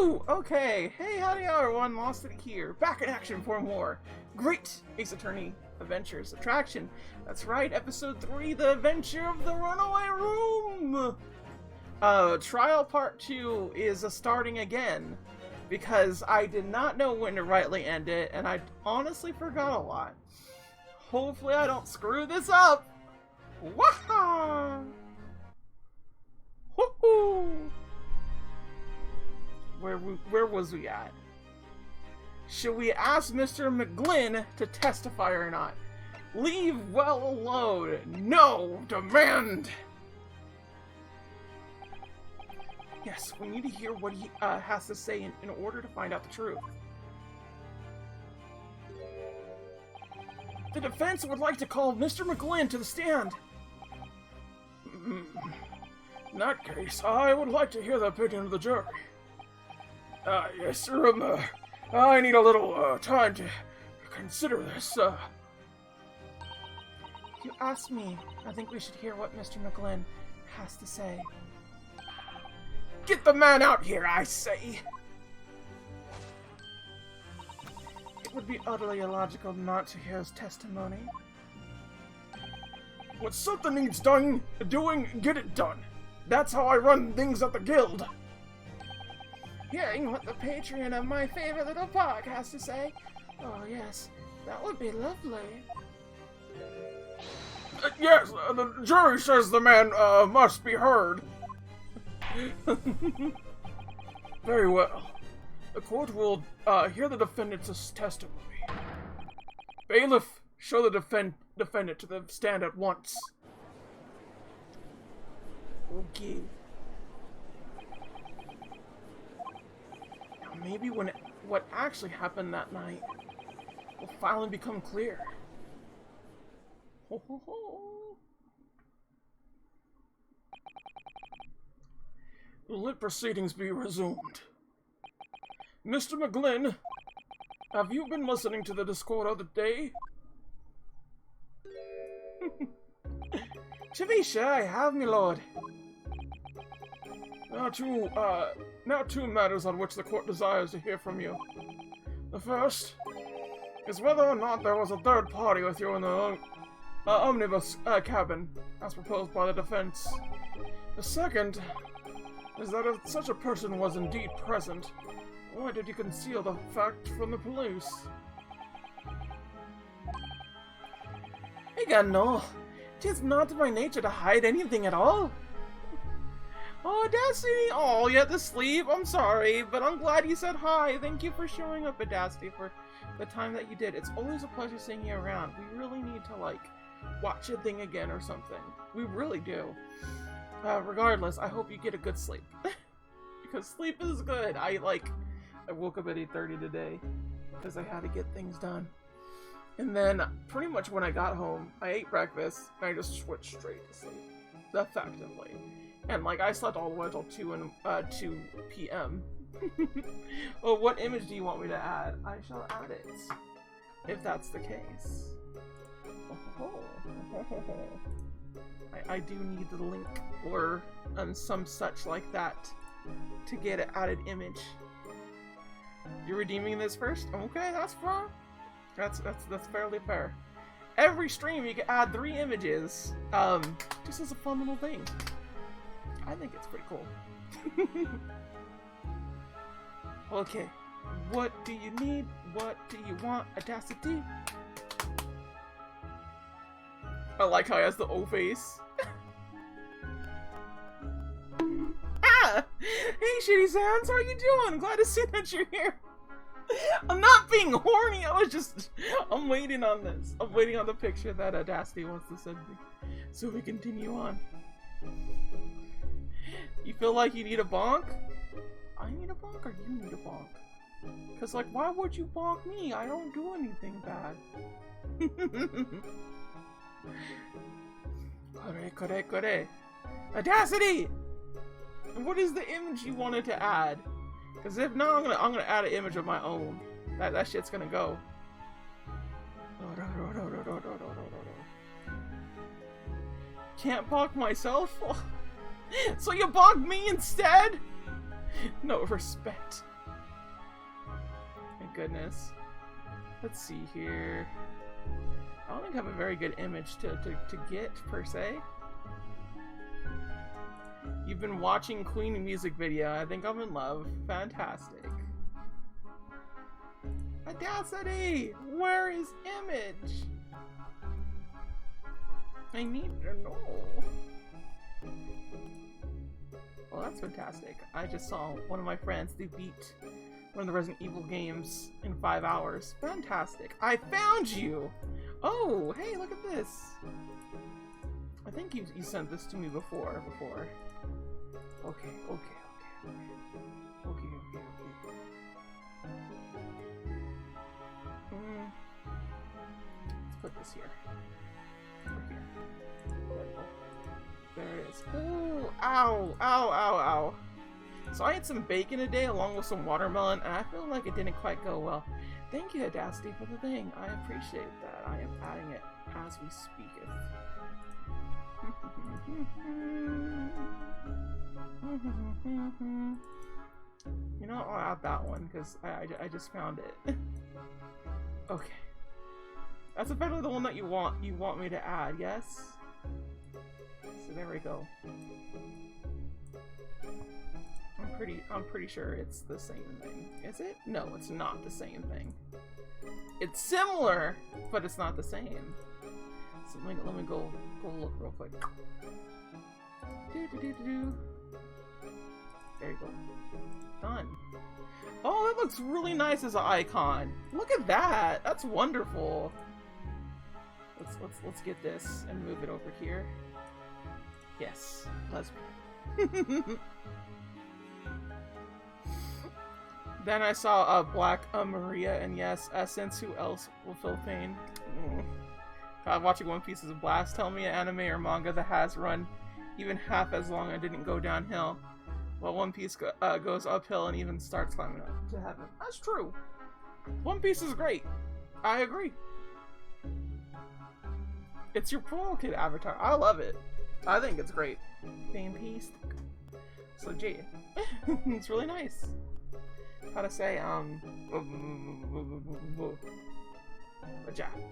Woo! Okay. Hey, howdy everyone, Lost It here. Back in action for more great Ace Attorney Adventures attraction. That's right, episode 3, The Adventure of the Runaway Room! Trial part 2 is starting again, because I did not know when to rightly end it, and I honestly forgot a lot. Hopefully I don't screw this up! Waha! Woohoo! Where was we at? Should we ask Mr. McGlynn to testify or not? Leave well alone. No! Demand! Yes, we need to hear what he has to say in order to find out the truth. The defense would like to call Mr. McGlynn to the stand. In that case, I would like to hear the opinion of the jury. Yes, sir, I need a little, time to consider this, You asked me. I think we should hear what Mr. McGlynn has to say. Get the man out here, I say! It would be utterly illogical not to hear his testimony. When something needs doing, get it done. That's how I run things at the guild. Hearing what the patron of my favorite little park has to say. Oh yes, that would be lovely. Yes, the jury says the man, must be heard. Very well. The court will, hear the defendant's testimony. Bailiff, show the defendant to the stand at once. Okay. Now maybe what actually happened that night will finally become clear. Ho ho ho. Let proceedings be resumed. Mr. McGlynn, have you been listening to the discourse of the day? To be sure I have, my lord. Now two matters on which the court desires to hear from you. The first is whether or not there was a third party with you in the omnibus cabin, as proposed by the defense. The second is that if such a person was indeed present, why did you conceal the fact from the police? Again, no. 'Tis not my nature to hide anything at all. Oh, Destiny! Oh, you had to sleep? I'm sorry, but I'm glad you said hi. Thank you for showing up, Adasti, for the time that you did. It's always a pleasure seeing you around. We really need to, like, watch a thing again or something. We really do. Regardless, I hope you get a good sleep. Because sleep is good. I woke up at 8:30 today because I had to get things done. And then, pretty much when I got home, I ate breakfast, and I just switched straight to sleep. Effectively. And, like, I slept all the way until 2 p.m. Well, what image do you want me to add? I shall add it. If that's the case. I do need the link or some such like that to get an added image. You're redeeming this first? Okay, that's fair. That's fairly fair. Every stream you can add 3 images. Just as a fun little thing. I think it's pretty cool. Okay. What do you need? What do you want? Audacity? I like how he has the O face. Ah! Hey, Shitty Sands, how you doing? Glad to see that you're here. I'm not being horny, I'm waiting on this. I'm waiting on the picture that Audacity wants to send me. So we continue on. You feel like you need a bonk? I need a bonk or you need a bonk? Cause like, why would you bonk me? I don't do anything bad. Correct. Audacity! What is the image you wanted to add? Cause if not, I'm gonna add an image of my own. That shit's gonna go. Can't bonk myself? So you bonk me instead? No respect. goodness. Let's see here. I don't think I have a very good image to get, per se. You've been watching Queen music video. I think I'm in love. Fantastic. Audacity! Where is image? I need to know. Well, that's fantastic. I just saw one of my friends, they beat one of the Resident Evil games in 5 hours. Fantastic. I found you! Oh, hey, look at this. I think you sent this to me before. Okay. Let's put this here. Over here. There it is. Ooh, ow. So I had some bacon today along with some watermelon, and I feel like it didn't quite go well. Thank you, Audacity, for the thing. I appreciate that. I am adding it as we speak. You know, I'll add that one because I just found it. Okay. That's effectively the one that you want me to add, yes? So there we go. I'm pretty sure it's the same thing. Is it? No, it's not the same thing. It's similar, but it's not the same. So let me go look real quick. There you go. Done. Oh, that looks really nice as an icon. Look at that. That's wonderful. Let's get this and move it over here. Yes, lesbian. Then I saw Black Maria, and yes, since who else will feel pain? God, watching One Piece is a blast. Tell me an anime or manga that has run even half as long and didn't go downhill, while One Piece goes uphill and even starts climbing up to heaven. That's true. One Piece is great. I agree. It's your pool kid avatar. I love it. I think it's great. Fan piece. So Jade, it's really nice. How to say, yeah,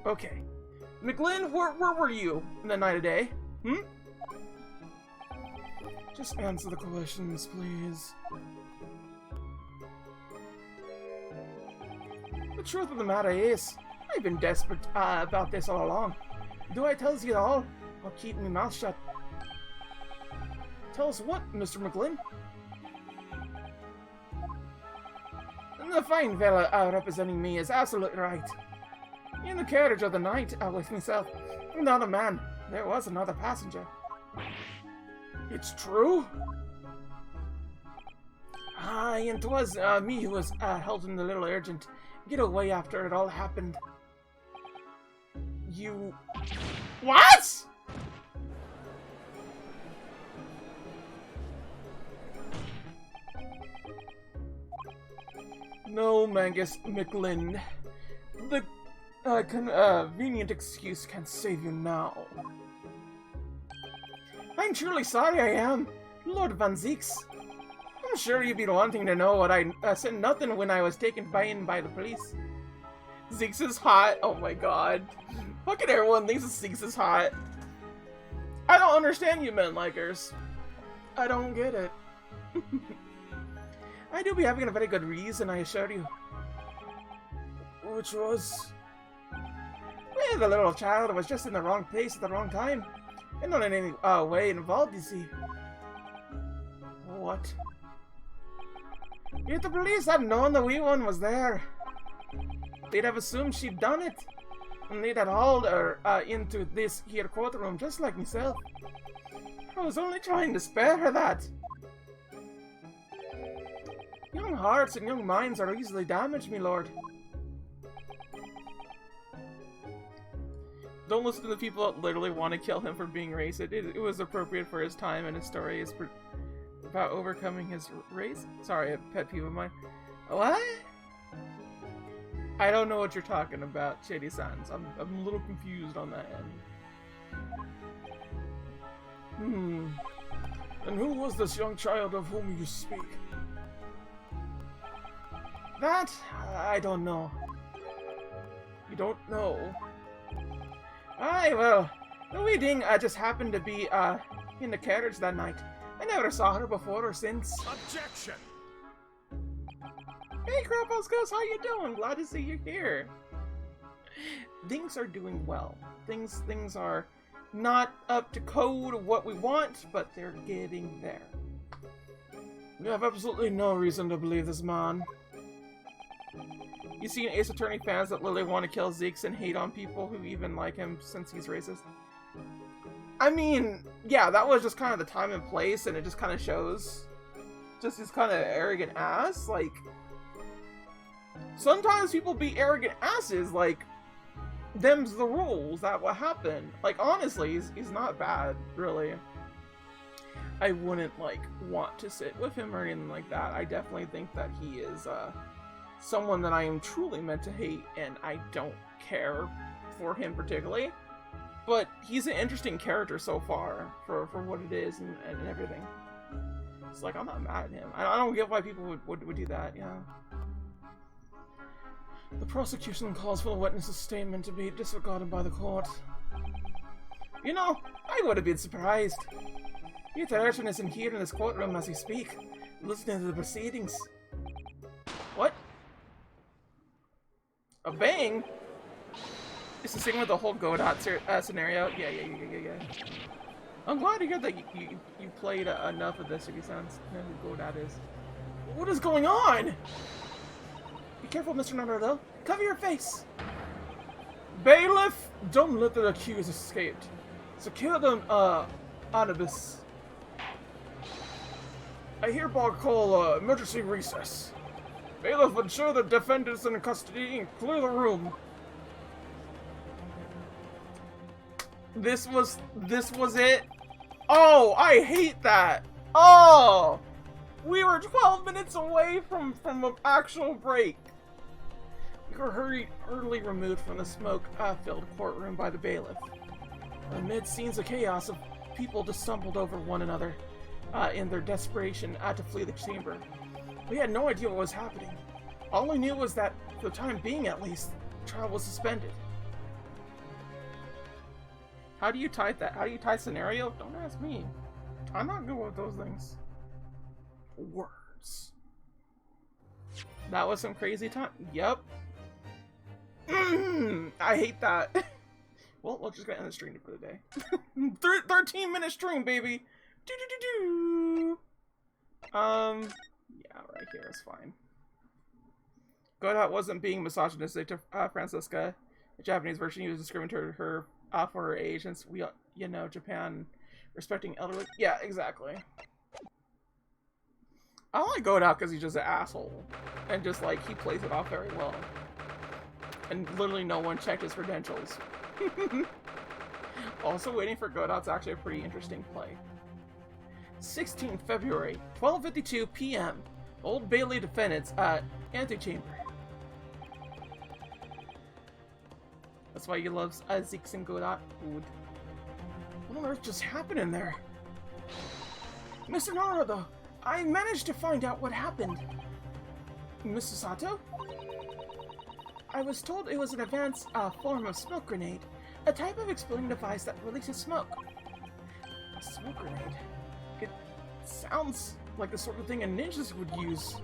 okay. McGlynn, where were you in the night of day? Just answer the questions, please. The truth of the matter is, I've been desperate about this all along. Do I tell you all, or keep my mouth shut? Tell us what, Mr. McGlynn? The fine fella representing me is absolutely right. In the carriage of the night, with myself, another man, there was another passenger. It's true? Aye, and 'twas me who was helping the little urgent get away after it all happened. You... What?! No, Mangus McGlynn. The convenient excuse can't save you now. I'm truly sorry, I am. Lord Van Zeeks. I'm sure you'd be wanting to know what I said nothing when I was taken in by the police. Zeeks is hot. Oh my god. Fucking everyone thinks Zeeks is hot. I don't understand you men likers. I don't get it. I do be having a very good reason, I assure you. Which was... Well, the little child was just in the wrong place at the wrong time. And not in any way involved, you see. What? If the police had known the wee one was there, they'd have assumed she'd done it. And they'd have hauled her into this here courtroom just like myself. I was only trying to spare her that. Young hearts and young minds are easily damaged, my lord. Don't listen to the people that literally want to kill him for being racist. It was appropriate for his time, and his story is about overcoming his race. Sorry, a pet peeve of mine. What? I don't know what you're talking about, Shady Sans. I'm a little confused on that end. And who was this young child of whom you speak? That, I don't know. You don't know? Aye, well, the wedding just happened to be in the carriage that night. I never saw her before or since. Objection! Hey, Krampus Ghost, how you doing? Glad to see you here. Things are doing well. Things are not up to code of what we want, but they're getting there. We have absolutely no reason to believe this man. You see Ace Attorney fans that literally want to kill Zeeks and hate on people who even like him since he's racist. I mean, yeah, that was just kind of the time and place, and it just kind of shows just his kind of arrogant ass. Like, sometimes people be arrogant asses, like, them's the rules, that what happened. Like, honestly, he's not bad, really. I wouldn't, like, want to sit with him or anything like that. I definitely think that he is, someone that I am truly meant to hate, and I don't care for him particularly. But he's an interesting character so far, for what it is and everything. It's like, I'm not mad at him. I don't get why people would do that, yeah. The prosecution calls for the witness's statement to be disregarded by the court. You know, I would have been surprised. Your Thurston isn't here in this courtroom as we speak, listening to the proceedings. What? A bang? It's the same with the whole Godot scenario. Yeah. I'm glad to hear that you played enough of this if you sounds know who Godot is. What is going on? Be careful, Mr. Naruto. Cover your face. Bailiff, don't let the accused escape. Secure the omnibus. I hereby call emergency recess. Bailiff, ensure the defendants in custody and clear the room. This was it? Oh, I hate that. Oh, we were 12 minutes away from an actual break. We were hurriedly removed from the smoke-filled courtroom by the bailiff. Amid scenes of chaos, people just stumbled over one another in their desperation to flee the chamber. We had no idea what was happening. All we knew was that, for the time being at least, the trial was suspended. How do you type that? How do you type scenario? Don't ask me. I'm not good with those things. Words. That was some crazy time. Yep. I hate that. Well, we'll just get in the stream for the day. 13-minute stream, baby. Yeah, right here is fine. Godot wasn't being misogynistic to Francisca. The Japanese version, he was discriminating her for her age, since we, you know, Japan respecting elderly. Yeah, exactly. I don't like Godot because he's just an asshole, and just like he plays it off very well, and literally no one checked his credentials. Also, Waiting for Godot's actually a pretty interesting play. 16th February, 12:52 p.m. Old Bailey defendants antechamber. That's why he loves Zeeks and Godot food. What on earth just happened in there? Mr. Naruto, I managed to find out what happened. Mr. Sato? I was told it was an advanced form of smoke grenade, a type of exploding device that releases smoke. A smoke grenade? It sounds like the sort of thing a ninjas would use.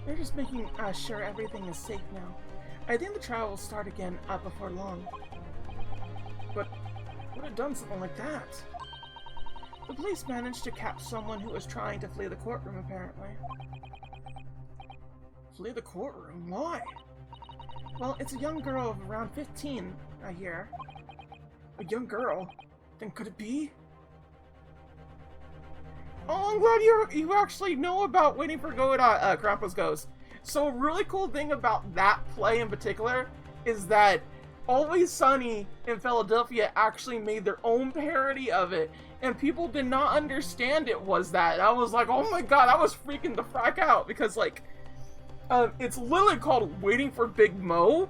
They're just making sure everything is safe now. I think the trial will start again before long. But would have done something like that? The police managed to catch someone who was trying to flee the courtroom, apparently. Flee the courtroom? Why? Well, it's a young girl of around 15, I hear. A young girl? Then could it be? Oh, I'm glad you actually know about Waiting for Godot, Krampus Ghost. So a really cool thing about that play in particular is that Always Sunny in Philadelphia actually made their own parody of it, and people did not understand it was that. I was like, oh my god, I was freaking the frack out, because like, it's literally called Waiting for Big Mo,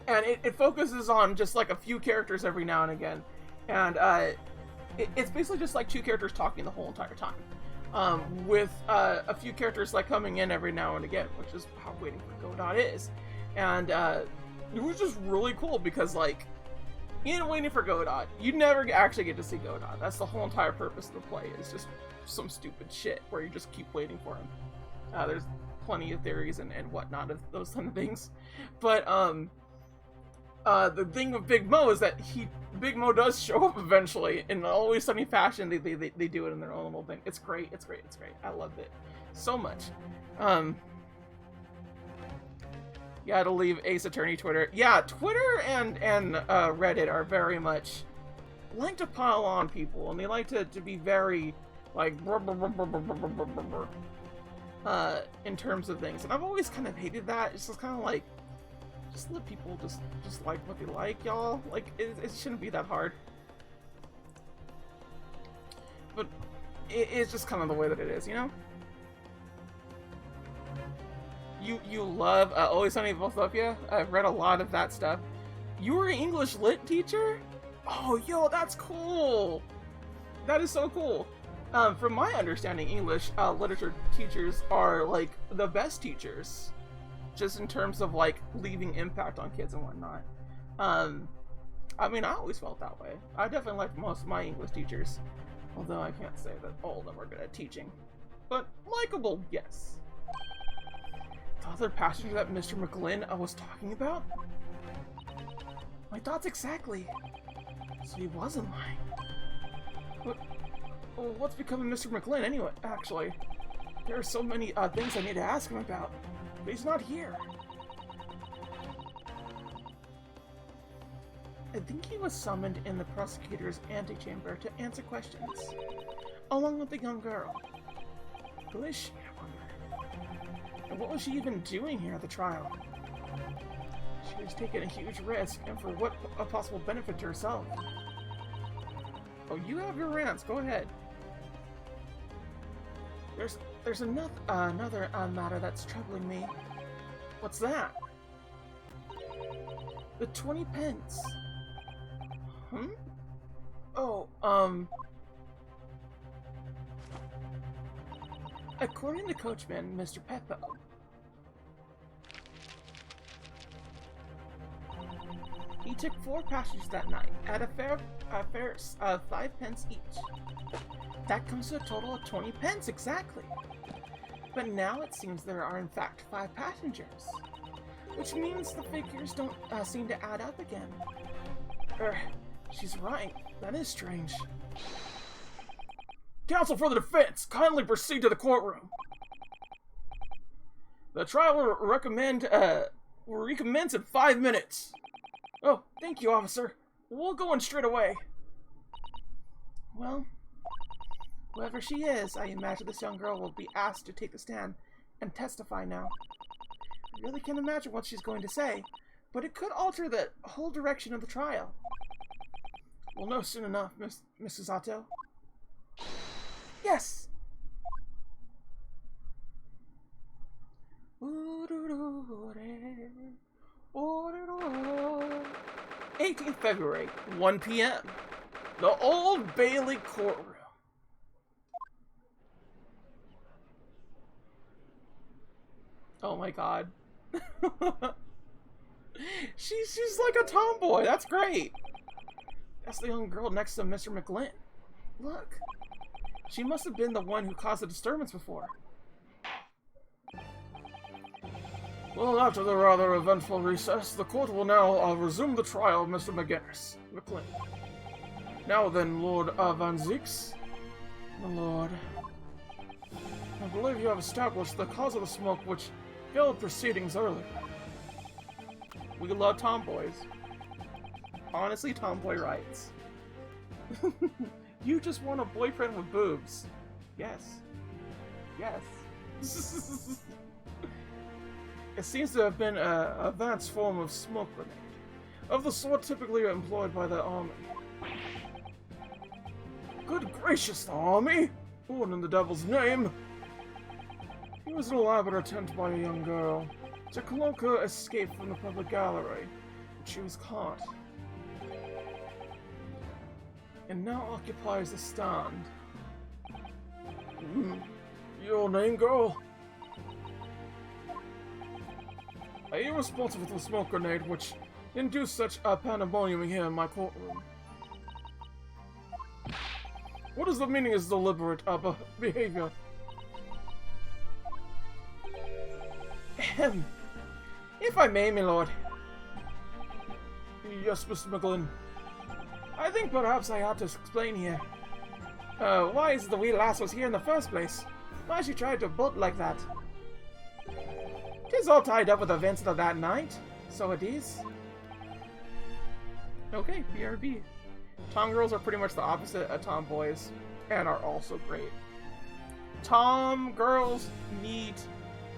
and it focuses on just like a few characters every now and again, and it's basically just like two characters talking the whole entire time. with a few characters like coming in every now and again, which is how Waiting for Godot is. And it was just really cool because, like, in Waiting for Godot, you never actually get to see Godot. That's the whole entire purpose of the play, is just some stupid shit where you just keep waiting for him. There's plenty of theories and whatnot of those kind of things. But the thing with Big Mo is that Big Mo does show up eventually in Always Sunny fashion. They do it in their own little thing. It's great. It's great. It's great. I loved it so much. Yeah, to leave Ace Attorney Twitter. Yeah, Twitter and Reddit are very much like to pile on people, and they like to be very like in terms of things. And I've always kind of hated that. It's just kind of like, just let people just like what they like, y'all. Like, it shouldn't be that hard. But it's just kind of the way that it is, you know? You love Always Sunny in Philadelphia? I've read a lot of that stuff. You were an English lit teacher? Oh, yo, that's cool! That is so cool. From my understanding, English literature teachers are, like, the best teachers. Just in terms of, like, leaving impact on kids and whatnot. I mean, I always felt that way. I definitely liked most of my English teachers. Although I can't say that all of them were good at teaching. But likable, yes. The other passenger that Mr. McGlynn was talking about? My thoughts exactly. So he wasn't lying. What's becoming Mr. McGlynn anyway, actually? There are so many things I need to ask him about. But he's not here. I think he was summoned in the prosecutor's antechamber to answer questions, along with the young girl. Who is she, I wonder? And what was she even doing here at the trial? She was taking a huge risk, and for what a possible benefit to herself? Oh, you have your rants. Go ahead. There's another matter that's troubling me. What's that? The 20 pence. Hmm? Oh, according to Coachman, Mr. Peppo, he took 4 passengers that night at a fare of 5 pence each. That comes to a total of 20 pence exactly. But now it seems there are in fact 5 passengers, which means the figures don't seem to add up again. She's right. That is strange. Counsel for the defense, kindly proceed to the courtroom. The trial will recommence in 5 minutes. Oh, thank you, officer. We'll go in straight away. Well, whoever she is, I imagine this young girl will be asked to take the stand and testify now. I really can't imagine what she's going to say, but it could alter the whole direction of the trial. We'll know soon enough, Mrs. Otto. Yes! 18th February, 1 p.m. The Old Bailey courtroom. Oh my god. she's like a tomboy. That's great. That's the young girl next to Mr. McGlynn. Look. She must have been the one who caused the disturbance before. Well, after the rather eventful recess, the court will now resume the trial of Mr. McGlynn. Now then, Lord Van Zeeks. My lord. I believe you have established the cause of the smoke which filled proceedings earlier. We love tomboys. Honestly, tomboy rights. You just want a boyfriend with boobs. Yes. Yes. It seems to have been an advanced form of smoke grenade, of the sort typically employed by the army. Good gracious, the army! What in the devil's name? It was an elaborate attempt by a young girl to cloak her escape from the public gallery, but she was caught. And now occupies the stand. Your name, girl? Are you responsible for the smoke grenade which induced such a pandemonium here in my courtroom? What is the meaning of this deliberate behavior? If I may, my lord. Yes, Mr. McGlynn. I think perhaps I ought to explain here. Why is the wee lass was here in the first place? Why she tried to bolt like that? 'Tis all tied up with events of that night, so it is. Okay, BRB. Tom girls are pretty much the opposite of tomboys, and are also great. Tom girls need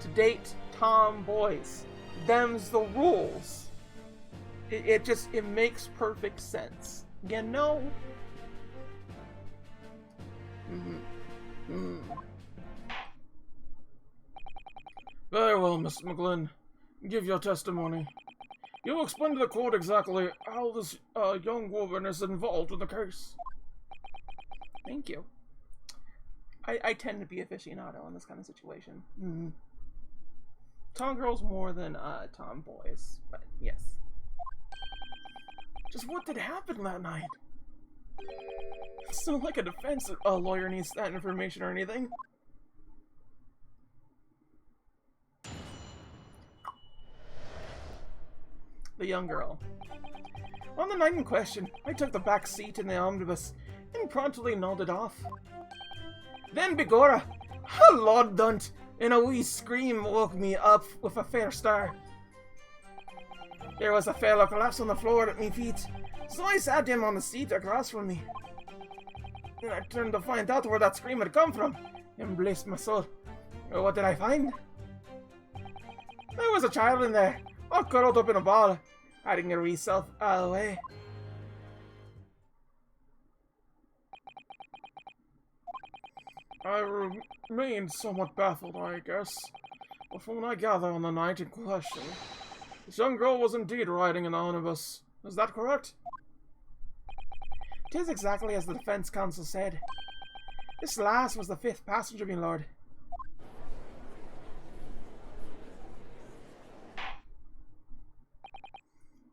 to date tomboys. Them's the rules. It makes perfect sense. You know? Very well, Mr. McGlynn. Give your testimony. You'll explain to the court exactly how this young woman is involved in the case. Thank you. I tend to be aficionado in this kind of situation. Tom girls more than tomboys, but yes. Just what did happen that night? It's not like a defense lawyer needs that information or anything. The young girl. On the night in question, I took the back seat in the omnibus and promptly nodded off. Then Begorra, a lord dunt, and a wee scream woke me up with a fair start. There was a fellow collapsed on the floor at me feet, so I sat him on the seat across from me. Then I turned to find out where that scream had come from, and bless my soul, what did I find? There was a child in there, all curled up in a ball, hiding her wee self away. I remained somewhat baffled, I guess, but from what I gather on the night in question, this young girl was indeed riding in the omnibus. Is that correct? 'Tis exactly as the defense counsel said. This lass was the 5th passenger, my lord.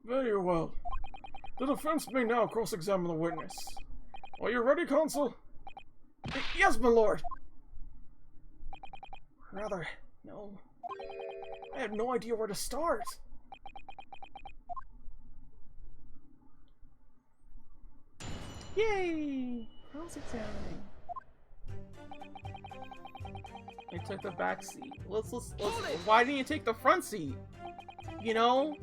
Very well. The defense may now cross-examine the witness. Are you ready, counsel? Yes, my lord. Rather, no. I have no idea where to start. Yay! Cross-examining. I took the back seat. Let's why didn't you take the front seat? You know,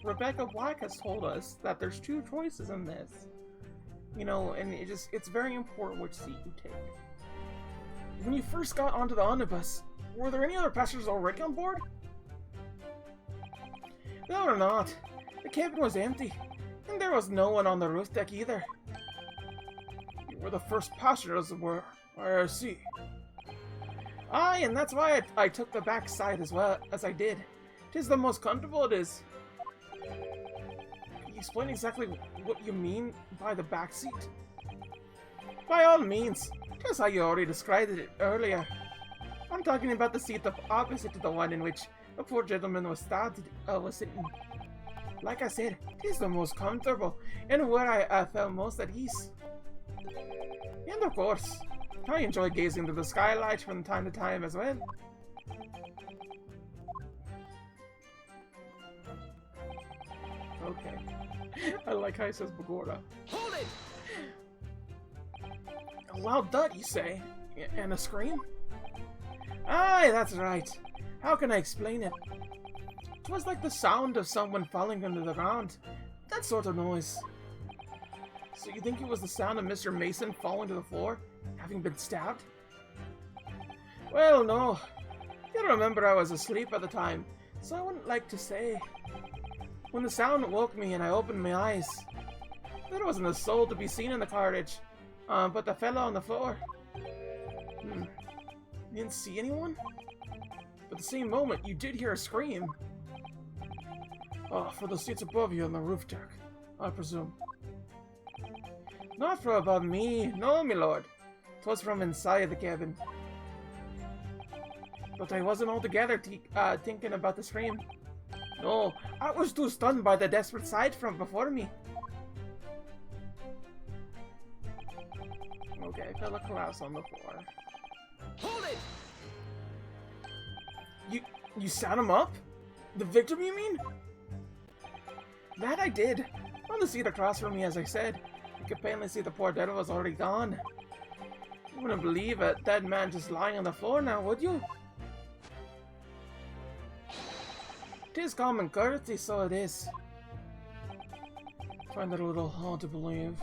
Rebecca Black has told us that there's 2 choices in this. You know, and it's very important which seat you take. When you first got onto the omnibus, were there any other passengers already on board? No, or not. The cabin was empty, and there was no one on the roof deck either. You were the first passenger, as it were. I see. Aye, and that's why I took the back side as well as I did. 'Tis the most comfortable it is. Can you explain exactly what you mean by the back seat? By all means, just how you already described it earlier. I'm talking about the seat opposite to the one in which the poor gentleman was stabbed was sitting. Like I said, it is the most comfortable, and where I felt most at ease. And of course, I enjoy gazing into the skylight from time to time as well. Okay. I like how he says Begorra. Hold it! A loud thud, you say? And a scream? Aye, that's right. How can I explain it? It was like the sound of someone falling under the ground. That sort of noise. So you think it was the sound of Mr. Mason falling to the floor, having been stabbed? Well, no. You remember I was asleep at the time, so I wouldn't like to say. When the sound woke me and I opened my eyes, there wasn't a soul to be seen in the carriage, but the fellow on the floor. You didn't see anyone? But at the same moment, you did hear a scream. Oh, for the seats above you on the roof deck, I presume. Not from above me, no, my lord. 'Twas from inside the cabin. But I wasn't altogether thinking about the stream. No, I was too stunned by the desperate sight from before me. Okay, I fell a collapse on the floor. Hold it! You sat him up? The victim, you mean? That I did. On the seat across from me, as I said. You could plainly see the poor dead was already gone. You wouldn't believe a dead man just lying on the floor now, would you? 'Tis common courtesy, so it is. Find it a little hard to believe.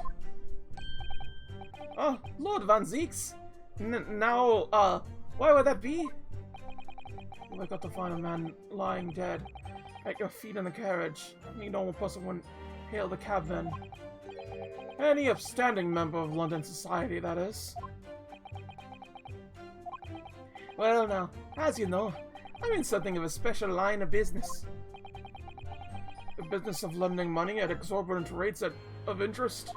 Oh, Lord Van Zeeks! Now, why would that be? Well, I got to find a man lying dead at your feet in the carriage. Any normal person wouldn't hail the cabman. Any upstanding member of London society, that is. Well now, as you know, I'm in something of a special line of business. The business of lending money at exorbitant rates of interest.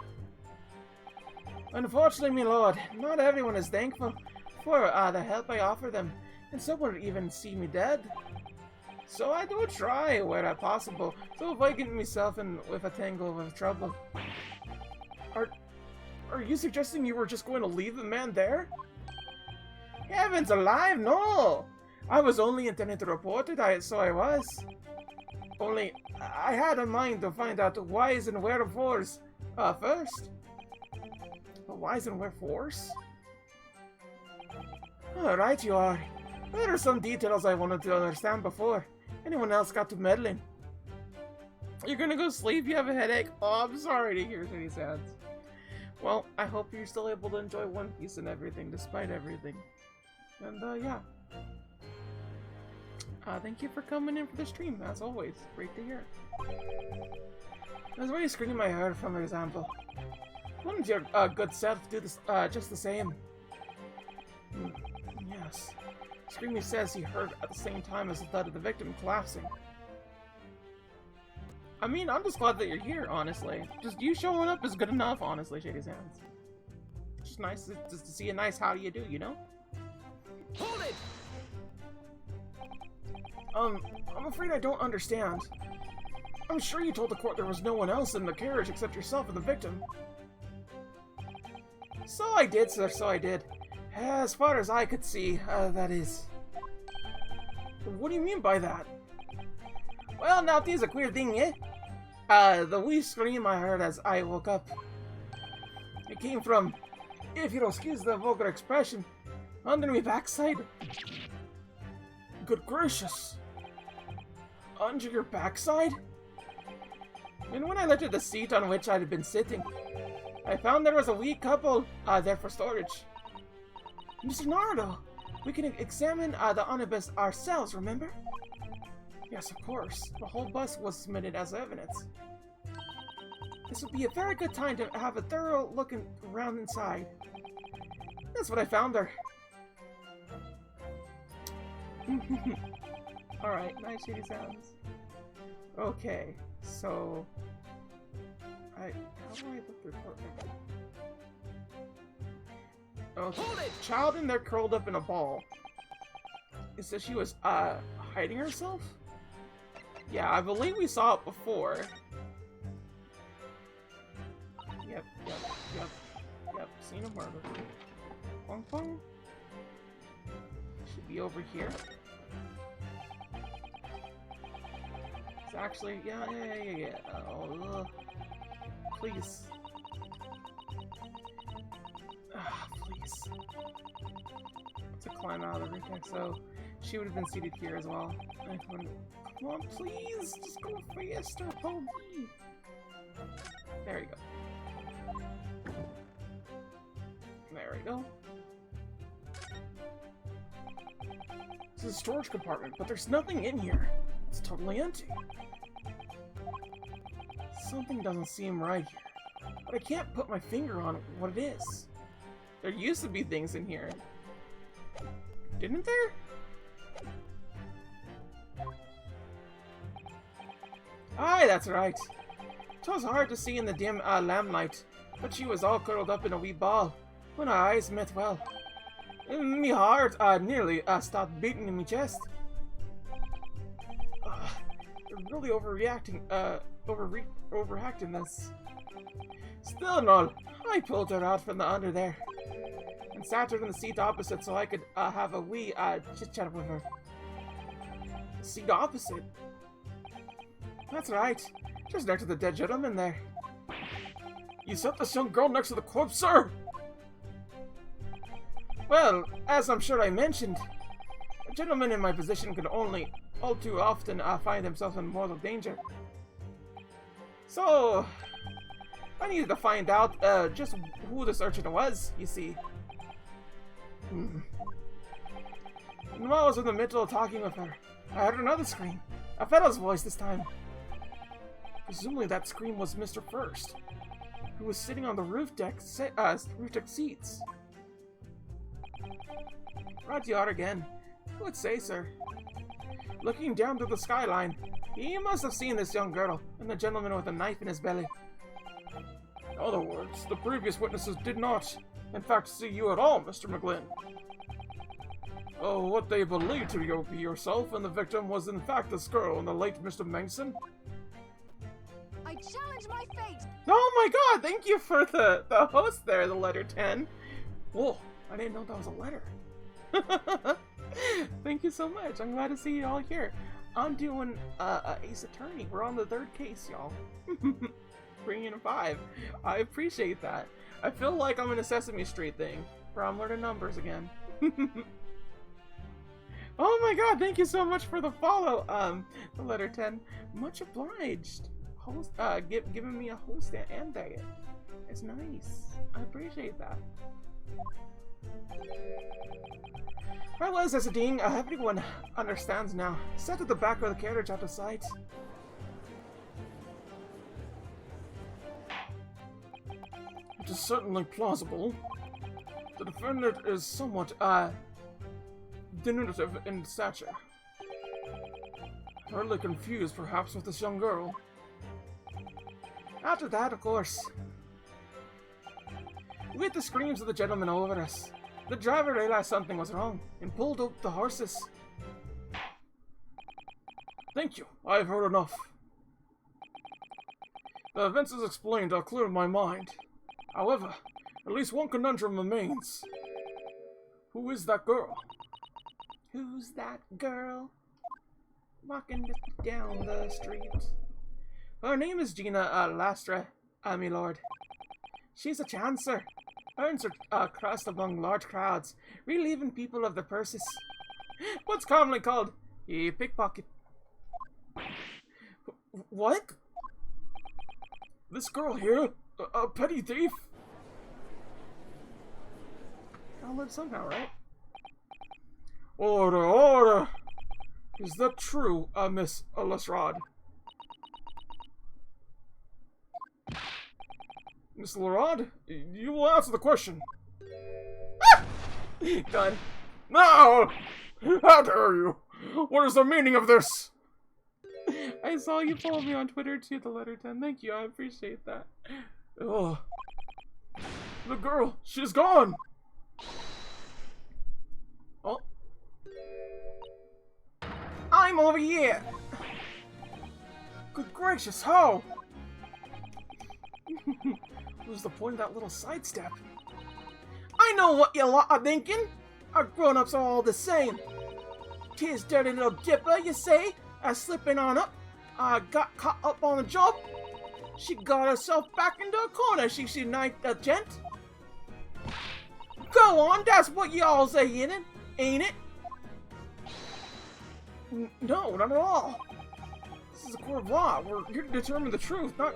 Unfortunately, my lord, not everyone is thankful for the help I offer them, and some would even see me dead. So I do try, where possible, to avoid getting myself in with a tangle of trouble. Are you suggesting you were just going to leave the man there? Heavens alive, no! I was only intending to report it, so I was. Only, I had in mind to find out the whys and wherefores first. The whys and wherefores? Right you are. There are some details I wanted to understand before anyone else got to meddling. You're gonna go sleep? You have a headache? Oh, I'm sorry to hear any sounds. Well, I hope you're still able to enjoy One Piece and everything, despite everything. And, yeah. Thank you for coming in for the stream, as always. Great to hear. That's why you scream I heard from example. Wouldn't your good self do this, just the same? Yes. Screamy says he heard at the same time as the thud of the victim collapsing. I mean, I'm just glad that you're here, honestly. Just you showing up is good enough, honestly, Shady Sands. It's just nice just to see a nice how do you do, you know? Hold it! I'm afraid I don't understand. I'm sure you told the court there was no one else in the carriage except yourself and the victim. So I did, sir, so I did. As far as I could see, that is. What do you mean by that? Well, now it is a queer thing, eh? The wee scream I heard as I woke up. It came from, if you'll excuse the vulgar expression, under my backside. Good gracious. Under your backside? And when I looked at the seat on which I had been sitting, I found there was a wee couple there for storage. Mr. Naruto, we can examine the omnibus ourselves, remember? Yes, of course. The whole bus was submitted as evidence. This would be a very good time to have a thorough look around inside. That's what I found there. Alright, nice shady sounds. Okay, so... how do I look the report? Okay, child in there curled up in a ball. It says she was, hiding herself? Yeah, I believe we saw it before. Yep. Seen a murder. Pong pong? Should be over here. It's actually, yeah. Oh, please. Please. To climb out of everything, so she would have been seated here as well. Come on, please! Just go faster, homie! There you go. There we go. This is a storage compartment, but there's nothing in here. It's totally empty. Something doesn't seem right here, but I can't put my finger on what it is. There used to be things in here. Didn't there? Aye, that's right. 'Twas hard to see in the dim lamplight, but she was all curled up in a wee ball. When our eyes met, well, Me heart nearly stopped beating in my chest. Really overreacting, overacting this. Still no, I pulled her out from the under there and sat her in the seat opposite so I could have a wee chit-chat with her. Seat opposite? That's right, just next to the dead gentleman there. You set this young girl next to the corpse, sir? Well, as I'm sure I mentioned, a gentleman in my position could only all too often find himself in mortal danger. So, I needed to find out just who this urchin was, you see. And while I was in the middle of talking with her, I heard another scream. A fellow's voice this time. Presumably that scream was Mr. First, who was sitting on the roof deck seats. Rudyard again. Who would say, sir? Looking down through the skyline, he must have seen this young girl and the gentleman with a knife in his belly. In other words, the previous witnesses did not, in fact, see you at all, Mr. McGlynn. Oh, what they believed to be yourself and the victim was in fact this girl and the late Mr. Manson. I challenge my fate! Oh my god, thank you for the host there, the letter 10. Whoa, I didn't know that was a letter. Thank you so much. I'm glad to see you all here. I'm doing Ace Attorney. We're on the third case, y'all. Bringing in 5. I appreciate that. I feel like I'm in a Sesame Street thing, where I'm learning numbers again. Oh my god, thank you so much for the follow, the letter 10. Much obliged. Host, giving me a host and diet. It's nice. I appreciate that. Well, as a ding, everyone understands now. Sat at the back of the carriage out of sight. It is certainly plausible. The defendant is somewhat, diminutive in stature. Hardly confused, perhaps, with this young girl. After that, of course, with the screams of the gentleman over us, the driver realized something was wrong and pulled up the horses. Thank you. I have heard enough. The events as explained are clear in my mind. However, at least one conundrum remains. Who is that girl? Who's that girl? Walking down the street. Her name is Gina Lastra, my lord. She's a chancer. Earns her crust among large crowds, relieving people of their purses. What's commonly called a pickpocket. What? This girl here? A petty thief? I'll live somehow, right? Order, order! Is that true, Miss Lestrade? Miss Lestrade, you will answer the question. Done. No! How dare you? What is the meaning of this? I saw you follow me on Twitter too, the letter 10. Thank you, I appreciate that. Oh. The girl, she's gone! Oh. I'm over here! Good gracious, how? What was the point of that little sidestep? I know what you lot are thinking! Our grown-ups are all the same. 'Tis dirty little dipper, you say, slipping on up. Got caught up on the job. She got herself back into a corner, she knifed a gent. Go on, that's what y'all saying, ain't it? No, not at all. This is a court of law. We're here to determine the truth, not...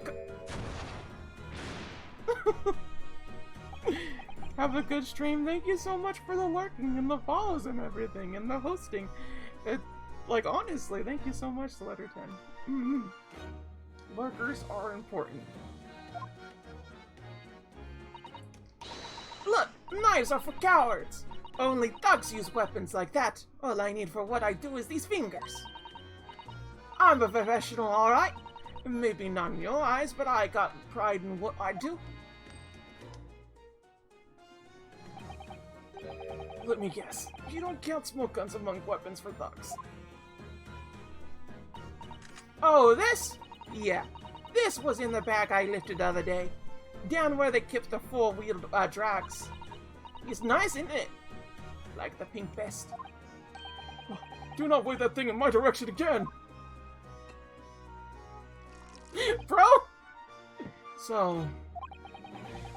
Have a good stream. Thank you so much for the lurking and the follows and everything and the hosting. Like, honestly, thank you so much, the letter 10. Lurkers are important. Look, knives are for cowards. Only thugs use weapons like that. All I need for what I do is these fingers. I'm a professional, alright. Maybe not in your eyes, but I got pride in what I do. Let me guess. You don't count smoke guns among weapons for thugs. Oh, this? Yeah. This was in the bag I lifted the other day. Down where they keep the four-wheeled drags. It's nice, isn't it? Like the pink vest. Do not wave that thing in my direction again! Bro! So,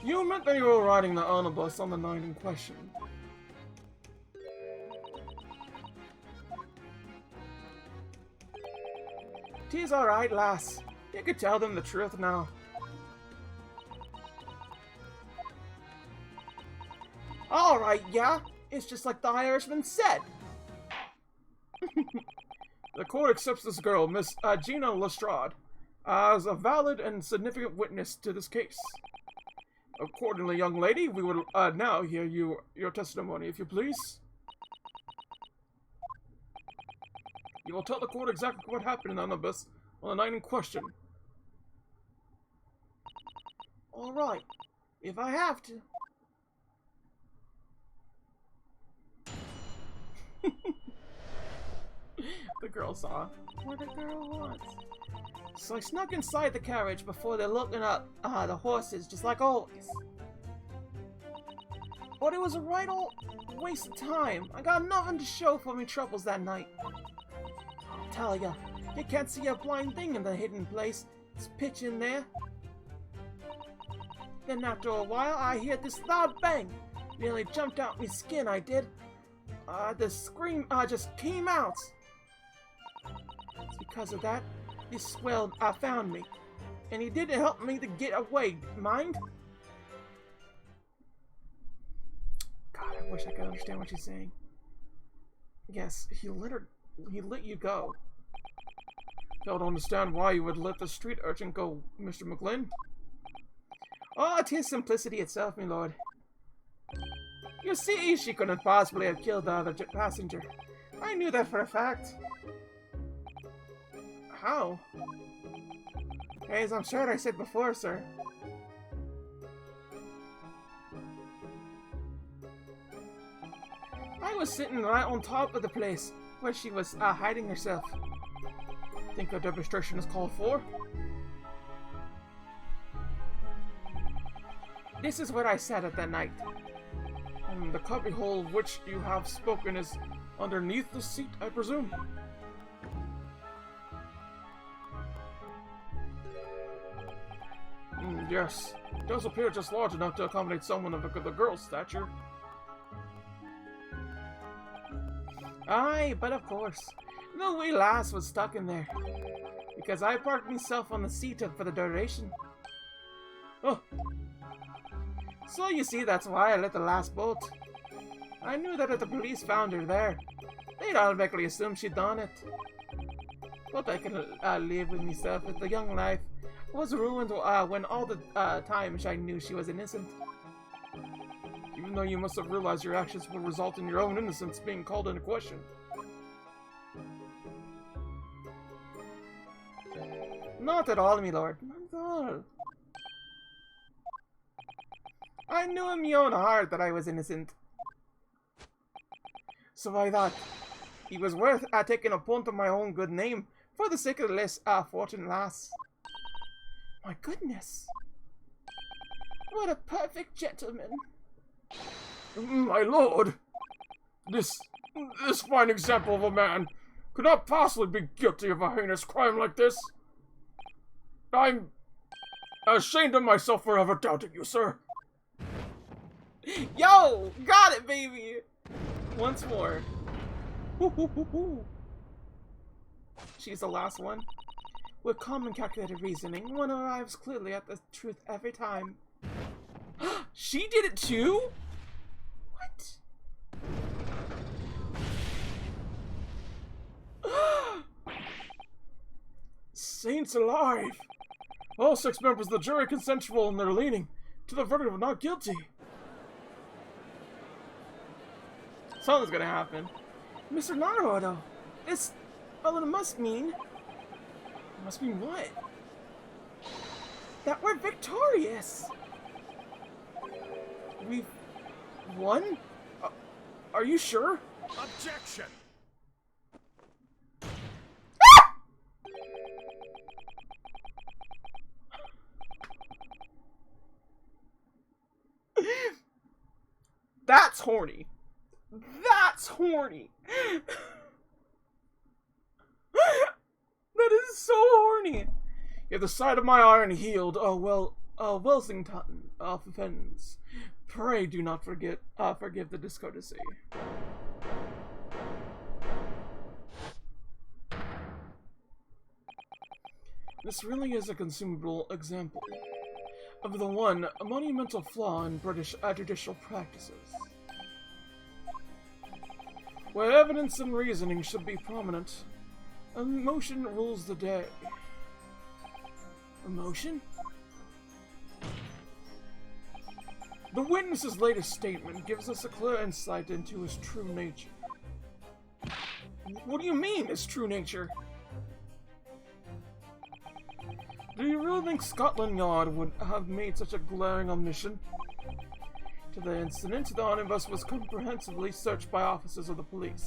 you meant that you were riding the omnibus on the night in question. Tis alright, lass. You could tell them the truth now. Alright, yeah. It's just like the Irishman said. The court accepts this girl, Miss Gina Lestrade, as a valid and significant witness to this case. Accordingly, young lady, we will now hear your testimony, if you please. You will tell the court exactly what happened in the omnibus on the night in question. Alright, if I have to. The girl saw what a girl wants. So I snuck inside the carriage before they're looking up the horses, just like always. But it was a right old waste of time. I got nothing to show for me troubles that night. I'll tell ya, you can't see a blind thing in the hidden place. It's pitch in there. Then after a while, I hear this loud bang. Nearly jumped out my skin, I did. The scream just came out. It's because of that, this swell found me. And he didn't help me to get away, mind? God, I wish I could understand what she's saying. Yes, he let you go. Fail to understand why you would let the street urchin go, Mr. McGlynn. Oh, 'tis simplicity itself, my lord. You see, she couldn't possibly have killed the other passenger. I knew that for a fact. How? As I'm sure I said before, sir. I was sitting right on top of the place where she was hiding herself. Think a demonstration is called for? This is where I sat at that night. And the cubbyhole of which you have spoken is underneath the seat, I presume? Yes. It does appear just large enough to accommodate someone of the girl's stature. Aye, but of course. The wee lass was stuck in there. Because I parked myself on the seat for the duration. Oh. So you see, that's why I let the lass bolt. I knew that if the police found her there, they'd automatically assume she'd done it. But I could live with myself if the young life was ruined when all the times I knew she was innocent. Even though you must have realized your actions would result in your own innocence being called into question. Not at all, my lord. Not at all. I knew in my own heart that I was innocent. So I thought it was worth taking a punt on my own good name for the sake of the less fortunate lass. My goodness. What a perfect gentleman. My lord! This fine example of a man could not possibly be guilty of a heinous crime like this. I'm ashamed of myself for ever doubting you, sir. Yo! Got it, baby! Once more. She's the last one. With calm and calculated reasoning, one arrives clearly at the truth every time. She did it too? What? Saints alive! All 6 members of the jury consensual in their leaning to the verdict of not guilty. Something's gonna happen. Mr. Naruto, this... well, it must mean... It must mean what? That we're victorious! We've won? Are you sure? Objection! That's horny. That's horny. That is so horny. If the sight of my iron healed, Welsington offends. Pray do not forgive the discourtesy. This really is a consumable example of the one monumental flaw in British judicial practices, where evidence and reasoning should be prominent. Emotion rules the day. Emotion? The witness's latest statement gives us a clear insight into his true nature. What do you mean, his true nature? Do you really think Scotland Yard would have made such a glaring omission? To the incident, the omnibus was comprehensively searched by officers of the police.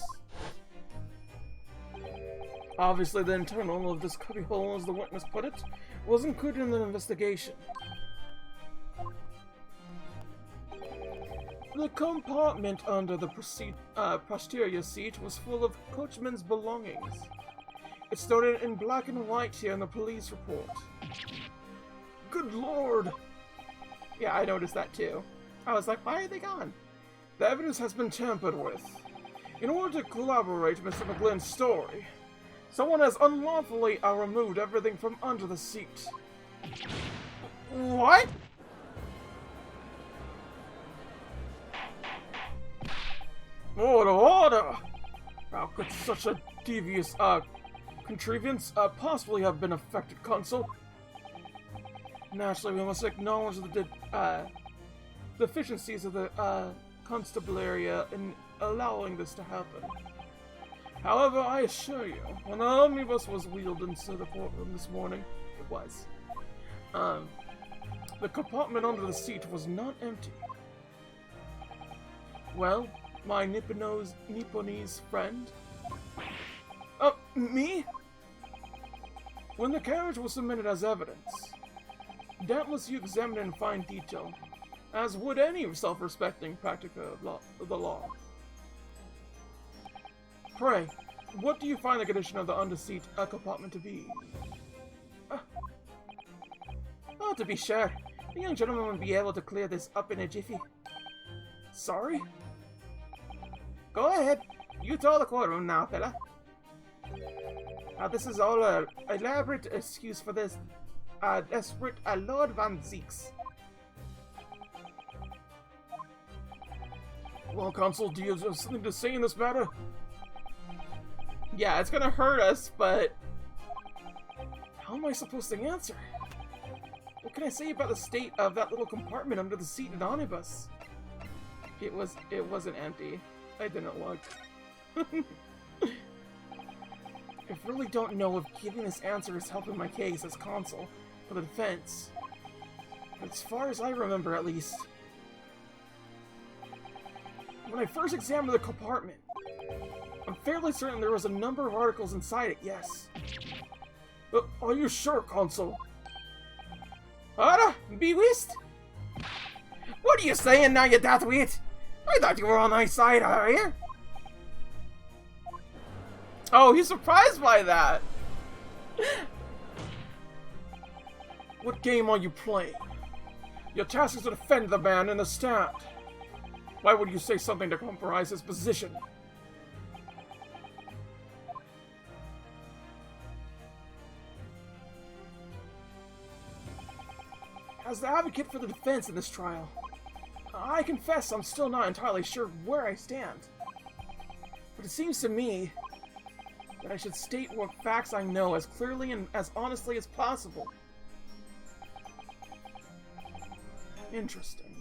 Obviously, the internal of this cubbyhole, as the witness put it, was included in the investigation. The compartment under the posterior seat was full of coachman's belongings. It stood in black and white here in the police report. Good lord! Yeah, I noticed that too. I was like, why are they gone? The evidence has been tampered with. In order to corroborate Mr. McGlynn's story, someone has unlawfully removed everything from under the seat. What? Order, order! How could such a devious, contrivance, possibly have been effected, Consul? Naturally, we must acknowledge the, deficiencies of the, constabulary in allowing this to happen. However, I assure you, when the omnibus was wheeled into the courtroom this morning, it was, the compartment under the seat was not empty. Well, my Nipponese friend? Me? When the carriage was submitted as evidence, doubtless you examined it in fine detail, as would any self-respecting practitioner of the law. Pray, what do you find the condition of the under-seat compartment to be? Oh, to be sure, the young gentleman will be able to clear this up in a jiffy. Sorry? Go ahead. You tell the courtroom now, fella. This is all an elaborate excuse for this desperate Lord Van Zeeks. Well, Consul, do you have something to say in this matter? Yeah, it's gonna hurt us, but how am I supposed to answer? What can I say about the state of that little compartment under the seat in the omnibus? It wasn't empty. I didn't look. I really don't know if giving this answer is helping my case as Consul for the defense. But as far as I remember, at least, when I first examined the compartment, I'm fairly certain there was a number of articles inside it, yes. But are you sure, Consul? Be whist? What are you saying now, you daftwit? I thought you were on my side, are you? Oh, he's surprised by that. What game are you playing? Your task is to defend the man in the stand. Why would you say something to compromise his position? As the advocate for the defense in this trial, I confess I'm still not entirely sure where I stand. But it seems to me that I should state what facts I know as clearly and as honestly as possible. Interesting.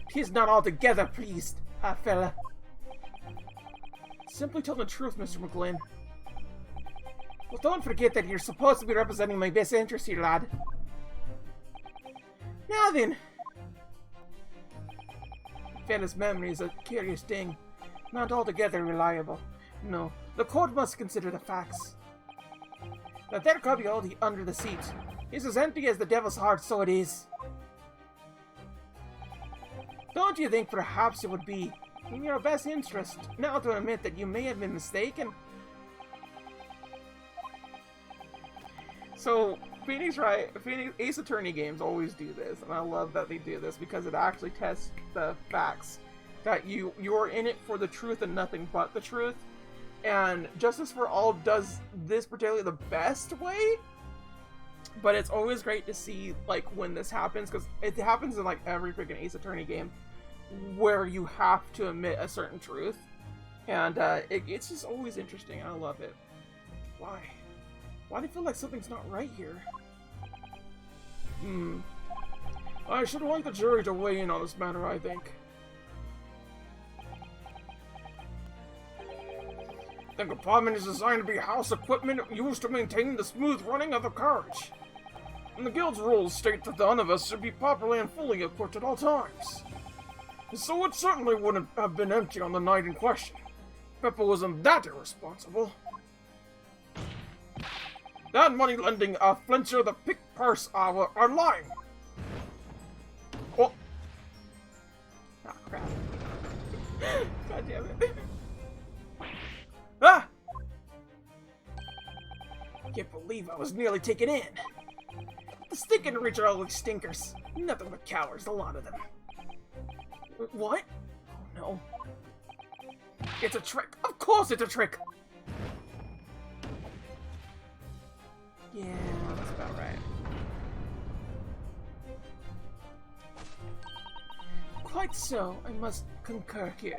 'Tis not altogether pleased, fella. Simply tell the truth, Mr. McGlynn. Well, don't forget that you're supposed to be representing my best interest here, lad. Now then. fella's memory is a curious thing. Not altogether reliable. No, the court must consider the facts. That there cubby under the seat is as empty as the devil's heart, so it is. Don't you think perhaps it would be in your best interest now to admit that you may have been mistaken? So, Phoenix Ace Attorney games always do this, and I love that they do this because it actually tests the facts. That you're in it for the truth and nothing but the truth. And Justice for All does this particularly the best way. But it's always great to see, like, when this happens, because it happens in, like, every freaking Ace Attorney game where you have to admit a certain truth. And it's just always interesting. I love it. Why? Why do you feel like something's not right here? I should like the jury to weigh in on this matter, I think. The compartment is designed to be house equipment used to maintain the smooth running of the carriage. And the guild's rules state that none of us should be properly and fully equipped at all times. So it certainly wouldn't have been empty on the night in question. Pepper wasn't that irresponsible. That money-lending flincher, the pick purse are lying. Oh. Ah, crap. God damn it. Ah! I can't believe I was nearly taken in. The stick and reach are all like stinkers. Nothing but cowards, a lot of them. What? Oh no. It's a trick. Of course it's a trick! Yeah, that's about right. Quite so, I must concur here.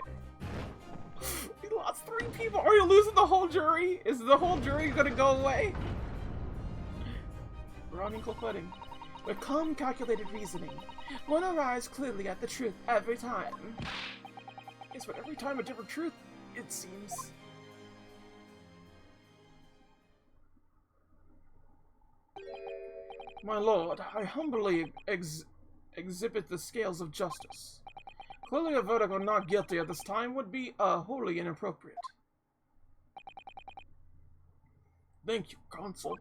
We lost 3 people. Are you losing the whole jury? Is the whole jury gonna go away? We're on equal footing. With calm, calculated reasoning, one arrives clearly at the truth every time. Yes, but every time a different truth, it seems. My lord, I humbly exhibit the scales of justice. Clearly a verdict of not guilty at this time would be wholly inappropriate. Thank you, Consul.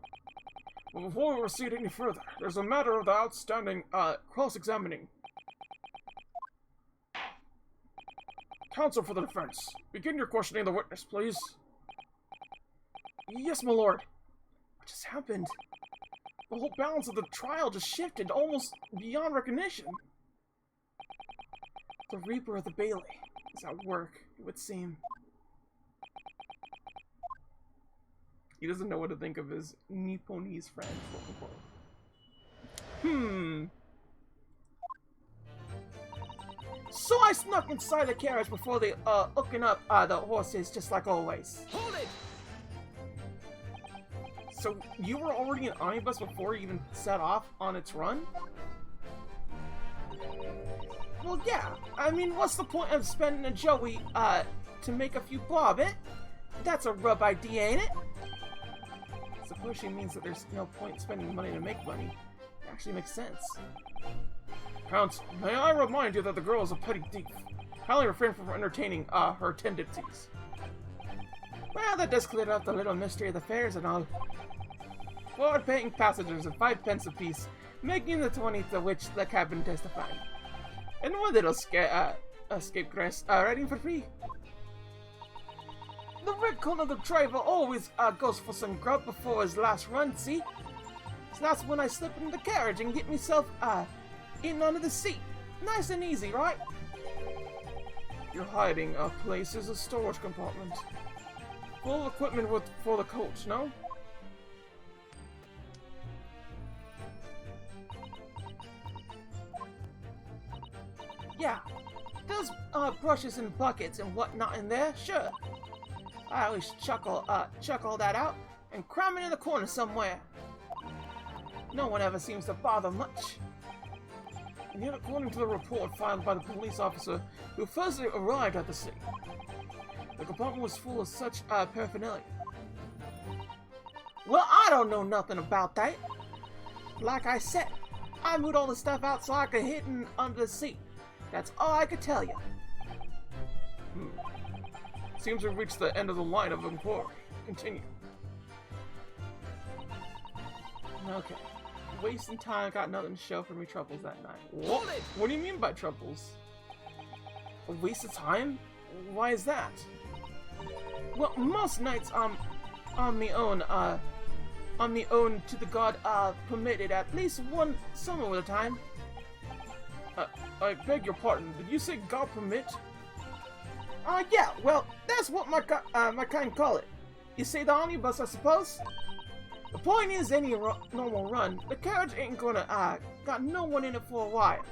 But before we proceed any further, there's a matter of the outstanding cross-examining. Counsel for the defense, begin your questioning of the witness, please. Yes, my lord. What just happened? The whole balance of the trial just shifted, almost beyond recognition. The Reaper of the Bailey is at work, it would seem. He doesn't know what to think of his Nipponese friends, quote-unquote. So I snuck inside the carriage before they hooking up the horses, just like always. Hold it! So you were already in omnibus before you even set off on its run? Well, yeah. I mean, what's the point of spending a Joey, to make a few bob, eh? That's a rub idea, ain't it? I suppose she means that there's no point in spending money to make money. It actually makes sense. Counsel, may I remind you that the girl is a petty thief. Kindly refrain from entertaining, her tendencies. Well, that does clear up the little mystery of the fares and all. Forward-paying passengers at 5 pence apiece, making the 20th of which the cabin testifying. And one little scapegrace, riding for free. The red-corner of the driver always goes for some grub before his last run, see? So that's when I slip into the carriage and get myself in under the seat. Nice and easy, right? Your hiding place is a storage compartment. Full of equipment for the coach, no? Yeah, those brushes and buckets and whatnot in there, sure. I always chuck all that out and cram it in the corner somewhere. No one ever seems to bother much. And yet, according to the report filed by the police officer who first arrived at the scene, the compartment was full of such paraphernalia. Well, I don't know nothing about that. Like I said, I moved all the stuff out so I could hit it under the seat. That's all I could tell you. Seems we've reached the end of the line of inquiry. Continue. Okay. Wasting time, got nothing to show for me troubles that night. Hold it! What do you mean by troubles? A waste of time? Why is that? Well, most nights on me own to the god permitted at least one summer at a time. I beg your pardon, did you say God permit? Yeah, well, that's what my kind call it. You say the omnibus, I suppose? The point is, any normal run, the carriage ain't gonna, got no one in it for a while.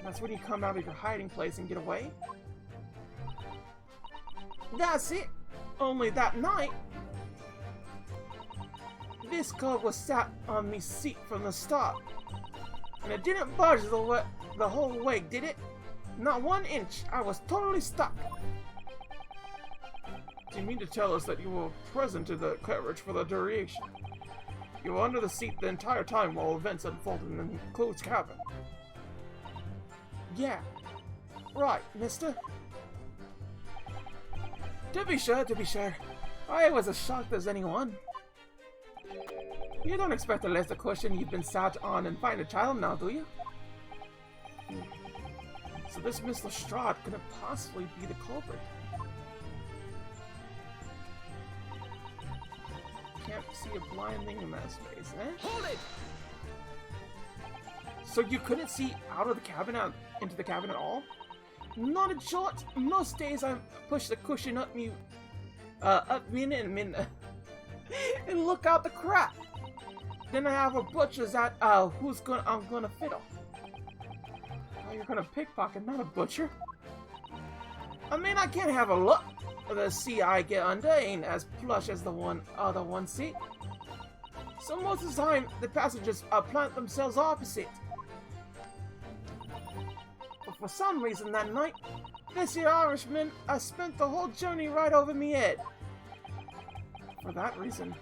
That's when you come out of your hiding place and get away. That's it. Only that night, this car was sat on me seat from the start. And it didn't budge the whole way, did it? Not 1 inch. I was totally stuck. Do you mean to tell us that you were present in the carriage for the duration? You were under the seat the entire time while events unfolded in the closed cabin. Yeah. Right, mister. To be sure. I was as shocked as anyone. You don't expect to lift the cushion you've been sat on and find a child now, do you? So this Miss Lestrade couldn't possibly be the culprit. Can't see a blind thing in that space, eh? Hold it! So you couldn't see out of the cabin into the cabin at all? Not a shot. Most days I push the cushion up me in and look out the crack. Then I have a butcher's at I'm gonna fiddle. Oh, you're gonna pickpocket, not a butcher. I mean, I can't have a look. The seat I get under ain't as plush as the other one seat. So most of the time, the passengers plant themselves opposite. But for some reason that night, this here Irishman spent the whole journey right over me head. For that reason,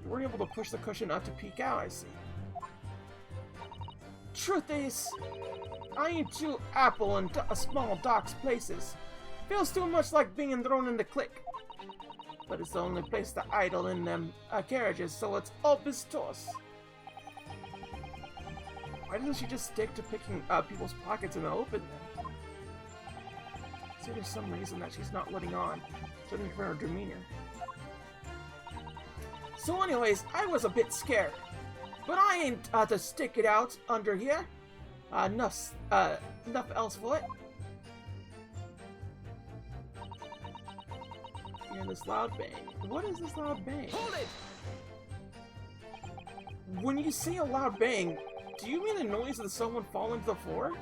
you weren't able to push the cushion up to peek out, I see. Truth is, I ain't too apple in small dark places. Feels too much like being thrown in the click. But it's the only place to idle in them carriages, so it's up his toss. Why doesn't she just stick to picking people's pockets in the open then? See, there's some reason that she's not letting on, judging from her demeanor. So anyways, I was a bit scared. But I ain't to stick it out under here. Enough else for it. And this loud bang. What is this loud bang? Hold it! When you say a loud bang, do you mean the noise of someone falling to the floor?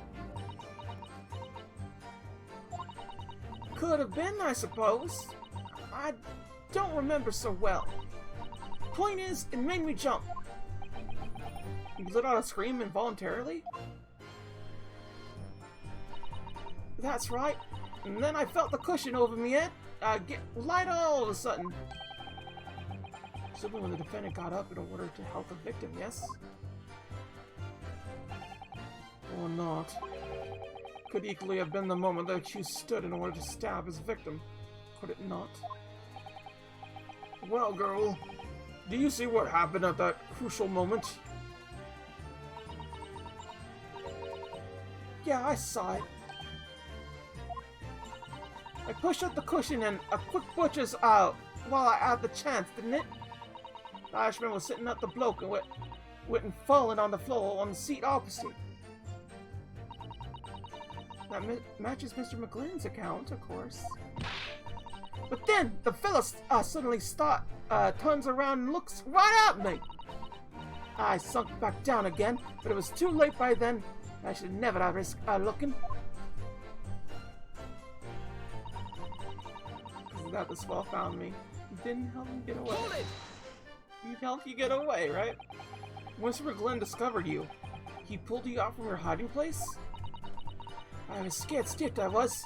Could have been, I suppose. I don't remember so well. Point is, it made me jump. You let out a scream involuntarily? That's right. And then I felt the cushion over me head get light all of a sudden. Simply when the defendant got up in order to help the victim, yes? Or not. Could equally have been the moment the accused stood in order to stab his victim, could it not? Well, girl, do you see what happened at that crucial moment? Yeah, I saw it. I pushed up the cushion and a quick butcher's out while I had the chance, didn't it? The Irishman was sitting at the bloke and went and falling on the floor on the seat opposite. That matches Mr. McGlynn's account, of course. But then the fella suddenly turns around and looks right at me. I sunk back down again, but it was too late by then. I should never have risked looking. That the swell found me. He didn't help me get away. Hold it! He helped you get away, right? Once McGlynn discovered you, he pulled you out from your hiding place? I was scared stiff, I was.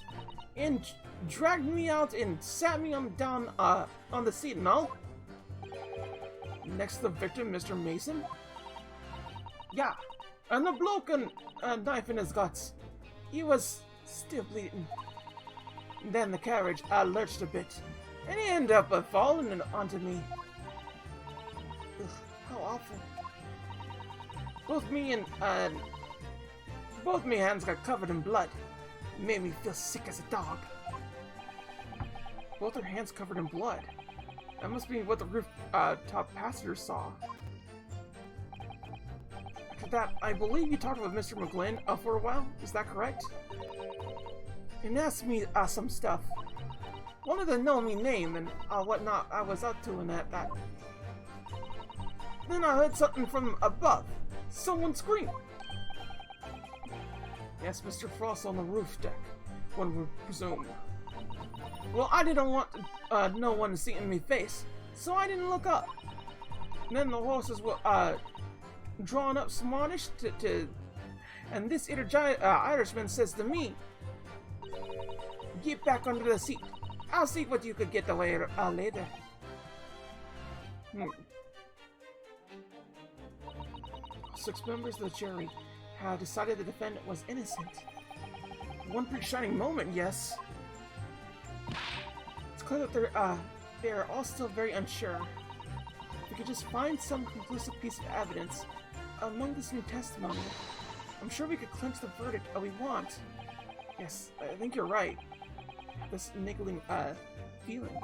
And dragged me out and sat me down on the seat and all. Next to the victim, Mr. Mason? Yeah, and the bloke and a knife in his guts. He was still bleeding. Then the carriage lurched a bit, and he ended up falling onto me. Ugh, how awful. Both me hands got covered in blood. It made me feel sick as a dog. Both her hands covered in blood. That must be what the rooftop passengers saw. After that, I believe you talked with Mr. McGlynn for a while. Is that correct? And asked me some stuff. Wanted to know me name and whatnot I was up to in that. Then I heard something from above. Someone scream. Yes, Mr. Frost on the roof deck, one would presume. Well, I didn't want no one to see in me face, so I didn't look up. And then the horses were drawn up smartish and this Irishman says to me, "Get back under the seat. I'll see what you could get away later." 6 members of the jury have decided the defendant was innocent. One pretty shining moment, yes. It's clear that they're all still very unsure. If we could just find some conclusive piece of evidence among this new testimony, I'm sure we could clinch the verdict we want. Yes, I think you're right. This niggling feeling.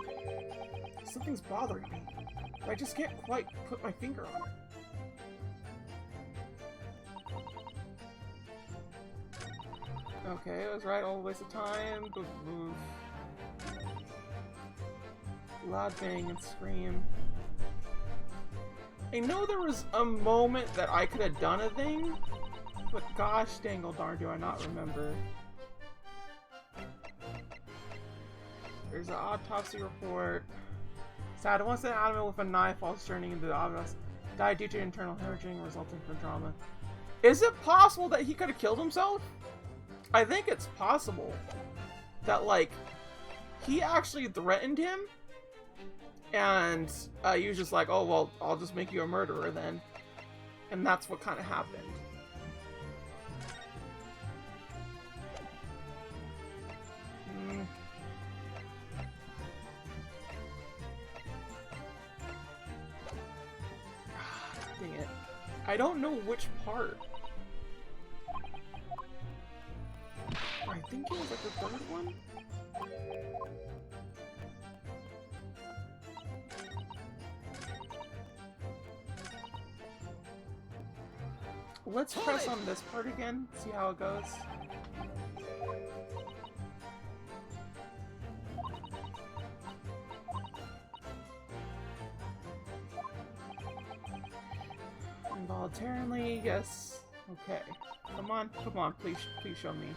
Something's bothering me, but I just can't quite put my finger on it. Okay, it was right, all a waste of time. Loud bang and scream. I know there was a moment that I could have done a thing, but gosh dangle darn do I not remember. There's an autopsy report. Sad, once an animal with a knife while journeying into the obvious died due to internal hemorrhaging resulting from trauma. Is it possible that he could have killed himself? I think it's possible that, like, he actually threatened him, and he was just like, "Oh, well, I'll just make you a murderer then." And that's what kind of happened. Dang it. I don't know which part. I think it was like the third one? Let's press on this part again, see how it goes. Involuntarily, yes. Okay. Come on, please show me.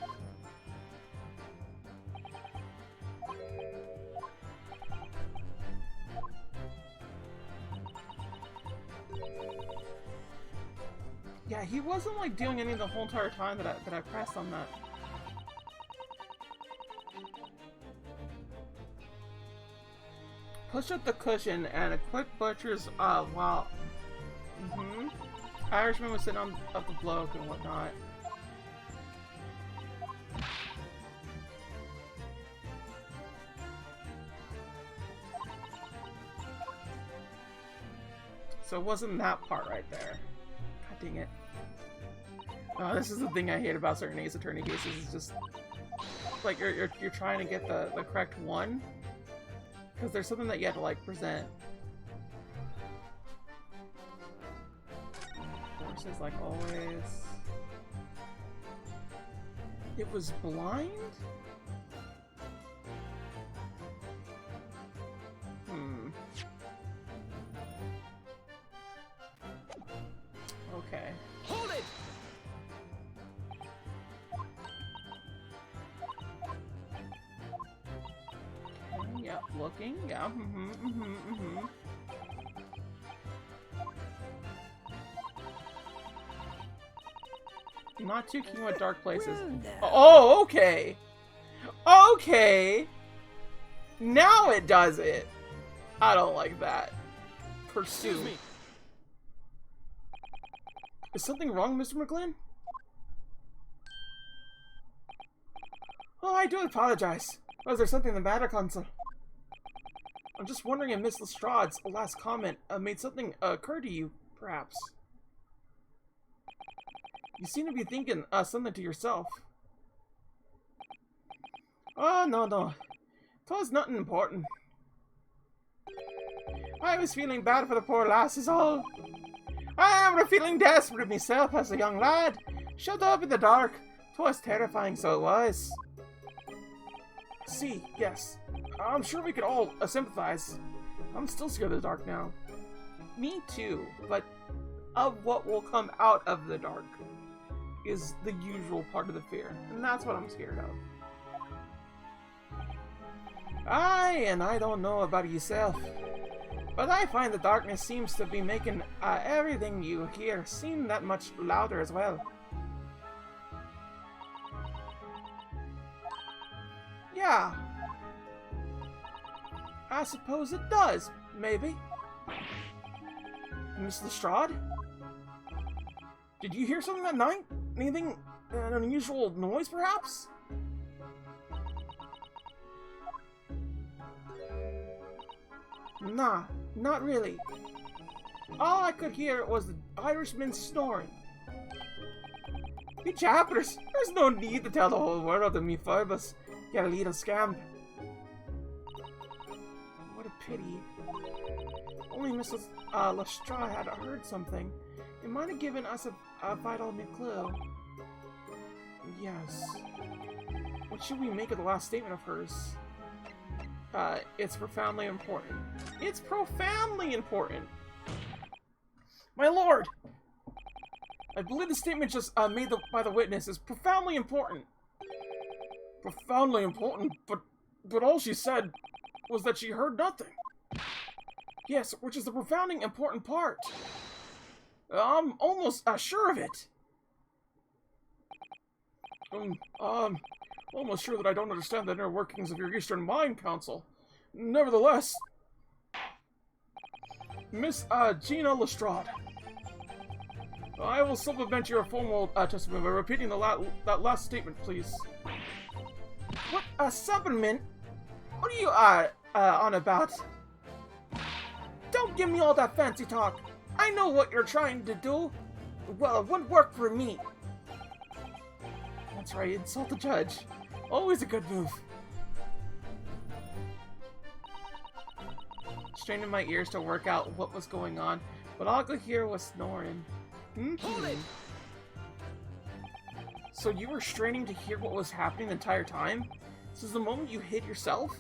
Yeah, he wasn't like doing anything the whole entire time that I pressed on that. Push up the cushion and a quick butcher's while Irishman was sitting on up the bloke and whatnot. So it wasn't that part right there. God dang it. Oh, this is the thing I hate about certain Ace Attorney cases, is just like you're trying to get the correct one, because there's something that you have to like present. Horses like always. It was blind? Okay. Hold it! Okay, yep, looking, yeah, Not too keen with dark places. Oh, okay! Okay! Now it does it! I don't like that. Pursue. Excuse me. Is something wrong, Mr. McGlynn? Oh, I do apologize. Oh, is there something the matter, Consul? I'm just wondering if Miss Lestrade's last comment made something occur to you, perhaps. You seem to be thinking something to yourself. Oh, no. 'Twas nothing important. I was feeling bad for the poor lass is all. I am feeling desperate myself as a young lad, shut up in the dark. 'Twas terrifying, so it was. See, yes. I'm sure we could all sympathize. I'm still scared of the dark now. Me too, but of what will come out of the dark is the usual part of the fear, and that's what I'm scared of. Aye, and I don't know about yourself, but I find the darkness seems to be making everything you hear seem that much louder as well. Yeah. I suppose it does, maybe. Miss Lestrade? Did you hear something that night? Anything, an unusual noise, perhaps? Nah, not really. All I could hear was the Irishman snoring. You chappers, there's no need to tell the whole world of me Phoebus. Get a little scamp. What a pity. Only Mrs. Lestrade had heard something. It might have given us a vital new clue. Yes. What should we make of the last statement of hers? It's profoundly important. It's profoundly important! My lord! I believe the statement just made by the witness is profoundly important. Profoundly important? But all she said was that she heard nothing. Yes, which is the profoundly important part. I'm almost sure of it. Almost sure that I don't understand the inner workings of your Eastern Mind, Council. Nevertheless, Miss Gina Lestrade, I will supplement your formal testimony by repeating that last statement, please. What, a supplement? What are you, on about? Don't give me all that fancy talk. I know what you're trying to do. Well, it wouldn't work for me. That's right, insult the judge. Always a good move. Straining my ears to work out what was going on, but all I could hear was snoring. Hold it! So you were straining to hear what was happening the entire time? Since the moment you hid yourself?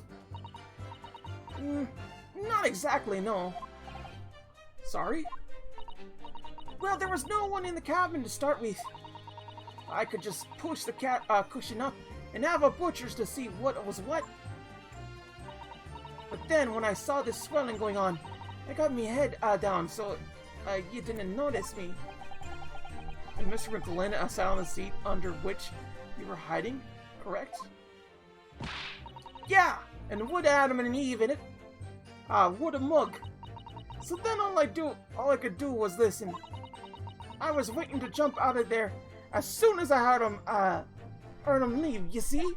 Not exactly, no. Sorry? Well, there was no one in the cabin to start with. I could just push the cushion up and have a butcher's to see what was what. But then, when I saw this swelling going on, I got me head down, so you didn't notice me. And Mr. McGlynn sat on the seat under which you were hiding, correct? Yeah, and wood Adam and Eve in it. Wood a mug. So then all I could do was listen. I was waiting to jump out of there as soon as I heard him leave, you see?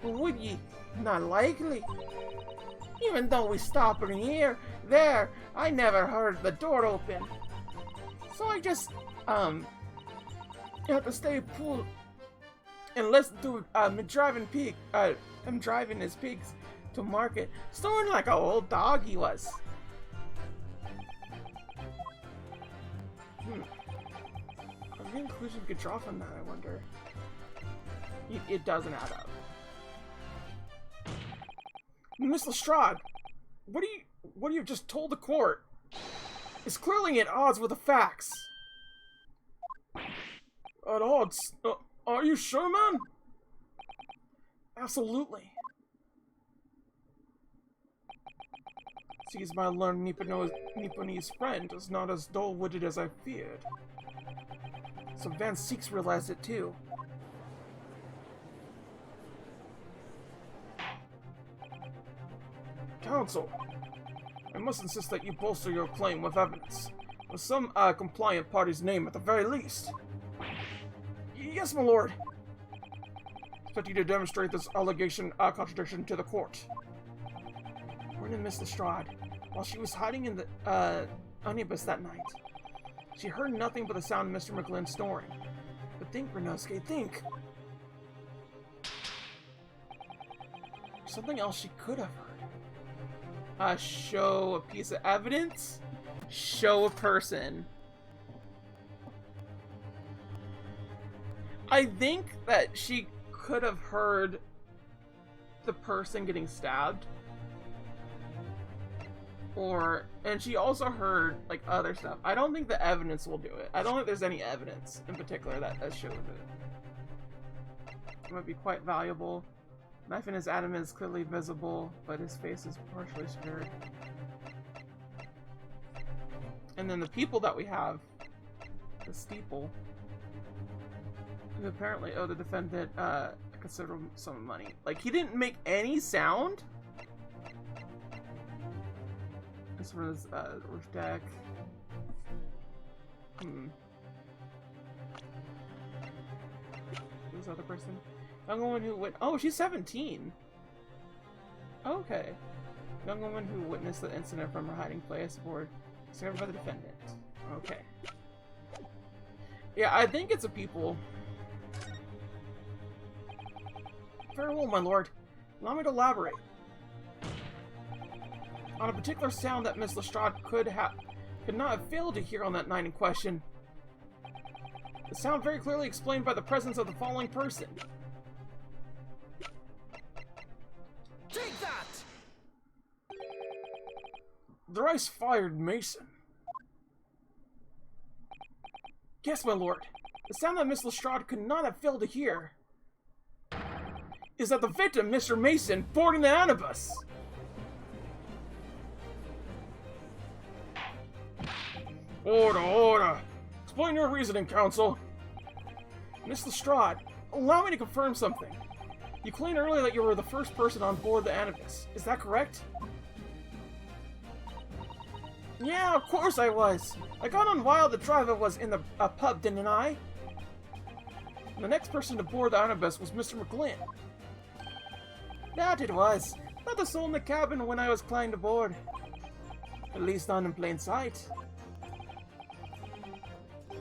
Would ye? Not likely. Even though we stopped in here, there, I never heard the door open. So I just, have to stay pulled and listen to him driving his pigs to market, snoring like a old dog he was. What conclusion you could draw from that, I wonder? It doesn't add up. Miss Lestrade, what do you just told the court? It's clearly at odds with the facts. At odds? Are you sure, man? Absolutely. Sees my learned Nipponese friend is not as dull-witted as I feared. So Van Seeks realized it too. Counsel, I must insist that you bolster your claim with evidence, with some compliant party's name at the very least. Yes, my lord. expect you to demonstrate this allegation contradiction to the court. According to Miss Lestrade, while she was hiding in the omnibus that night, she heard nothing but the sound of Mr. McGlynn snoring. But think, Renosuke, think! Something else she could have heard. Show a piece of evidence? Show a person. I think that she could have heard the person getting stabbed. And she also heard, like, other stuff. I don't think the evidence will do it. I don't think there's any evidence in particular that shows it. It might be quite valuable. Knife in his abdomen is clearly visible, but his face is partially smeared. And then the people that we have, the steeple, who apparently owe the defendant a considerable sum of money. Like, he didn't make any sound? This was roof deck. Who's the other person? Young woman who went. Oh, she's 17. Okay. Young woman who witnessed the incident from her hiding place aboard, discovered by the defendant. Okay. Yeah, I think it's a people. Very well, my lord. Allow me to elaborate. On a particular sound that Miss Lestrade could not have failed to hear on that night in question. The sound very clearly explained by the presence of the following person. Take that! Thrice-fired Mason. Yes, my lord. The sound that Miss Lestrade could not have failed to hear is that the victim, Mr. Mason, boarding the omnibus. Order, order! Explain your reasoning, counsel. Miss Lestrade, allow me to confirm something. You claimed earlier that you were the first person on board the omnibus. Is that correct? Yeah, of course I was. I got on while the driver was in the pub, didn't I? The next person to board the omnibus was Mr. McGlynn. That it was. Not the soul in the cabin when I was climbing aboard. At least not in plain sight.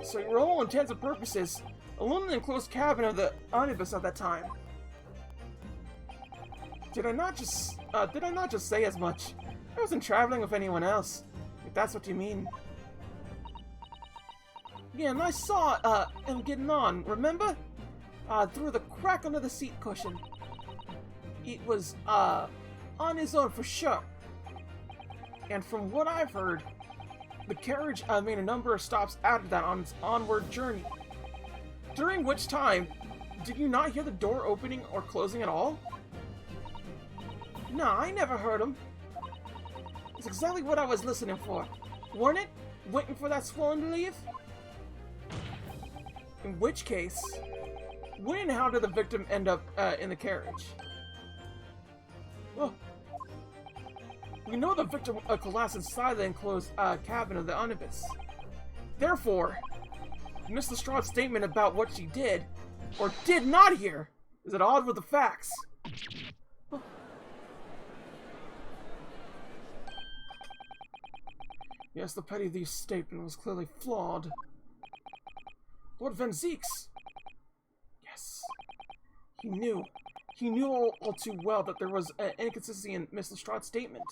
So you were all intents and purposes alone in the enclosed cabin of the omnibus at that time. Did I not just say as much? I wasn't traveling with anyone else, if that's what you mean. Yeah, and I saw him getting on, remember? Through the crack under the seat cushion. It was on his own for sure. And from what I've heard, the carriage made a number of stops after that on its onward journey. During which time, did you not hear the door opening or closing at all? Nah, I never heard him. It's exactly what I was listening for. Weren't it? Waiting for that swollen to leave? In which case, when and how did the victim end up in the carriage? Well, we know the victim collapsed inside the enclosed cabin of the omnibus. Therefore, Miss Lestrade's statement about what she did, or did not hear, is at odds with the facts. Yes, the petty thief's statement was clearly flawed. Lord Van Zeeks! Yes. He knew all too well that there was an inconsistency in Miss Lestrade's statement.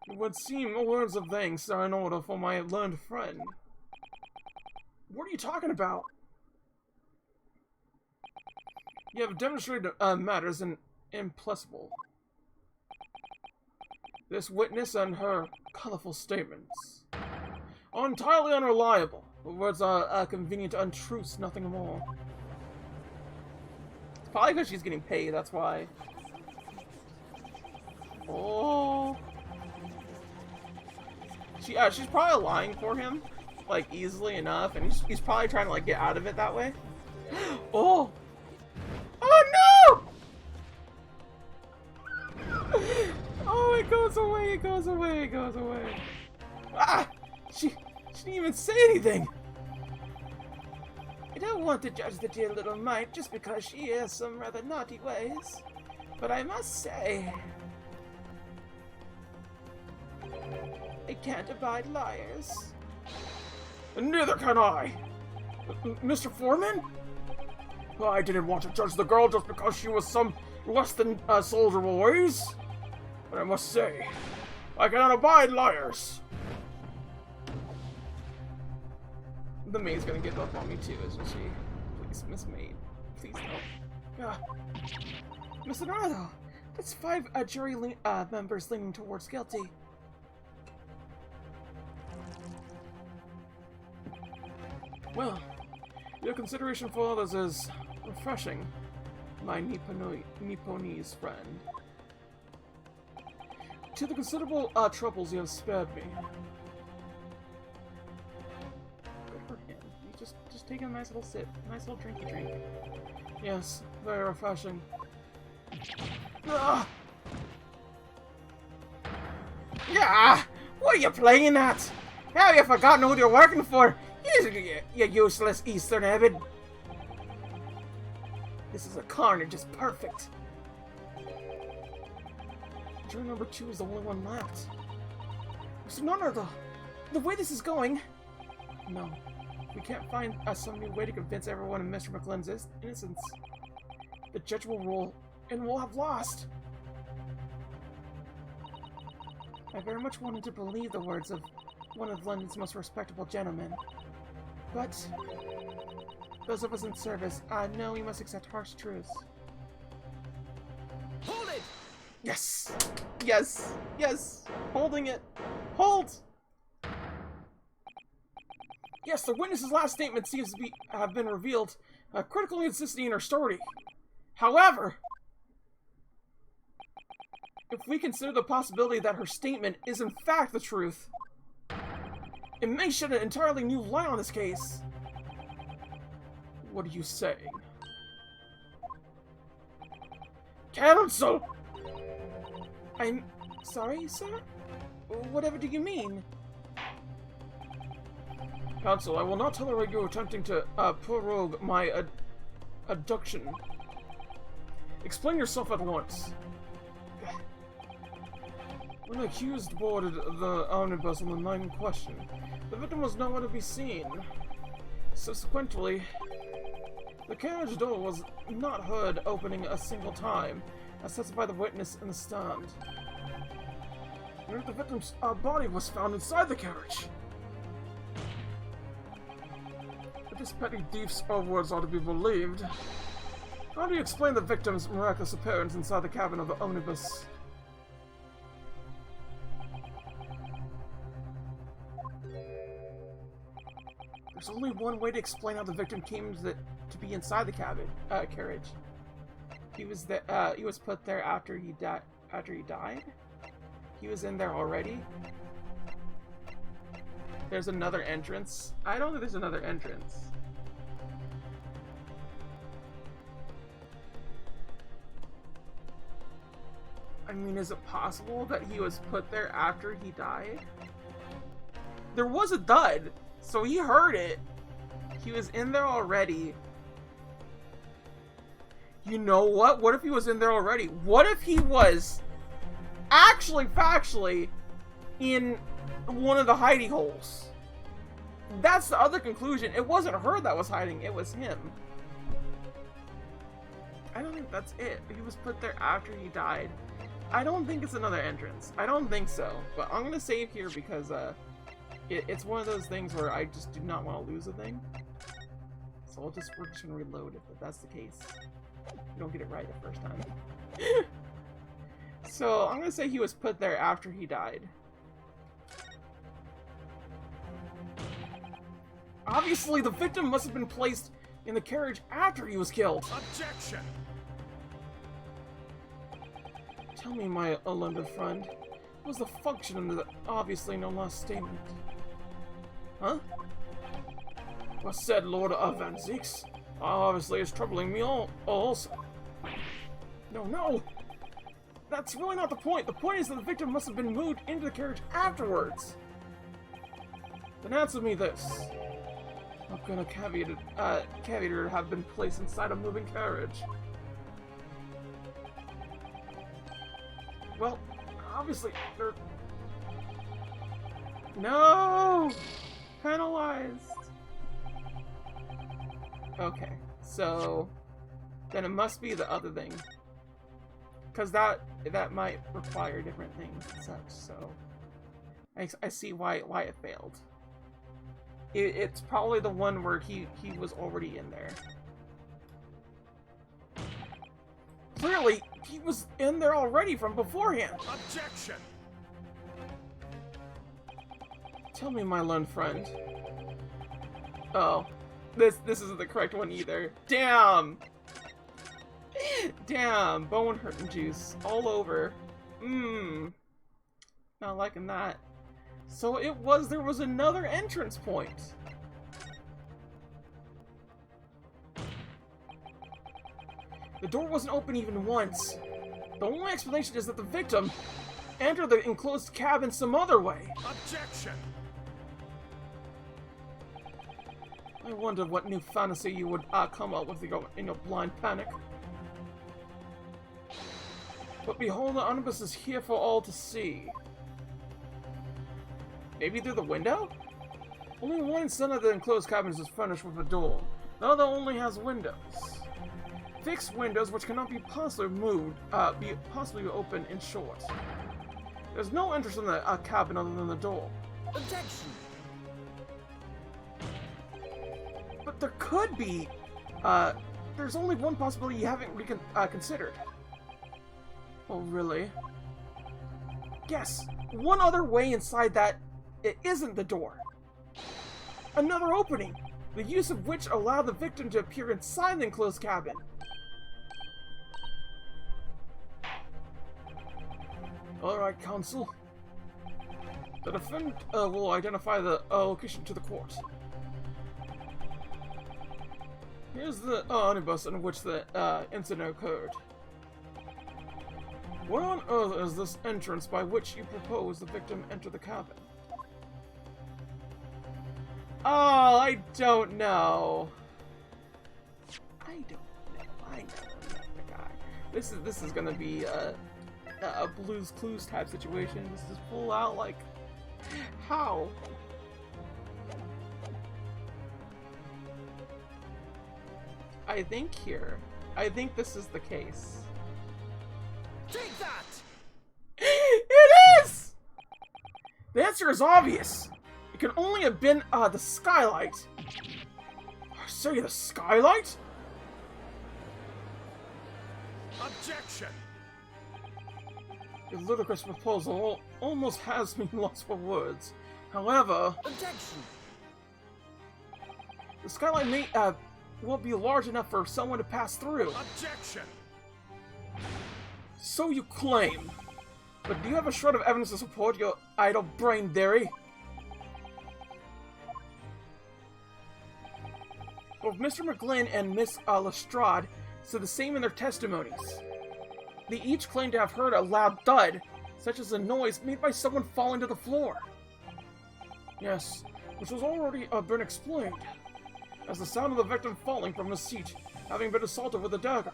It would seem words of thanks are in order for my learned friend. What are you talking about? You have demonstrated matters implausible. This witness and her colorful statements are entirely unreliable. The words are convenient untruths, nothing more. It's probably because she's getting paid, that's why. Oh. She's probably lying for him, like, easily enough, and he's probably trying to, like, get out of it that way. Oh! Oh, no! Oh, it goes away, it goes away, it goes away. Ah! She didn't even say anything! I don't want to judge the dear little mite just because she has some rather naughty ways, but I must say, I can't abide liars. And neither can I! Mr. Foreman? I didn't want to judge the girl just because she was some less than soldierable ways. But I must say, I cannot abide liars. The maid's gonna give up on me too, isn't she? Please, Miss Maid. Please no. Mr. Nardo, that's 5 jury members leaning towards guilty. Well, your consideration for others is refreshing, my Nipponese friend. To the considerable troubles you have spared me. Good for him. He's just taking a nice little sip, nice little drinky drink. Yes, very refreshing. Ah! Yeah, what are you playing at? Have you forgotten who you're working for? You useless Eastern Abbot. This is a carnage, just perfect. Jury number 2 is the only one left. Mr. Nardo, the way this is going... No, we can't find some new way to convince everyone of Mr. McGlynn's innocence. The judge will rule, and we'll have lost. I very much wanted to believe the words of one of London's most respectable gentlemen. But those of us in service know we must accept harsh truths. Hold it! Yes! Yes! Yes! Holding it! Hold! Yes, the witness's last statement seems to have been revealed critical inconsistency in her story. However, if we consider the possibility that her statement is in fact the truth, it may shed an entirely new light on this case. What are you saying? Counsel! I'm sorry, sir? Whatever do you mean? Counsel, I will not tolerate you attempting to prorogue my abduction. Explain yourself at once. When the accused boarded the omnibus on the night in question, the victim was nowhere to be seen. Subsequently, the carriage door was not heard opening a single time, as said by the witness in the stand. The victim's body was found inside the carriage. If this petty thief's words are to be believed, how do you explain the victim's miraculous appearance inside the cabin of the omnibus? There's only one way to explain how the victim came to be inside the carriage. He was put there after he died. He was in there already. There's another entrance. I don't think there's another entrance. I mean, is it possible that he was put there after he died? There was a thud, so he heard it. He was in there already. You know what? What if he was in there already? What if he was actually, factually, in one of the hidey holes? That's the other conclusion. It wasn't her that was hiding, it was him. I don't think that's it. He was put there after he died. I don't think it's another entrance. I don't think so. But I'm gonna save here because it's one of those things where I just do not want to lose a thing. So we're just gonna reload it if that's the case. You don't get it right the first time. So I'm gonna say he was put there after he died. Obviously, the victim must have been placed in the carriage after he was killed. Objection! Tell me, my Olenda friend, what was the function of the obviously no last statement? Huh? What said Lord Van Zeeks? Obviously is troubling me also. No! That's really not the point. The point is that the victim must have been moved into the carriage afterwards. Then answer me this. How can a caviator have been placed inside a moving carriage? Well, obviously, they're... No! Penalized! Okay, so... then it must be the other thing. Because that might require different things and such, so... I see why it failed. It's probably the one where he was already in there. Clearly, he was in there already from beforehand. Objection! Tell me, my learned friend. Oh, this isn't the correct one either. Damn! Damn, bone hurting juice all over. Not liking that. So there was another entrance point. The door wasn't open even once. The only explanation is that the victim entered the enclosed cabin some other way. Objection! I wonder what new fantasy you would come up with in your blind panic. But behold, the omnibus is here for all to see. Maybe through the window? Only one inside of the enclosed cabins is furnished with a door. The other only has windows. Fixed windows which cannot be possibly moved, possibly open in short. There's no entrance in the cabin other than the door. Objection! But there could be, there's only one possibility you haven't considered. Oh, really? Yes, one other way inside that it isn't the door. Another opening, the use of which allowed the victim to appear inside the enclosed cabin. Alright, counsel. The defendant will identify the location to the court. Here's the omnibus in which the incident occurred. Where on earth is this entrance by which you propose the victim enter the cabin? Oh, I don't know. I never met the guy. This is gonna be a Blue's Clues type situation. This is full out like, how? I think this is the case. Take that! It is! The answer is obvious. It can only have been, the skylight. I say the skylight? Objection! Your ludicrous proposal almost has me lost for words. However... Objection! The skylight may, won't be large enough for someone to pass through. Objection! So you claim. But do you have a shred of evidence to support your idle brain theory? Both Mr. McGlynn and Miss Lestrade said the same in their testimonies. They each claimed to have heard a loud thud, such as a noise made by someone falling to the floor. Yes, which was already been explained, as the sound of the victim falling from his seat, having been assaulted with a dagger.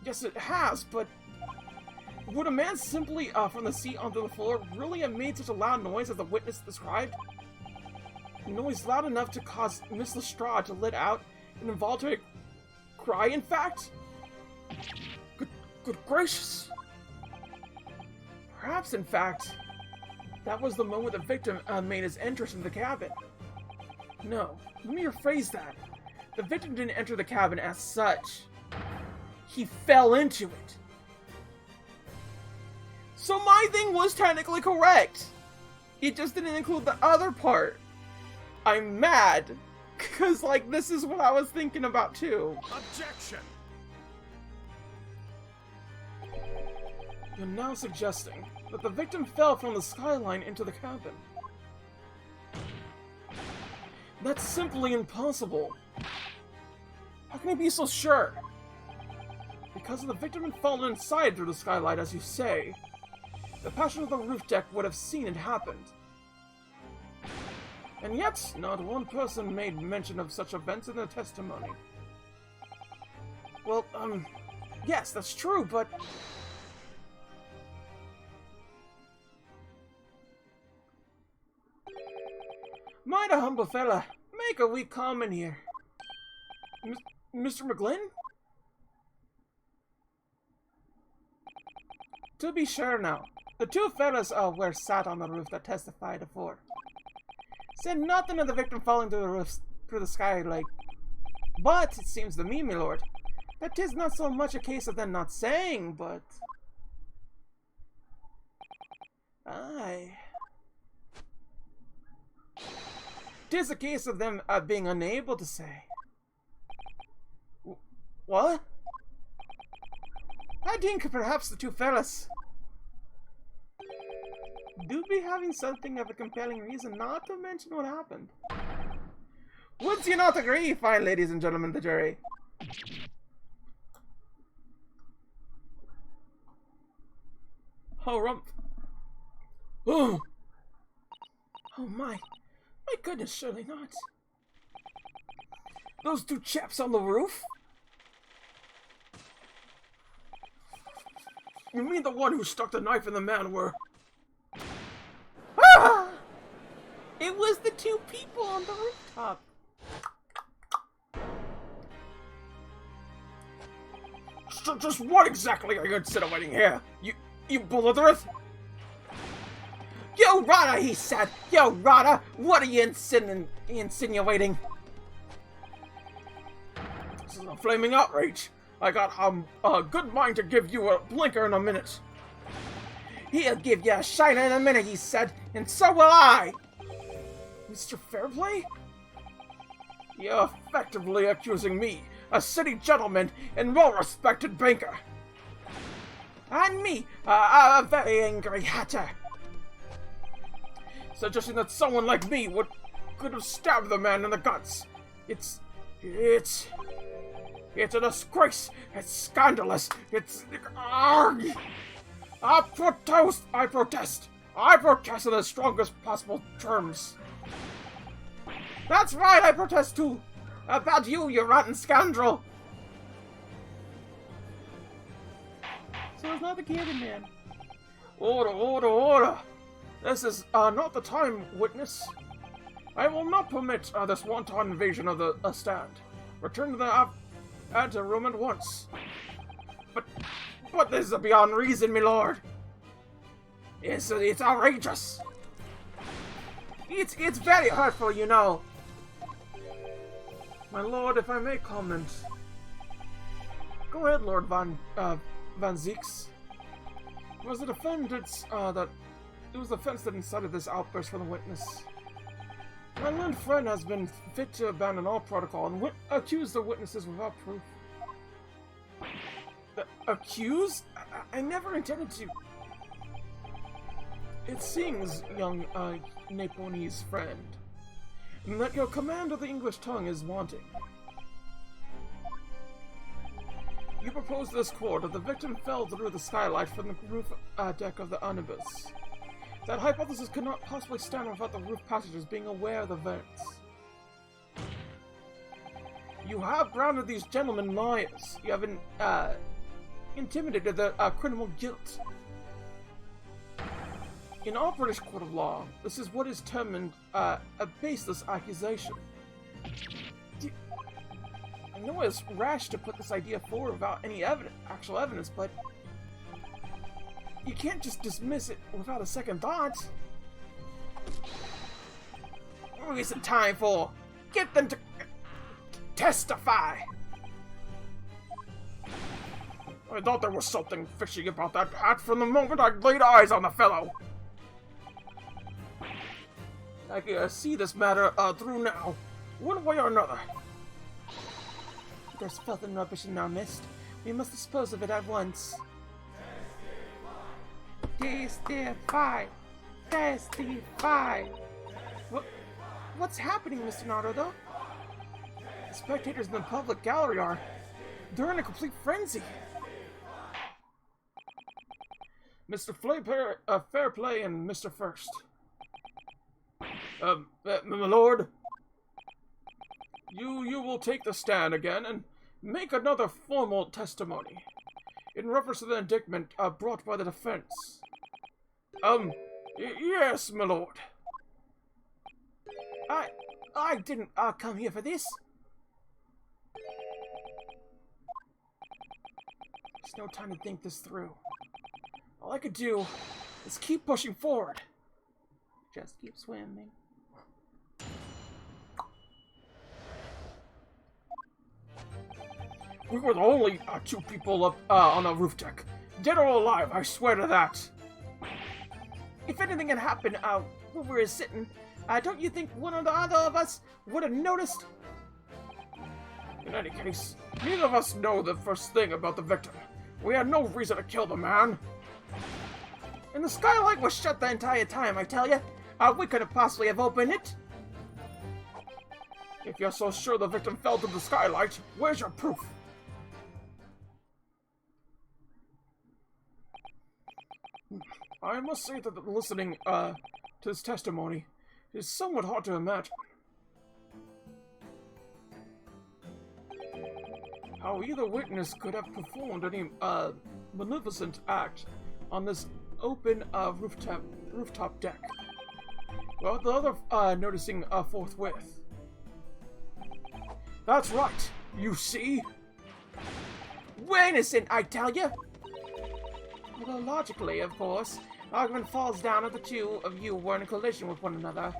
Yes, it has, but would a man simply from the seat onto the floor really have made such a loud noise as the witness described? A noise loud enough to cause Miss Lestrade to let out an involuntary cry, in fact? Good gracious! Perhaps, in fact, that was the moment the victim made his entrance into the cabin. No, let me rephrase that. The victim didn't enter the cabin as such. He fell into it. So my thing was technically correct. It just didn't include the other part. I'm mad. Because, like, this is what I was thinking about, too. Objection! You're now suggesting that the victim fell from the skyline into the cabin. That's simply impossible. How can you be so sure? Because if the victim had fallen inside through the skylight, as you say, the passenger of the roof deck would have seen it happened. And yet, not one person made mention of such events in their testimony. Well, yes, that's true, but... Might a humble fella, make a wee comment here. Mr. McGlynn? To be sure now, the two fellas were sat on the roof that testified afore. Said nothing of the victim falling through the roof, through the skylight. But it seems to me, my lord, that 'tis not so much a case of them not saying, but... Aye. 'Tis a case of them being unable to say. What? I think perhaps the two fellas do be having something of a compelling reason not to mention what happened. Would you not agree, fine ladies and gentlemen of the jury? Oh, rump. Oh! Oh my goodness, surely not. Those two chaps on the roof? You mean the one who stuck the knife in the man were... Ah! It was the two people on the rooftop. Just what exactly are you insinuating here? You blithereth? Yo, Rada, he said. Yo, Rada, what are you insinuating? This is a flaming outrage. I got a good mind to give you a blinker in a minute. He'll give you a shiner in a minute, he said, and so will I. Mr. Fairplay? You're effectively accusing me, a city gentleman and well-respected banker. And me, a very angry hatter. Suggesting that someone like me could have stabbed the man in the guts. It's a disgrace. It's scandalous. It's... Argh! I protest in the strongest possible terms. That's right, I protest too. About you rotten scoundrel. So it's not the Candy Man. Order. This is not the time, witness. I will not permit this wanton invasion of the stand. Return to the anteroom at once. But this is beyond reason, my lord. It's outrageous. It's very hurtful, you know. My lord, if I may comment. Go ahead, Lord Van Zieks. It was the defendants it was the offense that incited this outburst from the witness. My learned friend has been fit to abandon all protocol and accuse the witnesses without proof. Accuse? I never intended to. It seems, young Nepalese friend, that your command of the English tongue is wanting. You propose to this court that the victim fell through the skylight from the roof deck of the omnibus. That hypothesis could not possibly stand without the roof passengers being aware of the events. You have branded these gentlemen liars. You have intimidated the criminal guilt. In our British court of law, this is what is termed a baseless accusation. I know it's rash to put this idea forward without any actual evidence, but you can't just dismiss it without a second thought. What is it time for? Get them to testify! I thought there was something fishy about that hat from the moment I laid eyes on the fellow. I can see this matter through now, one way or another. There's filth and rubbish in our midst. We must dispose of it at once. Testify! Testify! What's happening, Mr. Naruto? The spectators in the public gallery they're in a complete frenzy. Mr. Fairplay and Mr. First. My lord, you will take the stand again and make another formal testimony in reference to the indictment brought by the defense. Yes, my lord. I didn't come here for this. There's no time to think this through. All I could do is keep pushing forward. Just keep swimming. We were the only two people up on the roof deck. Dead or alive, I swear to that. If anything had happened when we were sitting, don't you think one or the other of us would have noticed? In any case, neither of us know the first thing about the victim. We had no reason to kill the man. And the skylight was shut the entire time, I tell you. We couldn't possibly have opened it. If you're so sure the victim fell through the skylight, where's your proof? I must say that listening to this testimony is somewhat hard to imagine. How either witness could have performed any maleficent act on this open rooftop deck. Well, the other noticing forthwith. That's right, you see? We're innocent, I tell you. Although logically, of course, argument falls down if the two of you were in a collision with one another.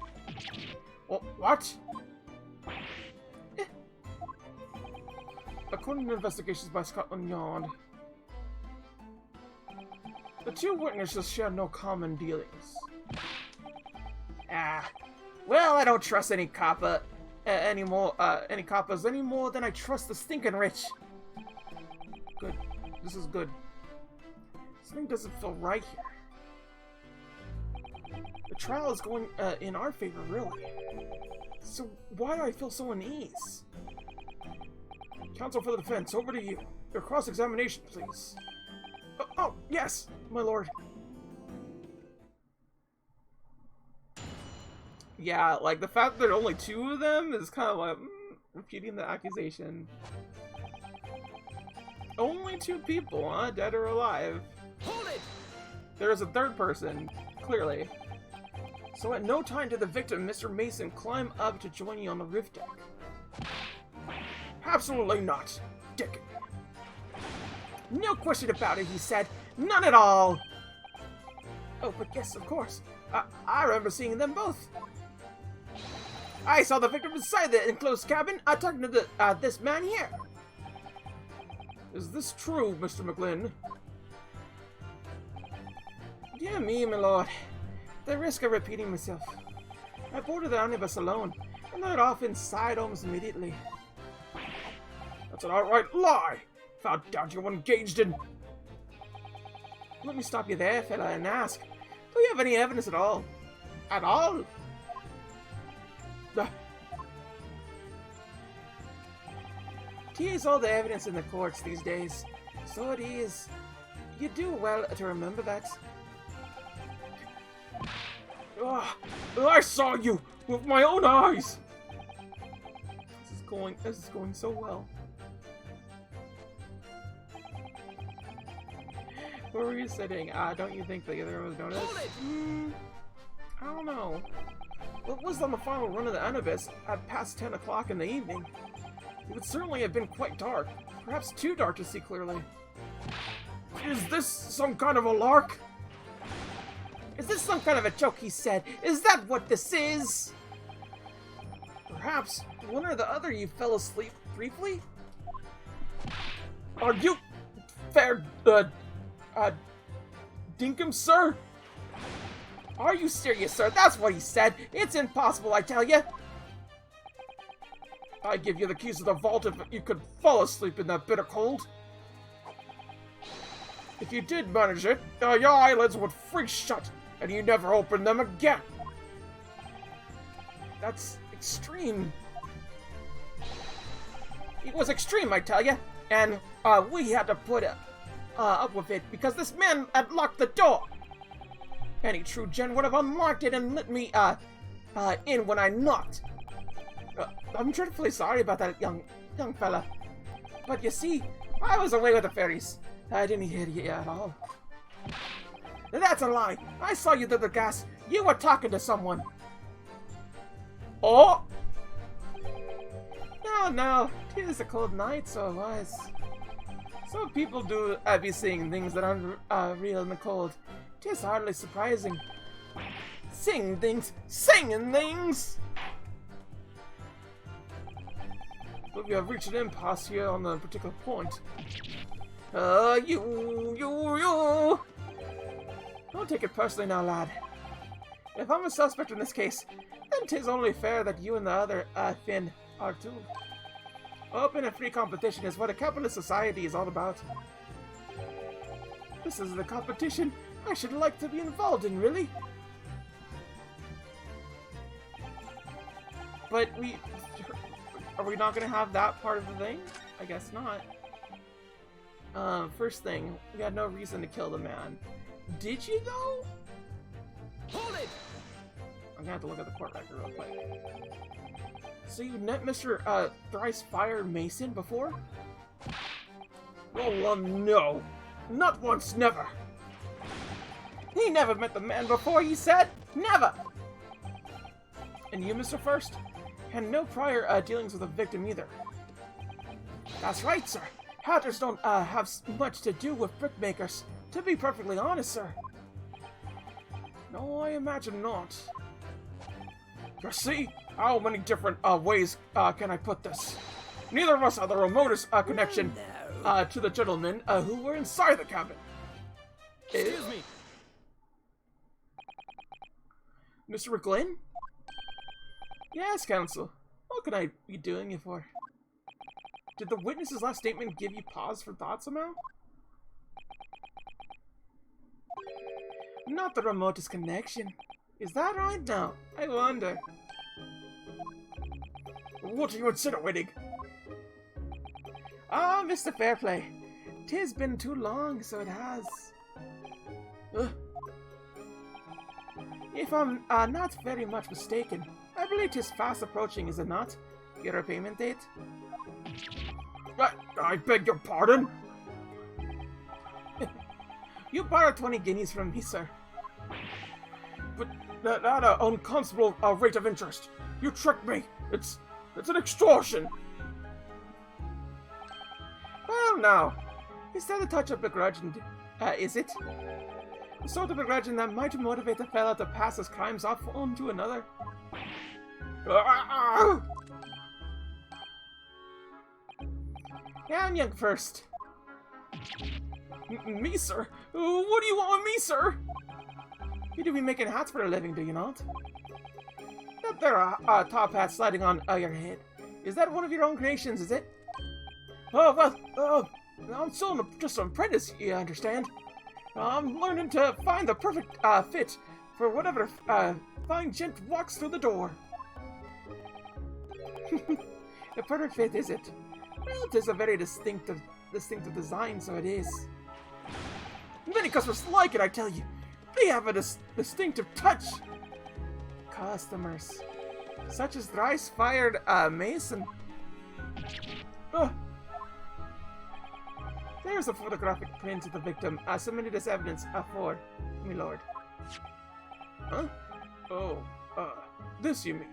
What? According to investigations by Scotland Yard, the two witnesses shared no common dealings. Well, I don't trust any copper any coppers any more than I trust the stinking rich. Good. This is good. Something doesn't feel right here. The trial is going in our favor, really. So why do I feel so unease? Counsel for the defense, over to you. Your cross-examination, please. Oh, yes, my lord. Yeah, like, the fact that there are only two of them is kind of like, repeating the accusation. Only two people, huh? Dead or alive. Hold it! There is a third person, clearly. So at no time did the victim, Mr. Mason, climb up to join you on the roof deck. Absolutely not, Dick. No question about it, he said. None at all. Oh, but yes, of course. I remember seeing them both. I saw the victim inside the enclosed cabin, talking to this man here. Is this true, Mr. McGlynn? Dear me, my lord. The risk of repeating myself. I boarded the omnibus alone, and let off inside almost immediately. That's an outright lie! Found out you were engaged in... Let me stop you there, fella, and ask. Do you have any evidence at all? At all? Tis all the evidence in the courts these days. So it is. You do well to remember that. I saw you with my own eyes! This is going so well. Where were you sitting? Don't you think the other was noticed? I don't know. What was on the final run of the omnibus at past 10 o'clock in the evening? It would certainly have been quite dark. Perhaps too dark to see clearly. Is this some kind of a lark? Is this some kind of a joke, he said? Is that what this is? Perhaps one or the other you fell asleep briefly? Are you... fair... dinkum, sir? Are you serious, sir? That's what he said. It's impossible, I tell you. I'd give you the keys to the vault if you could fall asleep in that bitter cold. If you did manage it, your eyelids would freeze shut, and you never open them again. That's extreme. It was extreme, I tell you. And we had to put up with it because this man had locked the door. Any true gen would have unlocked it and let me in when I'm not. I'm dreadfully sorry about that, young fella. But you see, I was away with the fairies. I didn't hear you at all. That's a lie. I saw you through the gas. You were talking to someone. Oh! No. It is a cold night, so it was. Some people do be seeing things that aren't real in the cold. It is hardly surprising. Singing things! But we have reached an impasse here on a particular point. You! Don't take it personally now, lad. If I'm a suspect in this case, then 'tis only fair that you and the other, Finn, are too. Open and free competition is what a capitalist society is all about. This is the competition I should like to be involved in, really. But are we not going to have that part of the thing? I guess not. First thing, we had no reason to kill the man. Did you, though? Hold it! I'm gonna have to look at the court record real quick. So you met Mr. Thrice Fire Mason before? Oh, no. Not once, never. He never met the man before, he said? Never! And you, Mr. First? Had no prior dealings with the victim either. That's right, sir. Hatters don't have much to do with brickmakers, to be perfectly honest, sir. No, I imagine not. You see, how many different ways can I put this? Neither of us have the remotest connection to the gentlemen who were inside the cabin. Excuse me. Mr. McGlynn? Yes, counsel. What can I be doing you for? Did the witness's last statement give you pause for thought somehow? Not the remotest connection. Is that right now? I wonder. What are you insinuating? Ah, Mr. Fairplay. 'Tis been too long, so it has. If I'm not very much mistaken, I believe 'tis fast approaching, is it not? Your payment date? I beg your pardon? You borrowed 20 guineas from me, sir. But at an unconceivable rate of interest. You tricked me. It's an extortion. Well, now, is that a touch of begrudging? Is it? The sort of begrudging that might motivate the fella to pass his crimes off on to another. Yeah, I'm young first. Me, sir? What do you want with me, sir? You do be making hats for a living, do you not? That there top hat sliding on your head. Is that one of your own creations, is it? Oh, well, I'm still just an apprentice, you understand? I'm learning to find the perfect fit for whatever fine gent walks through the door. The perfect fit, is it? Well, it is a very distinctive design, so it is. Many customers like it, I tell you. They have a distinctive touch. Customers. Such as thrice-fired Mason. There's a photographic print of the victim submitted as evidence for me, lord. Huh? Oh, this you mean?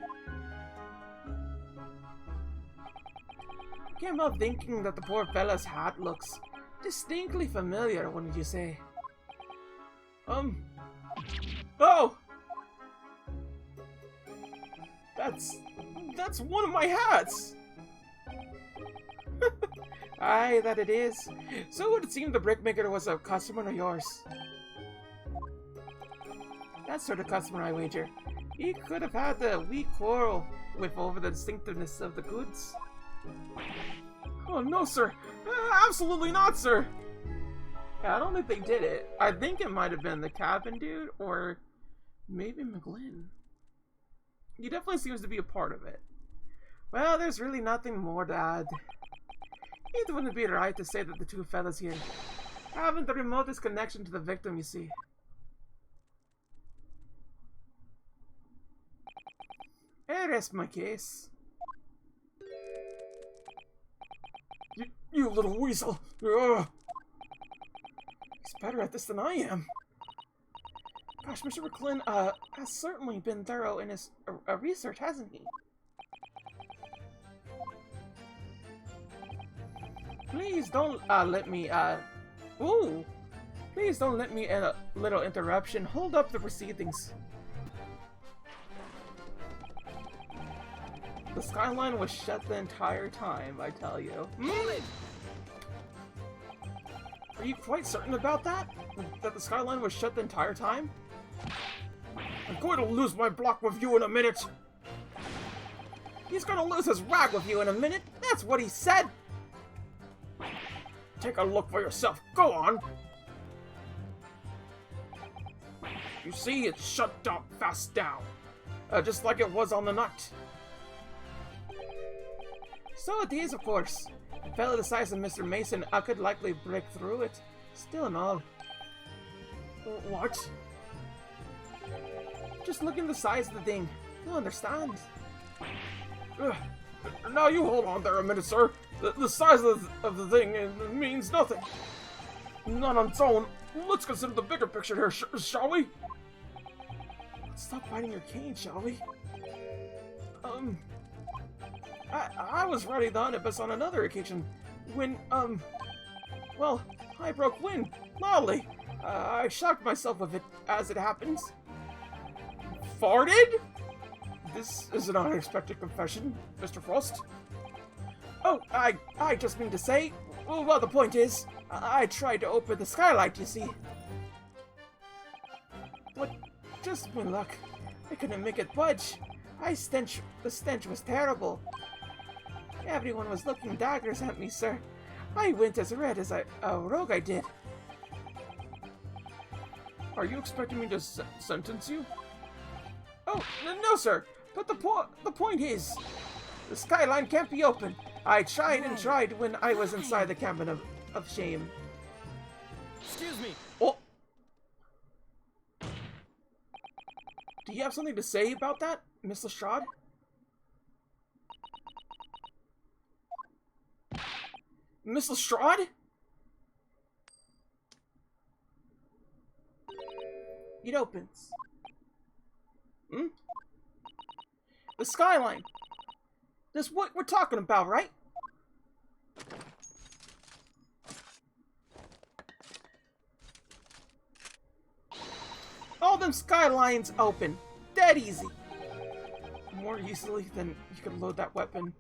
Can't help thinking that the poor fella's hat looks distinctly familiar, wouldn't you say? Oh! That's one of my hats! Aye, that it is. So it would seem the brickmaker was a customer of yours. That sort of customer, I wager. He could have had a wee quarrel with over the distinctiveness of the goods. Oh, no, sir. Absolutely not, sir. Yeah, I don't think they did it. I think it might have been the cabin dude, or maybe McGlynn. He definitely seems to be a part of it. Well, there's really nothing more to add. It wouldn't be right to say that the two fellas here haven't the remotest connection to the victim, you see. rest my case. You little weasel. Ugh. He's better at this than I am. Gosh, Mr. McClin, has certainly been thorough in his research, hasn't he? Please don't, let me, ooh! Please don't let me in a little interruption. Hold up the proceedings. The skyline was shut the entire time, I tell you. Are you quite certain about that? That the skyline was shut the entire time? I'm going to lose my block with you in a minute. He's gonna lose his rag with you in a minute. That's what he said. Take a look for yourself. Go on. You see, it's shut up fast down. Just like it was on the night. So it is, of course. A fellow the size of Mr. Mason, I could likely break through it. Still and all. What? Just look at the size of the thing. You'll understand. Now you hold on there a minute, sir. The size of the thing means nothing. Not on its own. Let's consider the bigger picture here, shall we? Let's stop biting your cane, shall we? I was riding the omnibus on another occasion when, well, I broke wind, loudly. I shocked myself with it, as it happens. Farted? This is an unexpected confession, Mr. Frost. Oh, I just mean to say, well, the point is, I tried to open the skylight, you see. But just my luck, I couldn't make it budge. The stench was terrible. Everyone was looking daggers at me, sir. I went as red as a rogue I did. Are you expecting me to sentence you? Oh, no, sir. But the point is, the skyline can't be opened. I tried and tried when I was inside the cabin of shame. Excuse me. Oh. Do you have something to say about that, Miss Lestrade? Miss Lestrade? It opens. The skyline. This is what we're talking about, right? All them skylines open. Dead easy. More easily than you could load that weapon.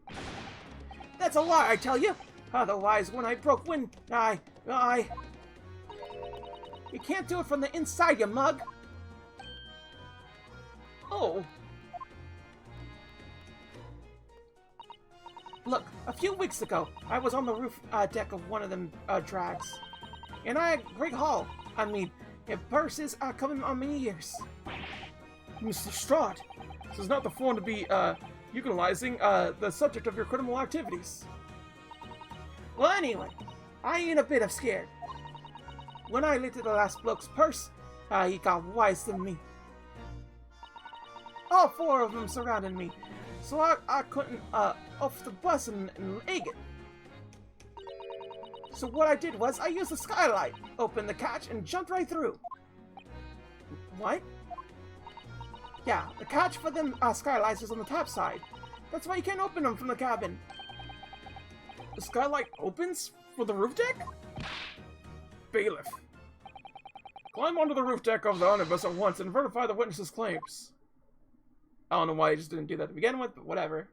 That's a lie, I tell you. Otherwise, when I broke wind, you can't do it from the inside, you mug. Oh. Look, a few weeks ago, I was on the roof deck of one of them drags. And I had great haul. I mean, if purses are coming on my ears. Mr. Lestrade, this is not the form to be, utilizing, the subject of your criminal activities. Well, anyway, I ain't a bit of scared. When I lifted the last bloke's purse, he got wise to me. All four of them surrounded me, so I couldn't, off the bus and leg it. So what I did was, I used the skylight, opened the catch, and jumped right through. What? Yeah, the catch for them skylights is on the top side. That's why you can't open them from the cabin. The skylight opens for the roof deck? Bailiff. Climb onto the roof deck of the omnibus at once and verify the witness's claims. I don't know why I just didn't do that to begin with, but whatever.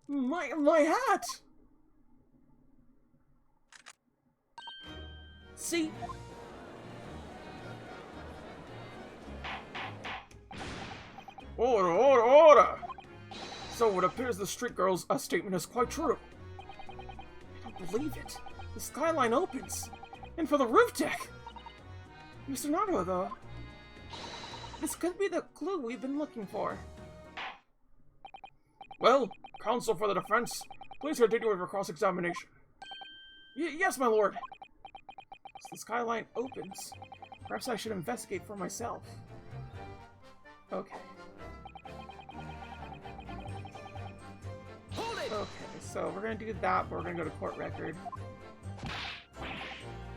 My hat! See? Order! So it appears the street girl's statement is quite true. I don't believe it. The skyline opens. And for the roof deck! Mr. Naruto, though. This could be the clue we've been looking for. Well, counsel for the defense, please continue with your cross-examination. Yes, my lord. The skyline opens. Perhaps I should investigate for myself. Okay. Hold it! Okay, so we're gonna do that, but we're gonna go to court record.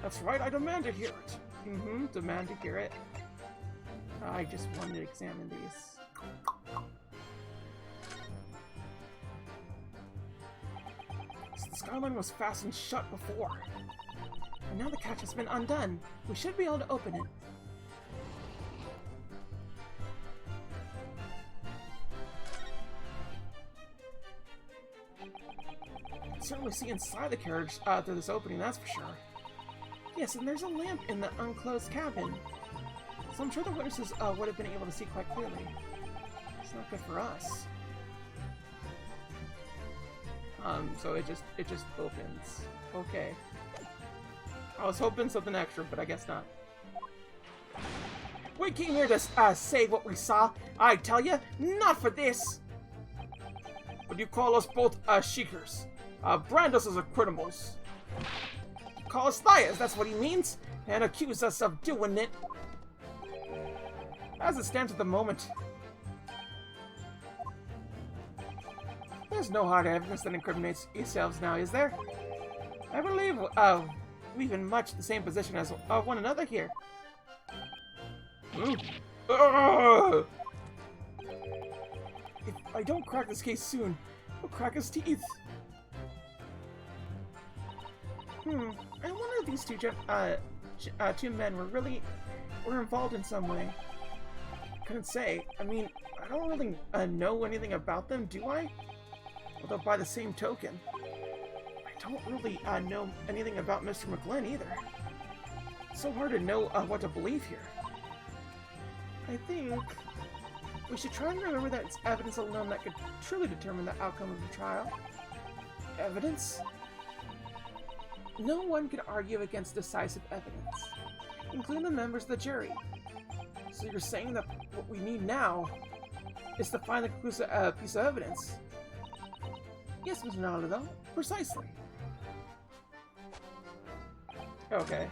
That's right, I demand to hear it. Mm-hmm, demand to hear it. I just wanted to examine these. So the skyline was fastened shut before. And now the catch has been undone. We should be able to open it. I can certainly see inside the carriage through this opening, that's for sure. Yes, and there's a lamp in the unclosed cabin. So I'm sure the witnesses would have been able to see quite clearly. It's not good for us. So it just opens. Okay. I was hoping something extra, but I guess not. We came here to say what we saw. I tell you, not for this. Would you call us both sheikhers? Brand us as criminals. Call us liars, that's what he means, and accuse us of doing it. As it stands at the moment, there's no hard evidence that incriminates yourselves now, is there? I believe we've in much the same position as one another here. If I don't crack this case soon, I'll crack his teeth. I wonder if these two men were involved in some way. Couldn't say. I mean, I don't really know anything about them, do I? Although by the same token, I don't really know anything about Mr. McGlynn either. It's so hard to know what to believe here. I think we should try and remember that it's evidence alone that could truly determine the outcome of the trial. Evidence? No one could argue against decisive evidence, including the members of the jury. So you're saying that what we need now is to find the conclusive piece of evidence? Yes, Mr. Naruto, precisely. Okay,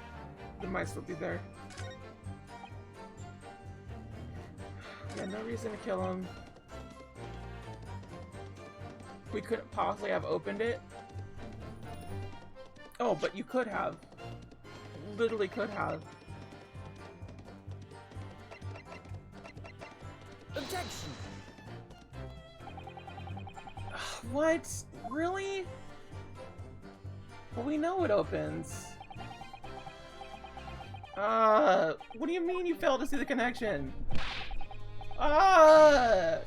they might still be there. Yeah, no reason to kill him. We couldn't possibly have opened it. Oh, but you could have. Literally could have. Objection! What? Really? Well, we know it opens. What do you mean you failed to see the connection?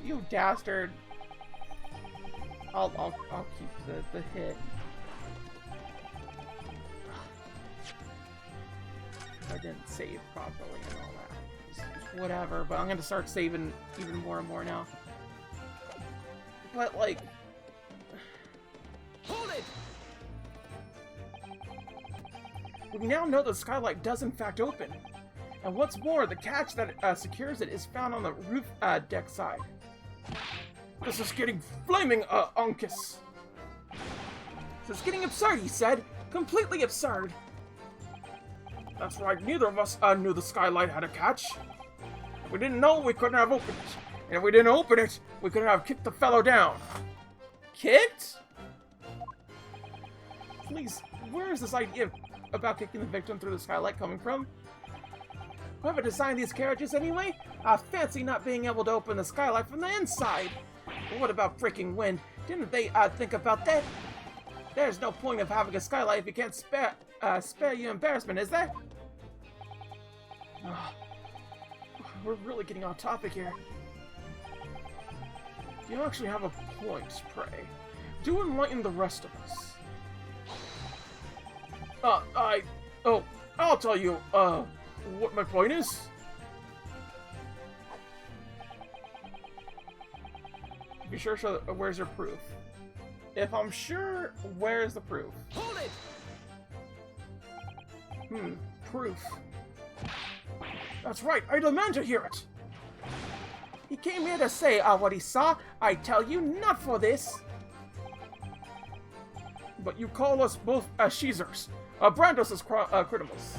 You dastard. I'll keep the hit. I didn't save properly and all that. Whatever, but I'm gonna start saving even more and more now. But like, Hold it! we now know the skylight does in fact open. And what's more, the catch that secures it is found on the roof deck side. This is getting flaming, Uncas. This is getting absurd, he said. Completely absurd. That's right, neither of us knew the skylight had a catch. If we didn't know, we couldn't have opened it. And if we didn't open it, we couldn't have kicked the fellow down. Kicked? Please, where is this idea about kicking the victim through the skylight coming from? Whoever designed these carriages anyway? I fancy not being able to open the skylight from the inside. But what about freaking wind? Didn't they think about that? There's no point of having a skylight if you can't spare you embarrassment, is there? We're really getting off topic here. You actually have a point, pray. Do enlighten the rest of us. I'll tell you, what my point is. Be sure, so where's your proof? If I'm sure, where's the proof? Hold it! Proof. That's right, I demand to hear it. He came here to say what he saw. I tell you, not for this. But you call us both Shizers. Brandos is Critimus.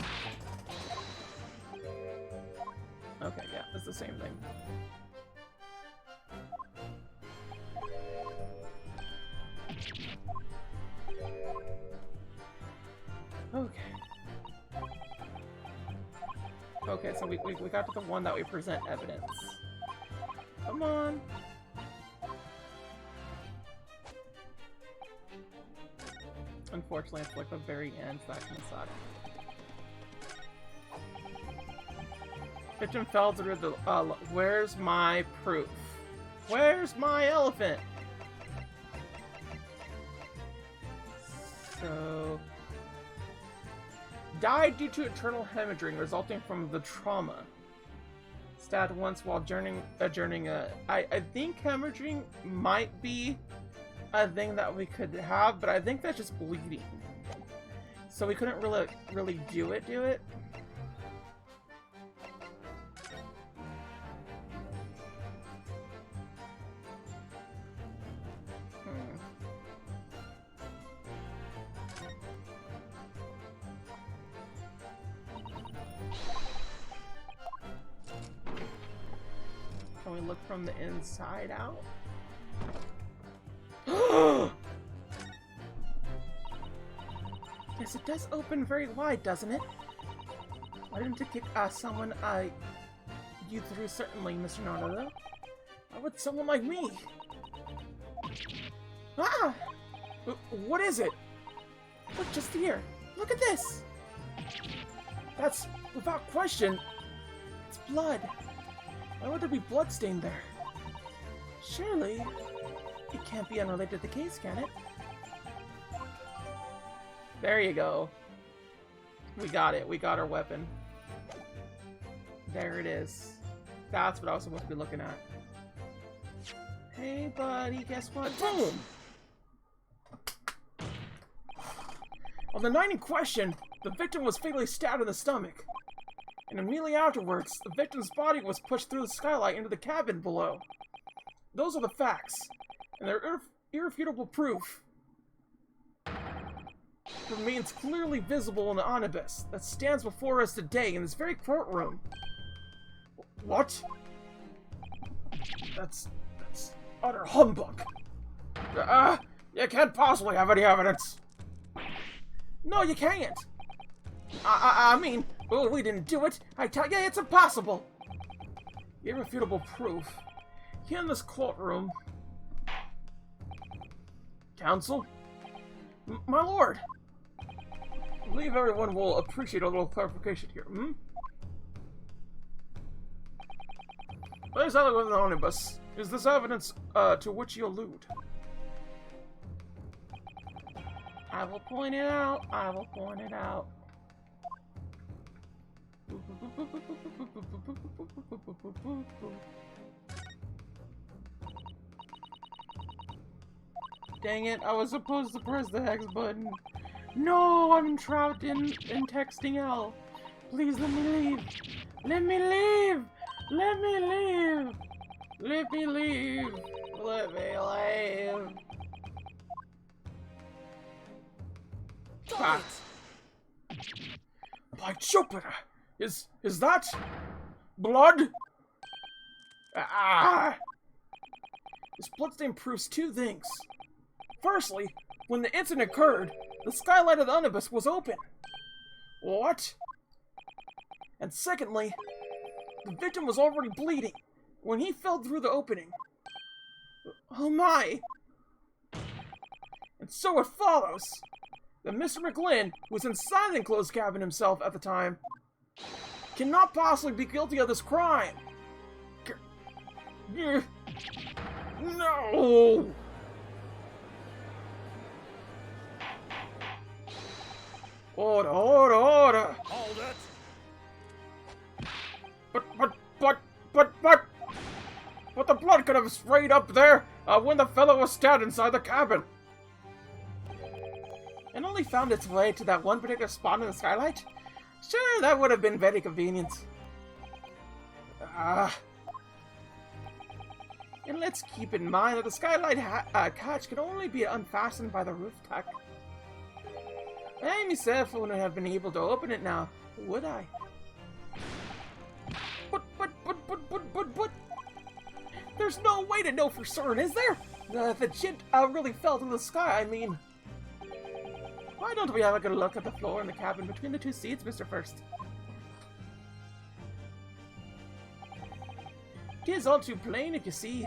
Okay, yeah, it's the same thing. Okay. Okay, so we got to the one that we present evidence. Come on. Unfortunately, it's like the very end, so that kind of sucks. Victim fell through the. Where's my proof? Where's my elephant? So. Died due to internal hemorrhaging resulting from the trauma. Stabbed once while adjourning I think hemorrhaging might be a thing that we could have, but I think that's just bleeding. So we couldn't really do it. Can we look from the inside out? Yes, it does open very wide, doesn't it? Why didn't it kick someone you through? Certainly, Mr. Naruto. Why would someone like me? Ah! What is it? Look, just here. Look at this! That's, without question, it's blood. Why would there be blood stained there? Surely, it can't be unrelated to the case, can it? There you go. We got it. We got our weapon. There it is. That's what I was supposed to be looking at. Hey, buddy, guess what? Boom! On the night in question, the victim was fatally stabbed in the stomach. And immediately afterwards, the victim's body was pushed through the skylight into the cabin below. Those are the facts, and they're irrefutable proof. Remains clearly visible in the omnibus that stands before us today in this very courtroom. What? That's utter humbug. You can't possibly have any evidence. No, you can't. I mean, well, we didn't do it. I tell you, it's impossible. Irrefutable proof. Here in this courtroom. Counsel? My lord. I believe everyone will appreciate a little clarification here, hmm? There's other with the omnibus. Is this evidence to which you allude? I will point it out. I will point it out. Dang it, I was supposed to press the X button. No, I'm trapped in texting L. Please let me leave. Let me leave. Let me leave. Let me leave. Let me leave. Ah. By Jupiter! Is that blood? Ah! This bloodstain proves two things. Firstly, when the incident occurred, the skylight of the omnibus was open. What? And secondly, the victim was already bleeding when he fell through the opening. Oh my! And so it follows that Mr. McGlynn, who was inside the enclosed cabin himself at the time, cannot possibly be guilty of this crime. No! Order, order, order! Hold it! But the blood could have sprayed up there when the fellow was stabbed inside the cabin. And only found its way to that one particular spot in the skylight? Sure, that would have been very convenient. And let's keep in mind that the skylight catch can only be unfastened by the roof tack. I myself wouldn't have been able to open it now, would I? But... There's no way to know for certain, is there? The chint really fell to the sky, I mean. Why don't we have a good look at the floor in the cabin between the two seats, Mr. First? Tis all too plain, if you see.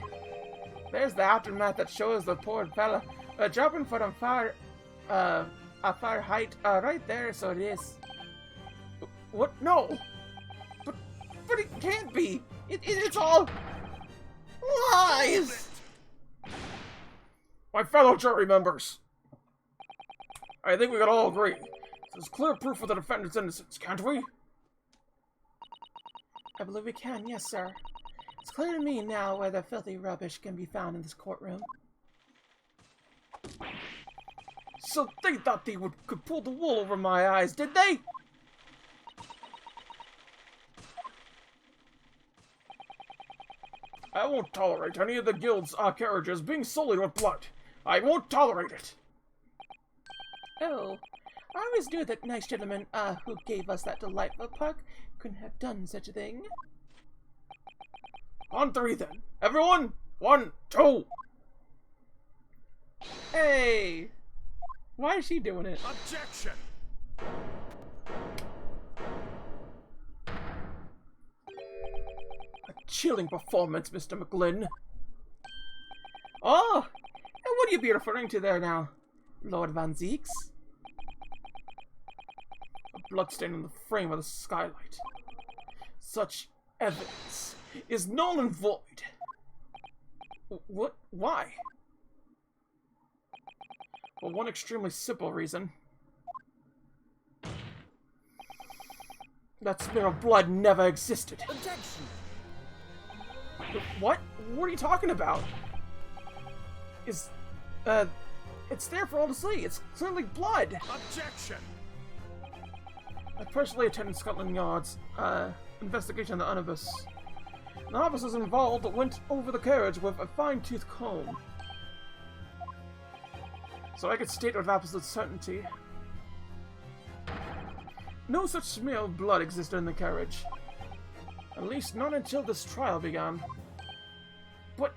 There's the aftermath that shows the poor fella dropping from a far height right there, so it is. What? No! But it can't be! It's all lies! My fellow jury members, I think we can all agree. This is clear proof of the defendant's innocence, can't we? I believe we can, yes, sir. It's clear to me now where the filthy rubbish can be found in this courtroom. So they thought they could pull the wool over my eyes, did they? I won't tolerate any of the guild's carriages being sullied with blood. I won't tolerate it. Oh, I always knew that nice gentleman who gave us that delightful park couldn't have done such a thing. On three, then. Everyone, 1, 2. Hey! Why is she doing it? Objection! A chilling performance, Mr. McGlynn. Oh! And what are you be referring to there now? Lord Van Zeeks? A bloodstain on the frame of the skylight. Such evidence is null and void. What? Why? For one extremely simple reason. That smear of blood never existed. Objection! What? What are you talking about? It's there for all to see. It's clearly blood. Objection! I personally attended Scotland Yard's investigation of the omnibus. The officers involved went over the carriage with a fine-tooth comb, so I could state with absolute certainty. No such smear of blood existed in the carriage. At least not until this trial began. But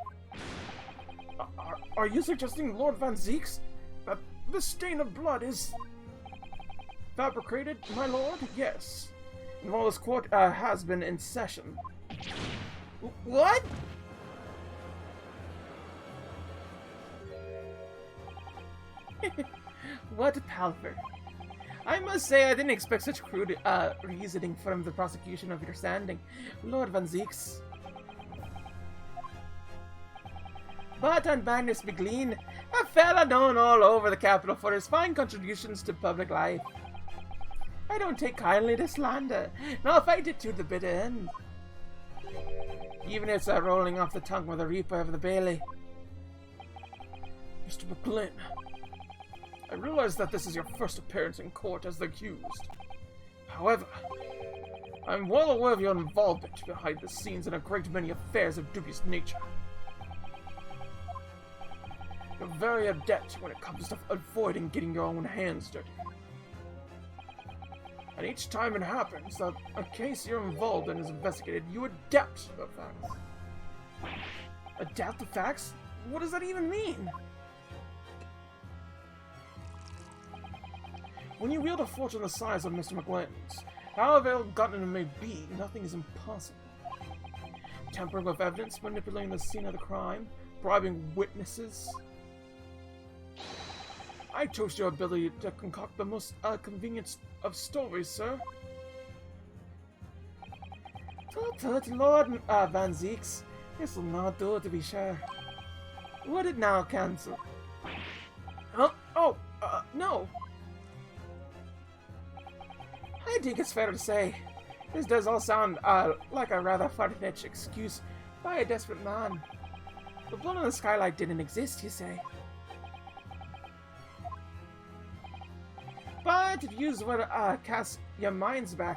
are you suggesting, Lord Van Zeeks, that this stain of blood is fabricated, my lord? Yes. And while this court has been in session. What? What a palaver. I must say I didn't expect such crude reasoning from the prosecution of your standing, Lord Van Zeeks. But on Magnus McLean, a fella known all over the capital for his fine contributions to public life. I don't take kindly to slander, and I'll fight it to the bitter end. Even if it's rolling off the tongue with a reaper of the Bailey. Mr. McGlynn, I realize that this is your first appearance in court as the accused. However, I'm well aware of your involvement behind the scenes in a great many affairs of dubious nature. You're very adept when it comes to avoiding getting your own hands dirty. And each time it happens that a case you're involved in is investigated, you adapt the facts. Adapt the facts? What does that even mean? When you wield a fortune the size of Mr. McGlynn's, however ill-gotten it may be, nothing is impossible. Tampering with evidence, manipulating the scene of the crime, bribing witnesses. I toast your ability to concoct the most convenient of stories, sir. Tut, Lord Van Zeeks. This will not do, to be sure. Would it now, cancel? Huh? Oh, no. I think it's fair to say, this does all sound like a rather far-fetched excuse by a desperate man. The blood on the skylight didn't exist, you say? But if you would cast your minds back,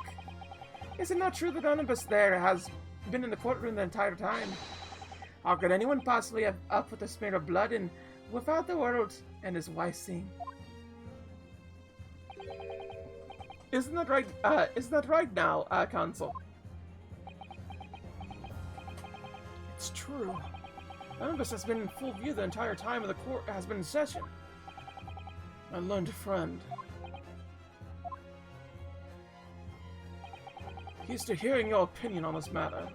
is it not true that Onibus there has been in the courtroom the entire time? How could anyone possibly have put the smear of blood in without the world and his wife seeing? Isn't that right? Isn't that right now, Council? It's true. None of us has been in full view the entire time the court has been in session. I learned a friend. Here's to hearing your opinion on this matter,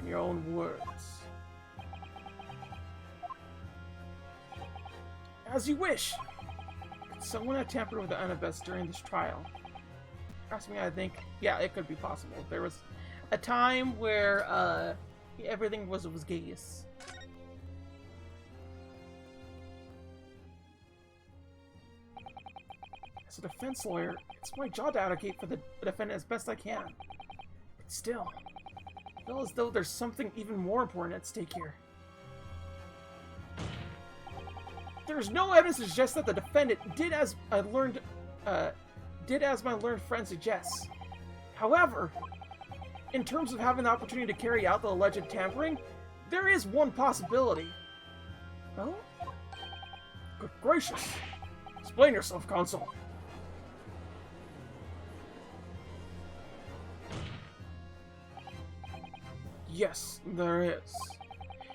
in your own words. As you wish! Could someone have tampered with the Anubis during this trial? Ask me, I think, yeah, it could be possible. There was a time where, everything was gaze. As a defense lawyer, it's my job to advocate for the defendant as best I can. But still, I feel as though there's something even more important at stake here. There's no evidence to suggest that the defendant did as my learned friend suggests. However, in terms of having the opportunity to carry out the alleged tampering, there is one possibility. Oh? Good gracious! Explain yourself, Counsel. Yes, there is.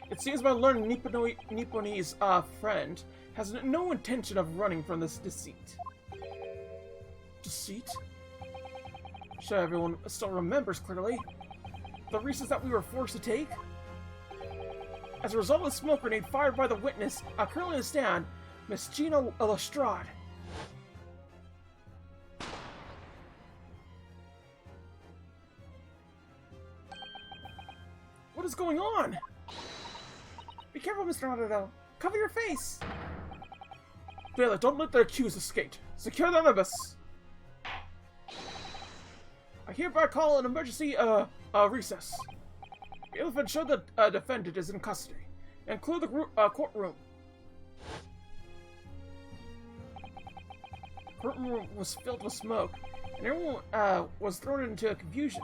It seems my learned Nipponese friend has no intention of running from this deceit. Deceit? Sure, everyone still remembers clearly. The reasons that we were forced to take? As a result of the smoke grenade fired by the witness, currently in the stand, Miss Gina Lestrade. What is going on? Be careful, Mr. Naruto. Cover your face! Bailiff, don't let the accused escape. Secure the Anubis. I hereby call an emergency, recess. Bailiff, ensure the defendant is in custody. And clear the courtroom. The courtroom was filled with smoke, and everyone, was thrown into confusion.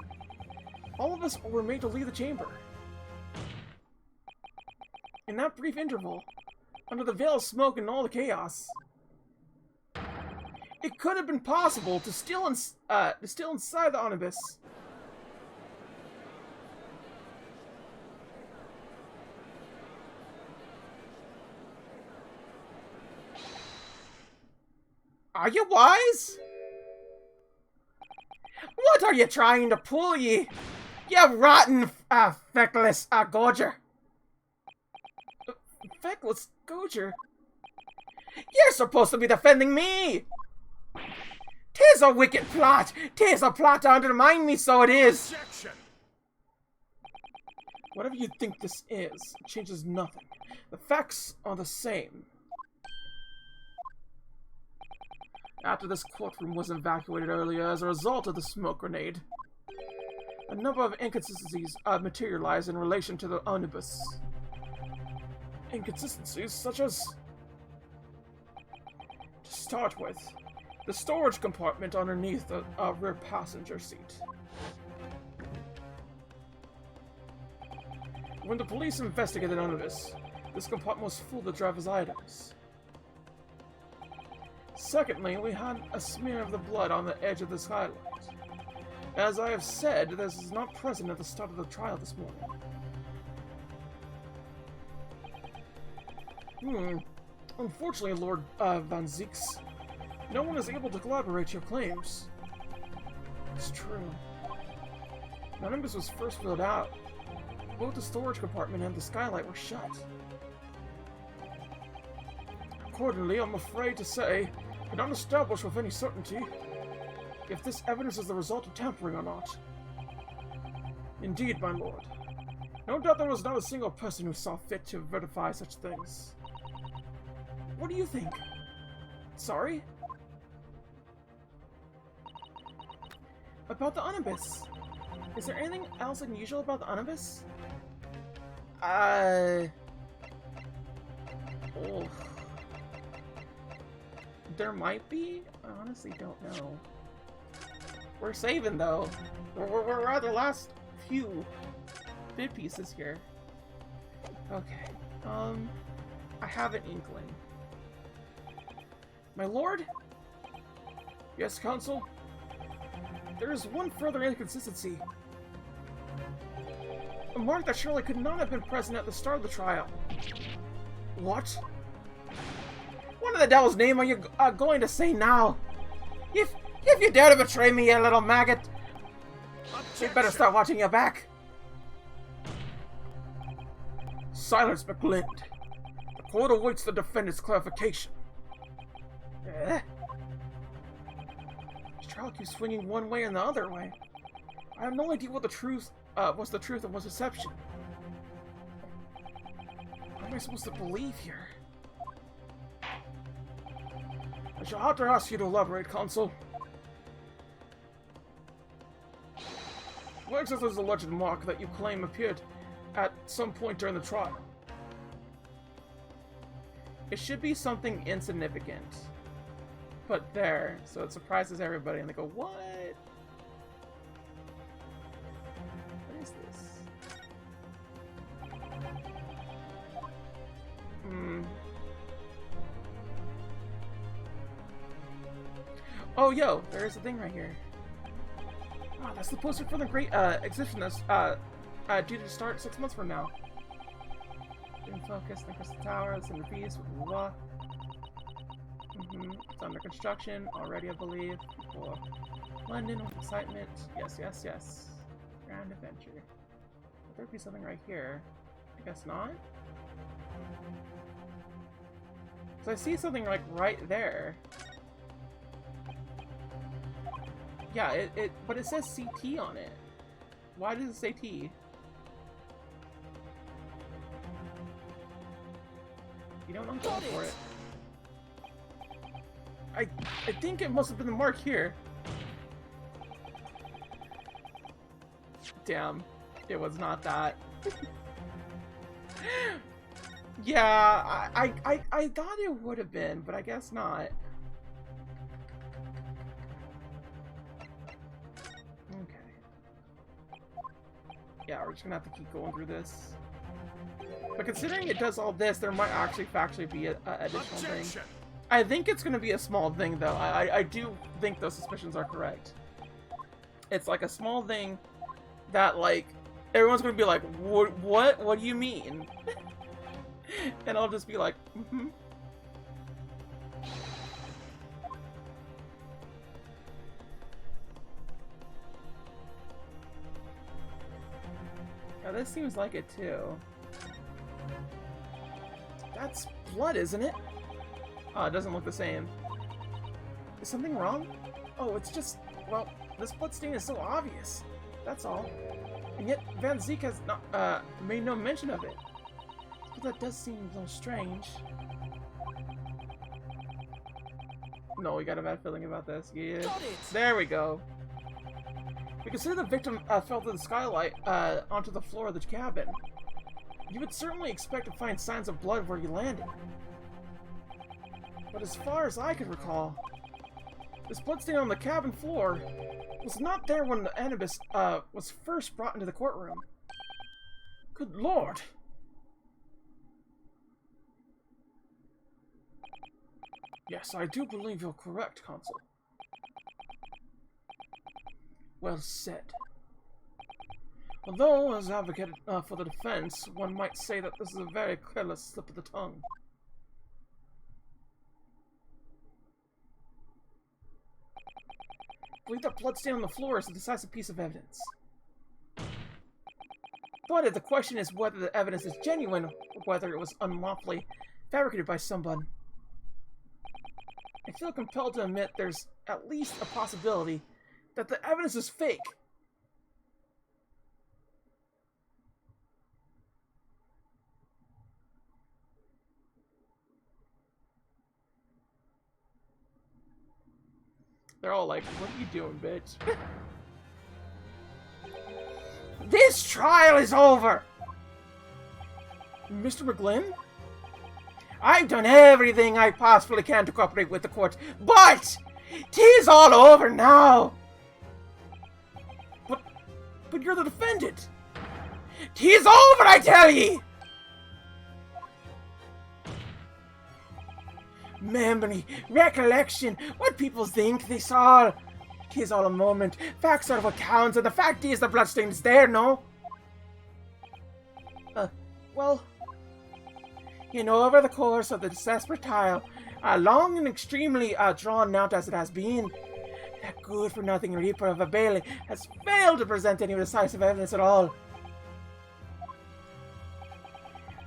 All of us were made to leave the chamber. In that brief interval, under the veil of smoke and all the chaos, it could have been possible to steal inside the Anubis. Are you wise? What are you trying to pull, ye? You rotten, feckless, Gorger. Feckless Gorger? You're supposed to be defending me! 'Tis a wicked plot! 'Tis a plot to undermine me, so it is! Objection! Whatever you think this is, it changes nothing. The facts are the same. After this courtroom was evacuated earlier as a result of the smoke grenade, a number of inconsistencies materialized in relation to the Anubis. Inconsistencies such as... To start with, the storage compartment underneath the rear passenger seat. When the police investigated Anubis, this compartment was full of the driver's items. Secondly, we had a smear of the blood on the edge of the skylight. As I have said, this is not present at the start of the trial this morning. Unfortunately, Lord Van Zieks, no one is able to corroborate your claims. It's true. When Anubis was first filled out, both the storage compartment and the skylight were shut. Accordingly, I'm afraid to say, I cannot establish with any certainty if this evidence is the result of tampering or not. Indeed, my lord. No doubt there was not a single person who saw fit to verify such things. What do you think? Sorry? About the Anubis. Is there anything else unusual about the Anubis? Oh. There might be? I honestly don't know. We're saving, though. We're at the last few bit pieces here. Okay. I have an inkling. My lord? Yes, Counsel? There is one further inconsistency. A mark that surely could not have been present at the start of the trial. What? What in the devil's name are you going to say now? If you dare to betray me, you little maggot, you better start watching your back. Silence, McGlind. The court awaits the defendant's clarification. This trial keeps swinging one way and the other way. I have no idea what the truth was the truth and was deception. What am I supposed to believe here? I shall have to ask you to elaborate, Consul. What exactly is the alleged mark that you claim appeared at some point during the trial? It should be something insignificant. But there, so it surprises everybody and they go, what? What is this? Oh, yo, there's a thing right here. Oh, that's the poster for the great exhibition that's due to start 6 months from now. In focus, the Crystal Tower, the Cinder Feast, blah. It's under construction already, I believe. For London with excitement. Yes, yes, yes. Grand adventure. Would there be something right here? I guess not. So I see something like right there. Yeah, but it says CT on it. Why does it say T? You don't know, I'm going for it. I think it must have been the mark here. Damn, it was not that. Yeah, I thought it would have been, but I guess not. Okay. Yeah, we're just gonna have to keep going through this. But considering it does all this, there might actually factually be an additional thing. I think it's going to be a small thing, though. I do think those suspicions are correct. It's like a small thing that, like, everyone's going to be like, what? What do you mean? And I'll just be like, mm-hmm. Now, this seems like it, too. That's blood, isn't it? Oh, it doesn't look the same. Is something wrong? Oh, it's just... Well, this bloodstain is so obvious. That's all. And yet, Van Zeke has not, made no mention of it. But that does seem a little strange. No, we got a bad feeling about this. Yeah. There we go. We consider the victim fell through the skylight onto the floor of the cabin. You would certainly expect to find signs of blood where you landed. But as far as I can recall, this bloodstain on the cabin floor was not there when the Anubis was first brought into the courtroom. Good lord! Yes, I do believe you're correct, Consul. Well said. Although, as advocate for the defense, one might say that this is a very careless slip of the tongue. I believe that bloodstain on the floor is a decisive piece of evidence. But if the question is whether the evidence is genuine, or whether it was unlawfully fabricated by someone, I feel compelled to admit there's at least a possibility that the evidence is fake. They're all like, what are you doing, bitch? This trial is over! Mr. McGlynn? I've done everything I possibly can to cooperate with the court, but 'tis all over now! But you're the defendant! 'Tis over, I tell ye! Memory, recollection, what people think they saw. 'Tis all a moment. Facts are what counts, and the fact is the bloodstain is there, no? Well, you know, over the course of the desperate trial, long and extremely drawn out as it has been, that good-for-nothing Reaper of a Bailey has failed to present any decisive evidence at all.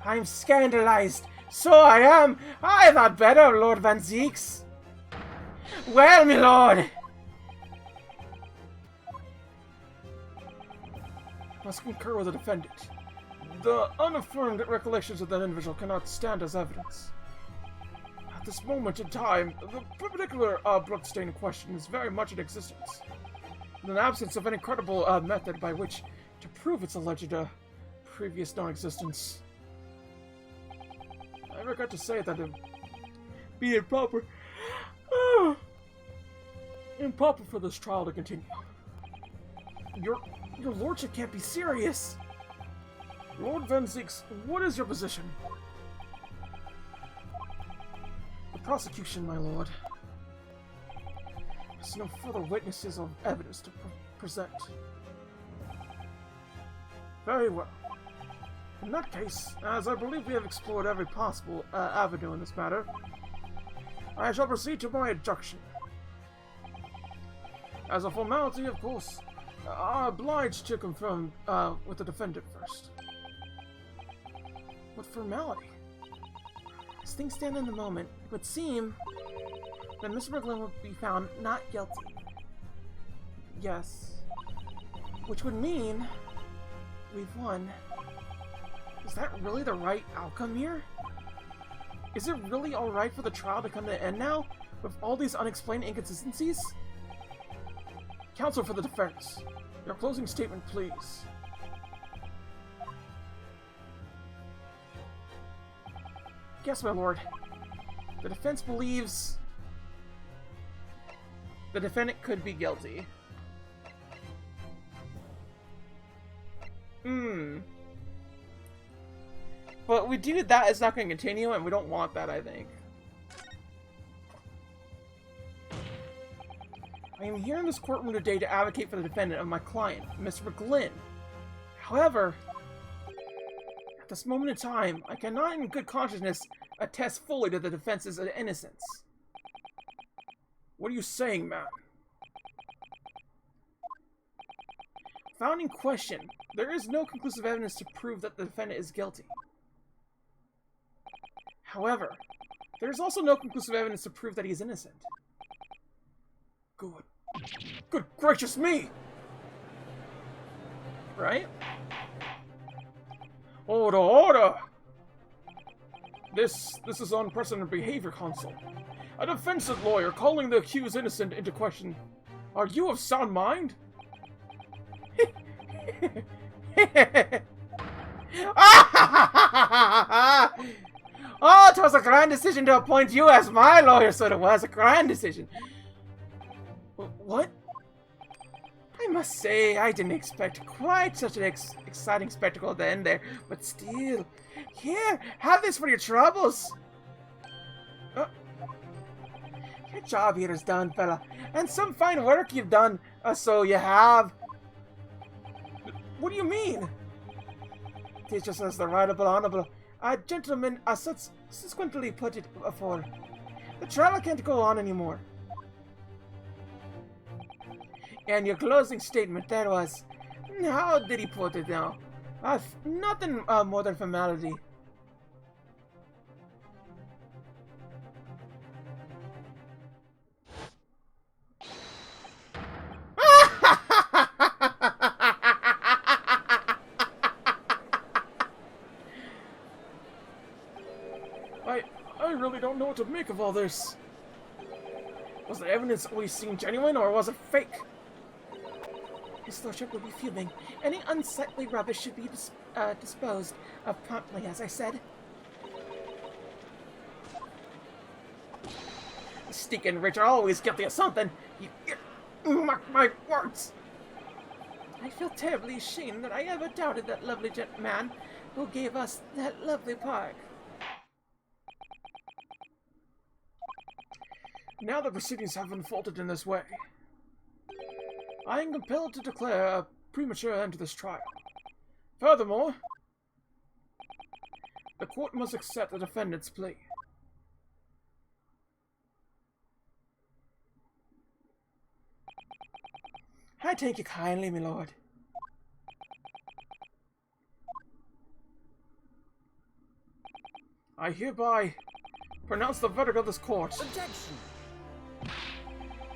I'm scandalized. So I am. I thought better of Lord Van Zeeks. Well, my lord. Must concur with the defendant. The unaffirmed recollections of that individual cannot stand as evidence. At this moment in time, the particular bloodstain in question is very much in existence, in an absence of any credible method by which to prove its alleged previous non-existence. I regret to say that it be improper for this trial to continue. Your lordship can't be serious. Lord Van Zeeks, what is your position? The prosecution, my lord. There's no further witnesses or evidence to present. Very well. In that case, as I believe we have explored every possible avenue in this matter, I shall proceed to my injunction. As a formality, of course, I'm obliged to confirm with the defendant first. What formality? As things stand in the moment, it would seem that Mr. McGlynn would be found not guilty. Yes. Which would mean we've won. Is that really the right outcome here? Is it really alright for the trial to come to an end now, with all these unexplained inconsistencies? Counsel for the defense, your closing statement, please. Yes, my lord. The defense believes the defendant could be guilty. But we do that, it's not going to continue, and we don't want that, I think. I am here in this courtroom today to advocate for the defendant of my client, Mr. McGlynn. However, at this moment in time, I cannot in good consciousness attest fully to the defense's innocence. What are you saying, man? Found in question, there is no conclusive evidence to prove that the defendant is guilty. However, there is also no conclusive evidence to prove that he is innocent. Good gracious me! Right? Order! This is unprecedented behavior, Consul. A defensive lawyer calling the accused innocent into question. Are you of sound mind? Oh, it was a grand decision to appoint you as my lawyer, so it was a grand decision. What? I must say, I didn't expect quite such an exciting spectacle at the end there, but still. Here, have this for your troubles. Your job here is done, fella, and some fine work you've done, so you have. What do you mean? It's just as the right honorable gentleman subsequently put it before. The trial can't go on anymore. And your closing statement, that was... How did he put it now? Nothing more than formality. I really don't know what to make of all this. Was the evidence we've seen genuine, or was it fake? His lordship will be fuming. Any unsightly rubbish should be disposed of promptly, as I said. The stinking rich are always guilty of something. You mark my words. I feel terribly ashamed that I ever doubted that lovely man who gave us that lovely park. Now the proceedings have unfolded in this way. I am compelled to declare a premature end to this trial. Furthermore, the court must accept the defendant's plea. I take you kindly, my lord. I hereby pronounce the verdict of this court. Objection!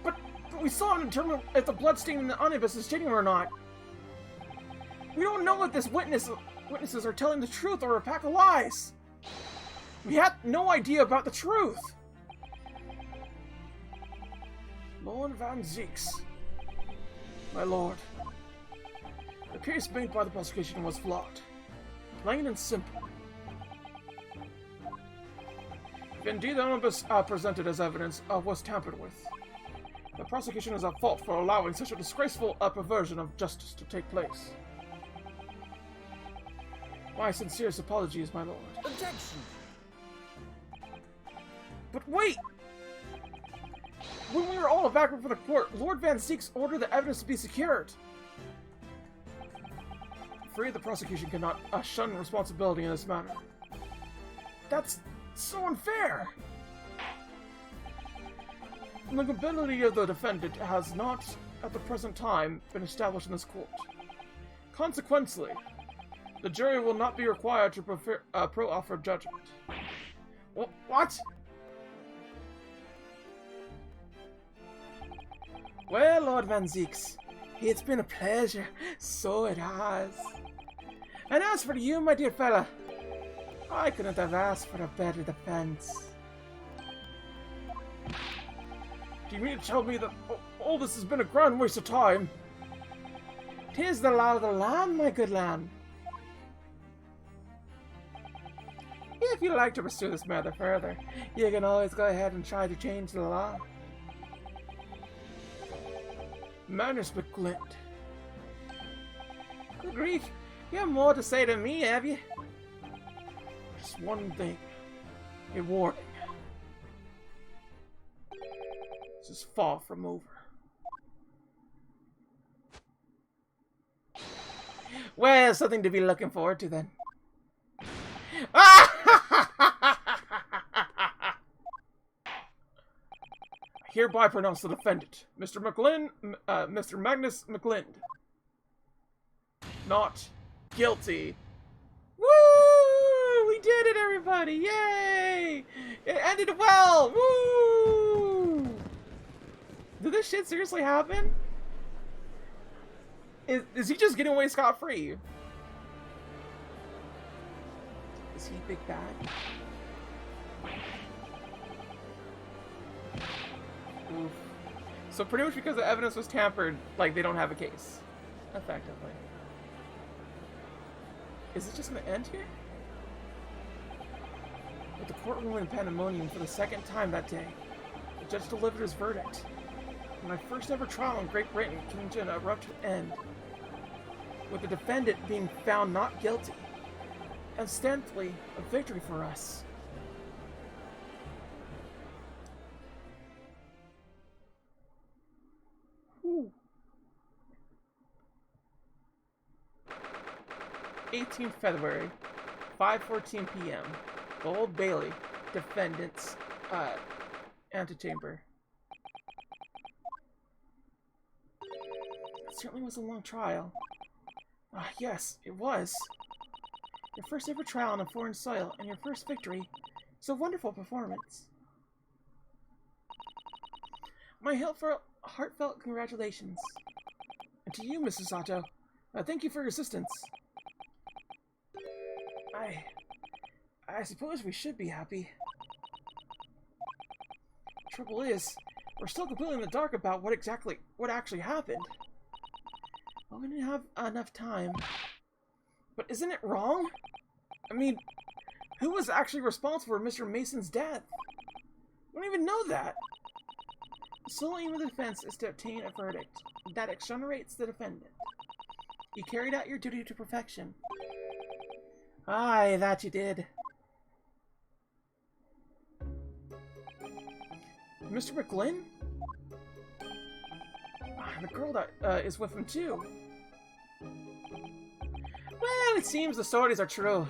But we saw to determine if the bloodstain in the omnibus is genuine or not. We don't know if this witnesses are telling the truth or a pack of lies. We have no idea about the truth. Lord Van Zieks. My lord, the case made by the prosecution was flawed. Plain and simple. If indeed the omnibus presented as evidence was tampered with, the prosecution is at fault for allowing such a disgraceful perversion of justice to take place. My sincerest apologies, my lord. Objection! But wait! When we were all evacuated from the court, Lord Van Zieks ordered the evidence to be secured. Afraid the prosecution cannot shun responsibility in this matter. That's so unfair! The liability of the defendant has not, at the present time, been established in this court. Consequently, the jury will not be required to pro-offer judgment. What? Well, Lord Van Zieks, it's been a pleasure. So it has. And as for you, my dear fella, I couldn't have asked for a better defense. Do you mean to tell me that all this has been a grand waste of time? 'Tis the law of the land, my good lamb. If you'd like to pursue this matter further, you can always go ahead and try to change the law. Manners McGlint. Good grief, you have more to say to me, have you? Just one thing. A warning. This is far from over. Well, something to be looking forward to then. Hereby pronounce the defendant, Mr. Magnus McGlind, not guilty. Woo! We did it, everybody! Yay! It ended well! Woo! Did this shit seriously happen? Is he just getting away scot-free? Is he big bad? Oof. So pretty much because the evidence was tampered, like, they don't have a case. Effectively. Is it just gonna end here? With the courtroom in pandemonium for the second time that day, the judge delivered his verdict. And my first ever trial in Great Britain came to an abrupt end, with the defendant being found not guilty. Instantly, a victory for us. Whew. 18th February, 5:14 p.m. The Old Bailey, defendant's antechamber. It certainly was a long trial. Ah, yes, it was. Your first ever trial on a foreign soil, and your first victory. It's a wonderful performance. My heartfelt congratulations. And to you, Mrs. Sato. Thank you for your assistance. I suppose we should be happy. Trouble is, we're still completely in the dark about what actually happened. Well, we didn't have enough time. But isn't it wrong? I mean, who was actually responsible for Mr. Mason's death? We don't even know that. The sole aim of the defense is to obtain a verdict that exonerates the defendant. You carried out your duty to perfection. Aye, that you did. Mr. McGlynn? and the girl that is with him too. Well, it seems the stories are true.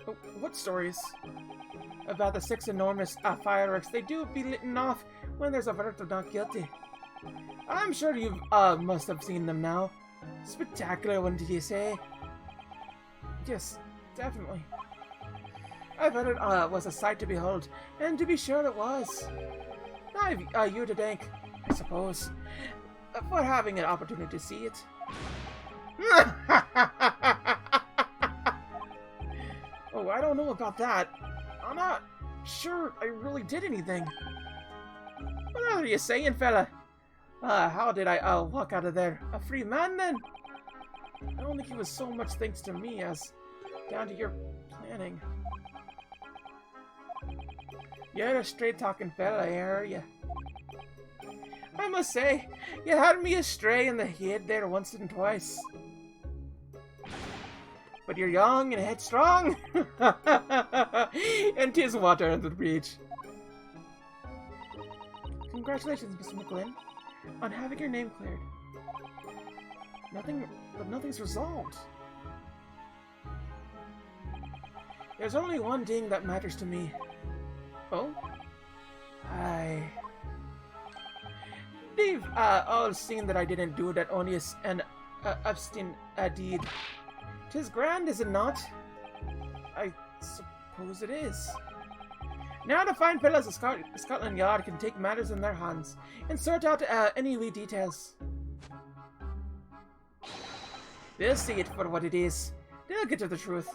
Oh, what stories? About the 6 enormous fireworks they do be lit off when there's a verdict of not guilty. I'm sure you must have seen them now. Spectacular, wouldn't you say? Yes, definitely. I bet it was a sight to behold, and to be sure it was. I've you to thank, I suppose, for having an opportunity to see it. Oh, I don't know about that. I'm not sure I really did anything. What are you saying, fella? How did I walk out of there? A free man, then? I don't think it was so much thanks to me as down to your planning. You're a straight-talking fella, are you? I must say, you had me astray in the head there once and twice. But you're young and headstrong, and 'tis water under the bridge. Congratulations, Mr. McGlynn, on having your name cleared. Nothing's resolved. There's only one thing that matters to me. Oh? They've all seen that I didn't do that odious and obstinate deed. 'Tis grand, is it not? I suppose it is. Now the fine fellows of Scotland Yard can take matters in their hands and sort out any wee details. They'll see it for what it is. They'll get to the truth.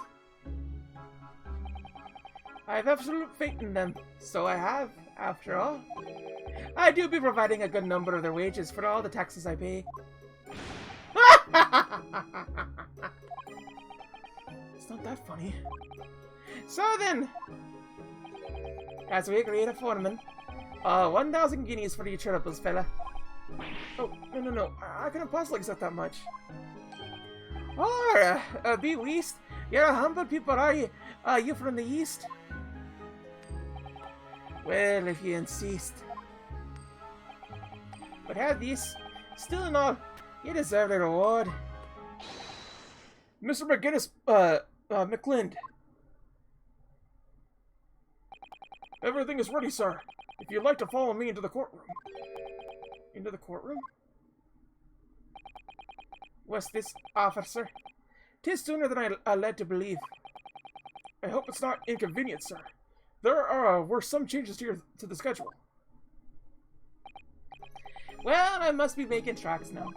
I have absolute faith in them, so I have, after all. I do be providing a good number of their wages for all the taxes I pay. It's not that funny. So then, as we agreed upon, 1,000 guineas for your triples, fella. Oh, no, I couldn't possibly accept that much. Or, be least, you're a humble people, are you? You from the east? Well, if you insist. But have these, still in all, you deserve the reward. Mr. McGinnis, McLind. Everything is ready, sir. If you'd like to follow me into the courtroom. Into the courtroom? What's this, officer? 'Tis sooner than I led to believe. I hope it's not inconvenient, sir. There were some changes to the schedule. Well, I must be making tracks now.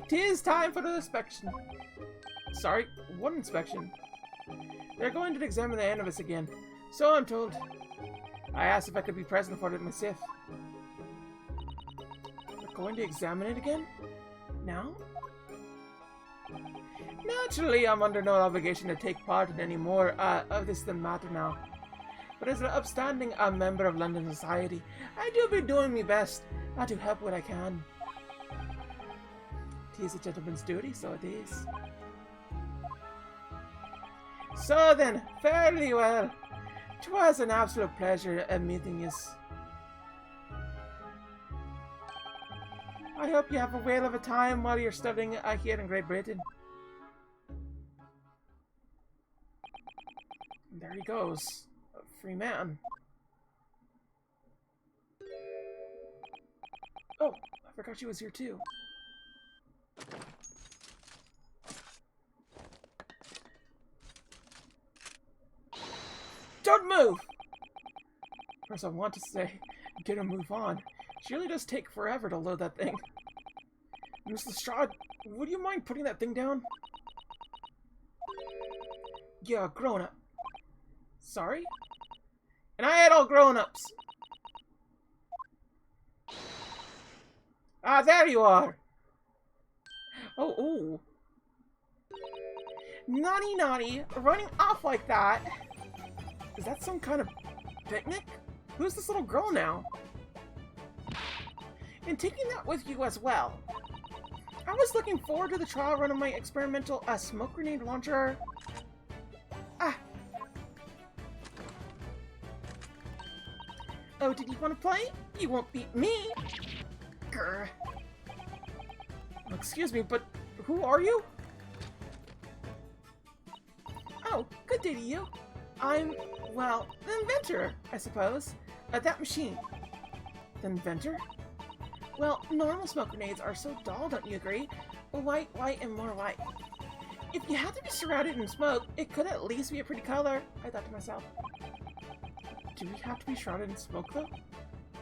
'Tis time for the inspection. Sorry, what inspection? They're going to examine the end of us again, so I'm told. I asked if I could be present for it myself. They're going to examine it again? Now? Naturally, I'm under no obligation to take part in any more of this matter now. But as an upstanding member of London society, I do be doing my best to help what I can. 'Tis a gentleman's duty, so it is. So then, fairly well. 'Twas an absolute pleasure meeting you. I hope you have a whale of a time while you're studying here in Great Britain. And there he goes. A free man. Oh, I forgot she was here too. Don't move! First, I want to say, get a move on. She really does take forever to load that thing. Mr. Lestrade, would you mind putting that thing down? Yeah, grown up. Sorry? And I had all grown-ups. Ah, there you are. Oh. Naughty, running off like that. Is that some kind of picnic? Who's this little girl now? And taking that with you as well. I was looking forward to the trial run of my experimental smoke grenade launcher. Oh, did you want to play? You won't beat me. Grr. Excuse me, but who are you? Oh, good day to you. I'm, well, the inventor, I suppose. That machine. The inventor? Well, normal smoke grenades are so dull, don't you agree? White, white, and more white. If you had to be surrounded in smoke, it could at least be a pretty color, I thought to myself. Do we have to be shrouded in smoke, though?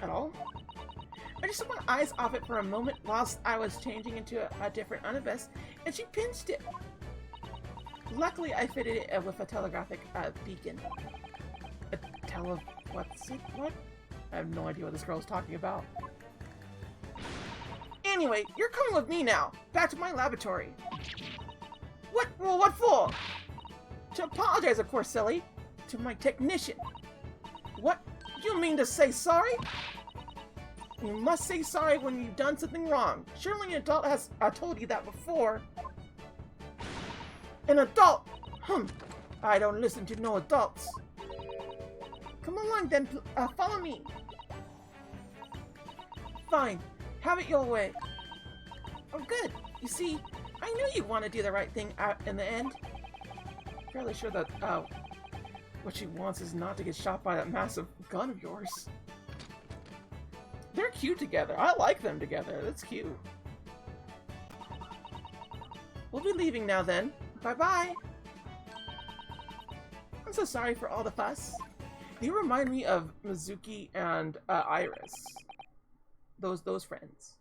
At all? I just took my eyes off it for a moment whilst I was changing into a different Unibus, and she pinched it. Luckily, I fitted it with a telegraphic beacon. A what's it? What? I have no idea what this girl is talking about. Anyway, you're coming with me now. Back to my laboratory. What? Well, what for? To apologize, of course, silly. To my technician. What? You mean to say sorry? You must say sorry when you've done something wrong. Surely an adult has told you that before. An adult? I don't listen to no adults. Come along then, follow me. Fine. Have it your way. Oh, good. You see, I knew you'd want to do the right thing in the end. Fairly sure that, what she wants is not to get shot by that massive gun of yours. They're cute together. I like them together. That's cute. We'll be leaving now then. Bye-bye. I'm so sorry for all the fuss. You remind me of Mizuki and Iris. Those friends.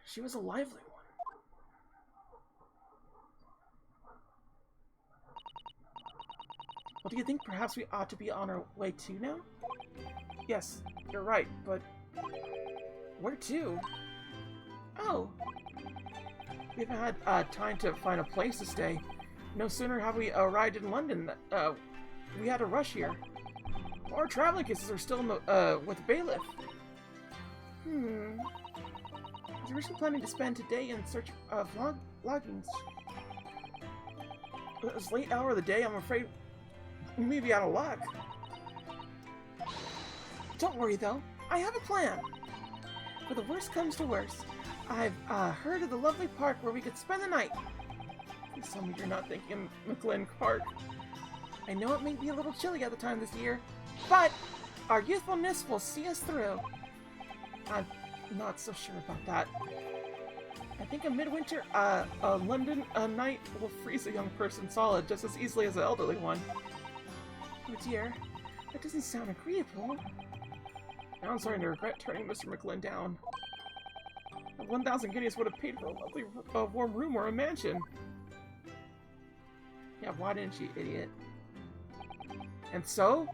She was a lively one. Well, do you think perhaps we ought to be on our way to now? Yes, you're right, but where to? Oh. We haven't had time to find a place to stay. No sooner have we arrived in London, we had to rush here. Our traveling cases are still in the, with the bailiff. I was originally planning to spend today in search of loggings. It was late hour of the day, I'm afraid we may be out of luck. Don't worry though, I have a plan. For the worst comes to worst, I've heard of the lovely park where we could spend the night. Please tell me you're not thinking McGlynn Park. I know it may be a little chilly at the time this year, but our youthfulness will see us through. I'm not so sure about that. I think a midwinter, a London night will freeze a young person solid just as easily as an elderly one. Oh dear, that doesn't sound agreeable. Now I'm starting to regret turning Mr. McGlynn down. 1,000 guineas would have paid for a lovely warm room or a mansion. Yeah, why didn't you, idiot? And so,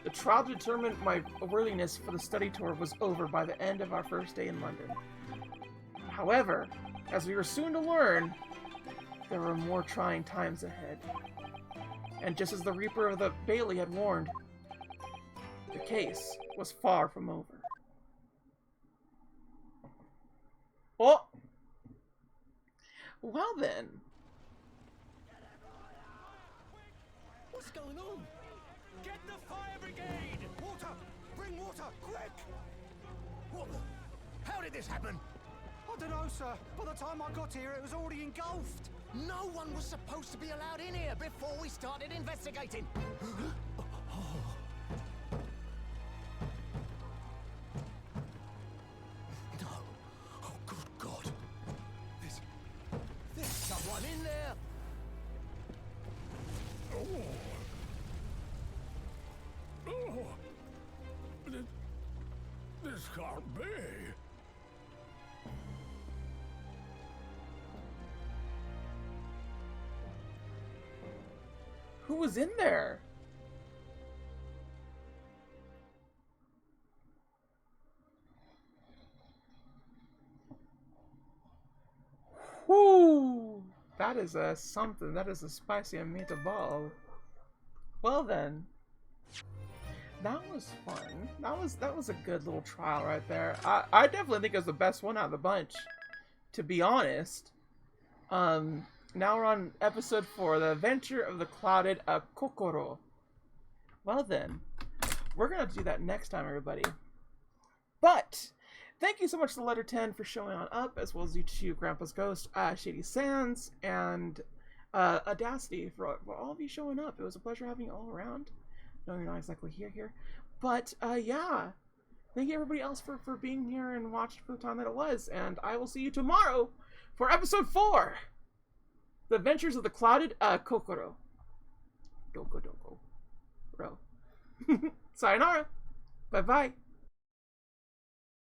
the trial to determine my worthiness for the study tour was over by the end of our first day in London. However, as we were soon to learn, there were more trying times ahead. And just as the Reaper of the Bailey had warned, the case was far from over. Oh! Well then. What's going on? Get the fire brigade! Water! Bring water, quick! What the? How did this happen? I don't know, sir. By the time I got here, it was already engulfed. No one was supposed to be allowed in here before we started investigating. No. Oh, good God. There's someone in there. This can't be. Who was in there? Whoo! That is a something. That is a spicy meatball. Well then. That was fun. That was a good little trial right there. I definitely think it was the best one out of the bunch, to be honest. Now we're on episode 4, The Adventure of the Clouded Kokoro. Well then, we're gonna do that next time, everybody. But Thank you so much to Letter 10 for showing on up, as well as you two, Grandpa's Ghost, Shady Sands, and Audacity for all of you showing up. It was a pleasure having you all around. No, you're not exactly here. But, yeah. Thank you everybody else for being here and watching for the time that it was. And I will see you tomorrow for episode 4. The Adventures of the Clouded Kokoro. Doko Ro. Sayonara. Bye-bye.